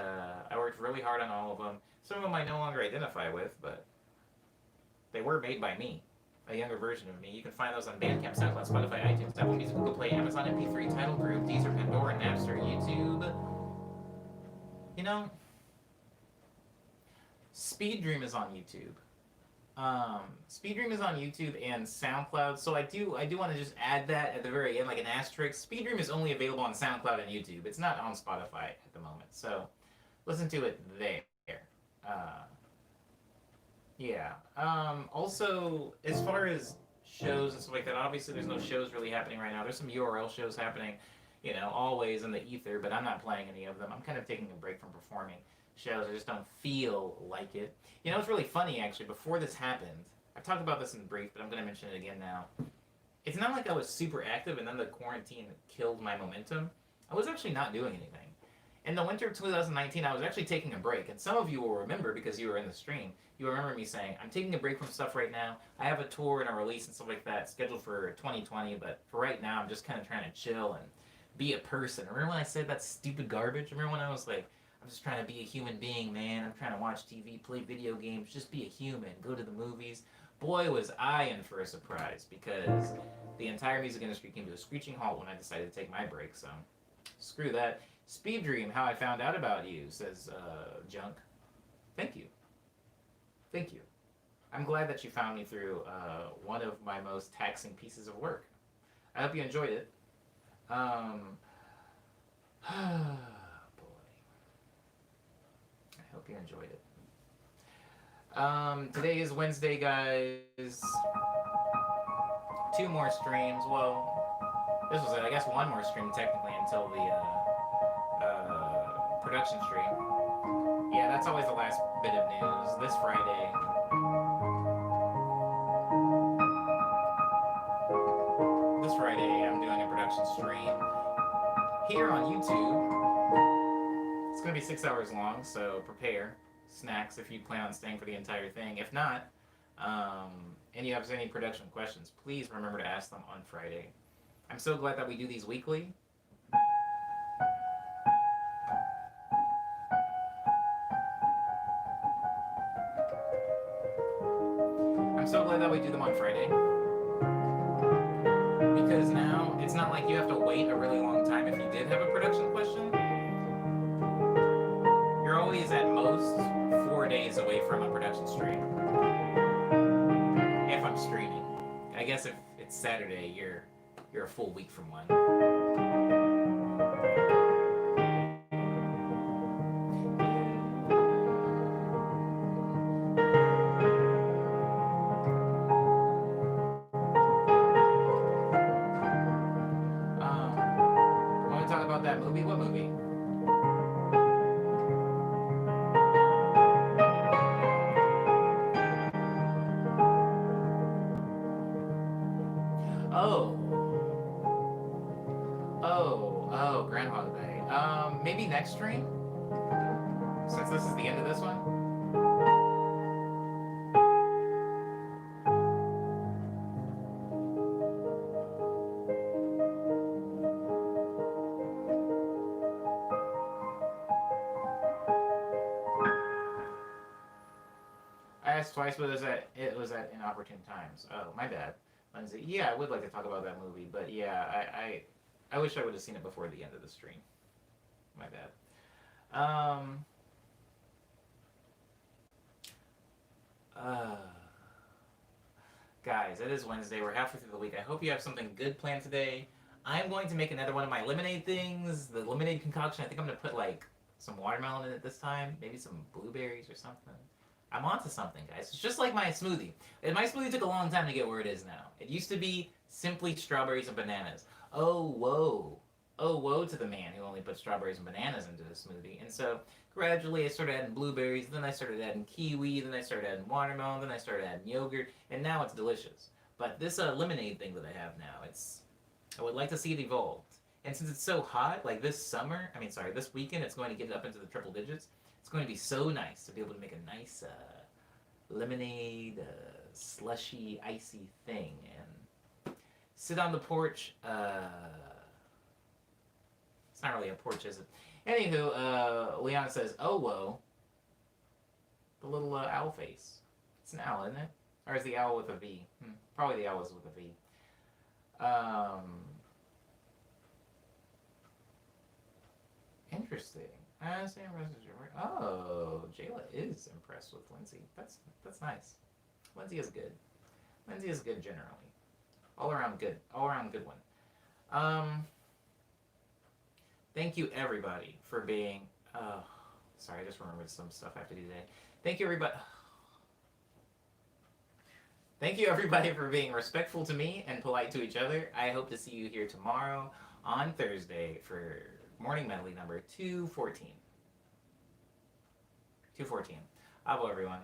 worked really hard on all of them. Some of them I no longer identify with, but they were made by me. A younger version of me. You can find those on Bandcamp, SoundCloud, Spotify, iTunes, Apple Music, Google Play, Amazon MP3, Tidal Group, Deezer, Pandora, Napster, YouTube. You know, Speed Dream is on YouTube. Speed Dream is on YouTube and SoundCloud, so I do want to just add that at the very end, like an asterisk. Speed Dream is only available on SoundCloud and YouTube. It's not on Spotify at the moment, so listen to it there. Yeah. Also, as far as shows and stuff like that, obviously there's no shows really happening right now. There's some URL shows happening, you know, always in the ether, but I'm not playing any of them. I'm kind of taking a break from performing shows. I just don't feel like it. You know, it's really funny, actually. Before this happened, I've talked about this in brief, but I'm going to mention it again now. It's not like I was super active and then the quarantine killed my momentum. I was actually not doing anything. In the winter of 2019, I was actually taking a break, and some of you will remember because you were in the stream. You remember me saying, I'm taking a break from stuff right now. I have a tour and a release and stuff like that scheduled for 2020, but for right now, I'm just kind of trying to chill and be a person. Remember when I said that stupid garbage? Remember when I was like, I'm just trying to be a human being, man. I'm trying to watch TV, play video games, just be a human, go to the movies. Boy, was I in for a surprise, because the entire music industry came to a screeching halt when I decided to take my break, so screw that. Speed Dream, how I found out about you, says Junk. Thank you. Thank you. I'm glad that you found me through one of my most taxing pieces of work. I hope you enjoyed it. Boy. I hope you enjoyed it. Today is Wednesday, guys. 2 more streams. Well, this was, I guess, 1 more stream technically until the production stream. Yeah, that's always the last bit of news. This Friday. This Friday, I'm doing a production stream here on YouTube. It's going to be 6 hours long, so prepare snacks if you plan on staying for the entire thing. If not, and you have any production questions, please remember to ask them on Friday. I'm so glad that we do these weekly. I'm so glad that we do them on Friday. Because now, it's not like you have to wait a really long time if you did have a production question. You're always at most 4 days away from a production stream. If I'm streaming. I guess if it's Saturday, you're a full week from one. Want to talk about that movie? What movie? Oh, Groundhog Day. Maybe next stream? Since this is the end of this one? asked twice, but it was at inopportune times. Oh, my bad, Lindsay. Yeah, I would like to talk about that movie, but yeah, I wish I would have seen it before the end of the stream. My bad. Um. Uh. Guys, it is Wednesday. We're halfway through the week. I hope you have something good planned today. I'm going to make another one of my lemonade things, the lemonade concoction. I think I'm going to put like some watermelon in it this time, maybe some blueberries or something. I'm onto something, guys. It's just like my smoothie. And my smoothie took a long time to get where it is now. It used to be simply strawberries and bananas. Oh, whoa. Oh, woe to the man who only put strawberries and bananas into his smoothie. And so gradually I started adding blueberries, then I started adding kiwi, then I started adding watermelon, then I started adding yogurt, and now it's delicious. But this lemonade thing that I have now, I would like to see it evolve. And since it's so hot, like this weekend, it's going to get up into the triple digits. It's going to be so nice to be able to make a nice lemonade, slushy, icy thing, and sit on the porch. It's not really a porch, is it? Anywho, Leon says, "Oh, whoa." The little owl face. It's an owl, isn't it? Or is the owl with a V? Probably the owl is with a V. Interesting. Oh, Jayla is impressed with Lindsay. That's nice. Lindsay is good. Lindsay is good generally. All around good. All around good one. Thank you everybody for being. Sorry, I just remembered some stuff I have to do today. Thank you everybody. Thank you everybody for being respectful to me and polite to each other. I hope to see you here tomorrow on Thursday for morning medley number 214. 214. Avo everyone.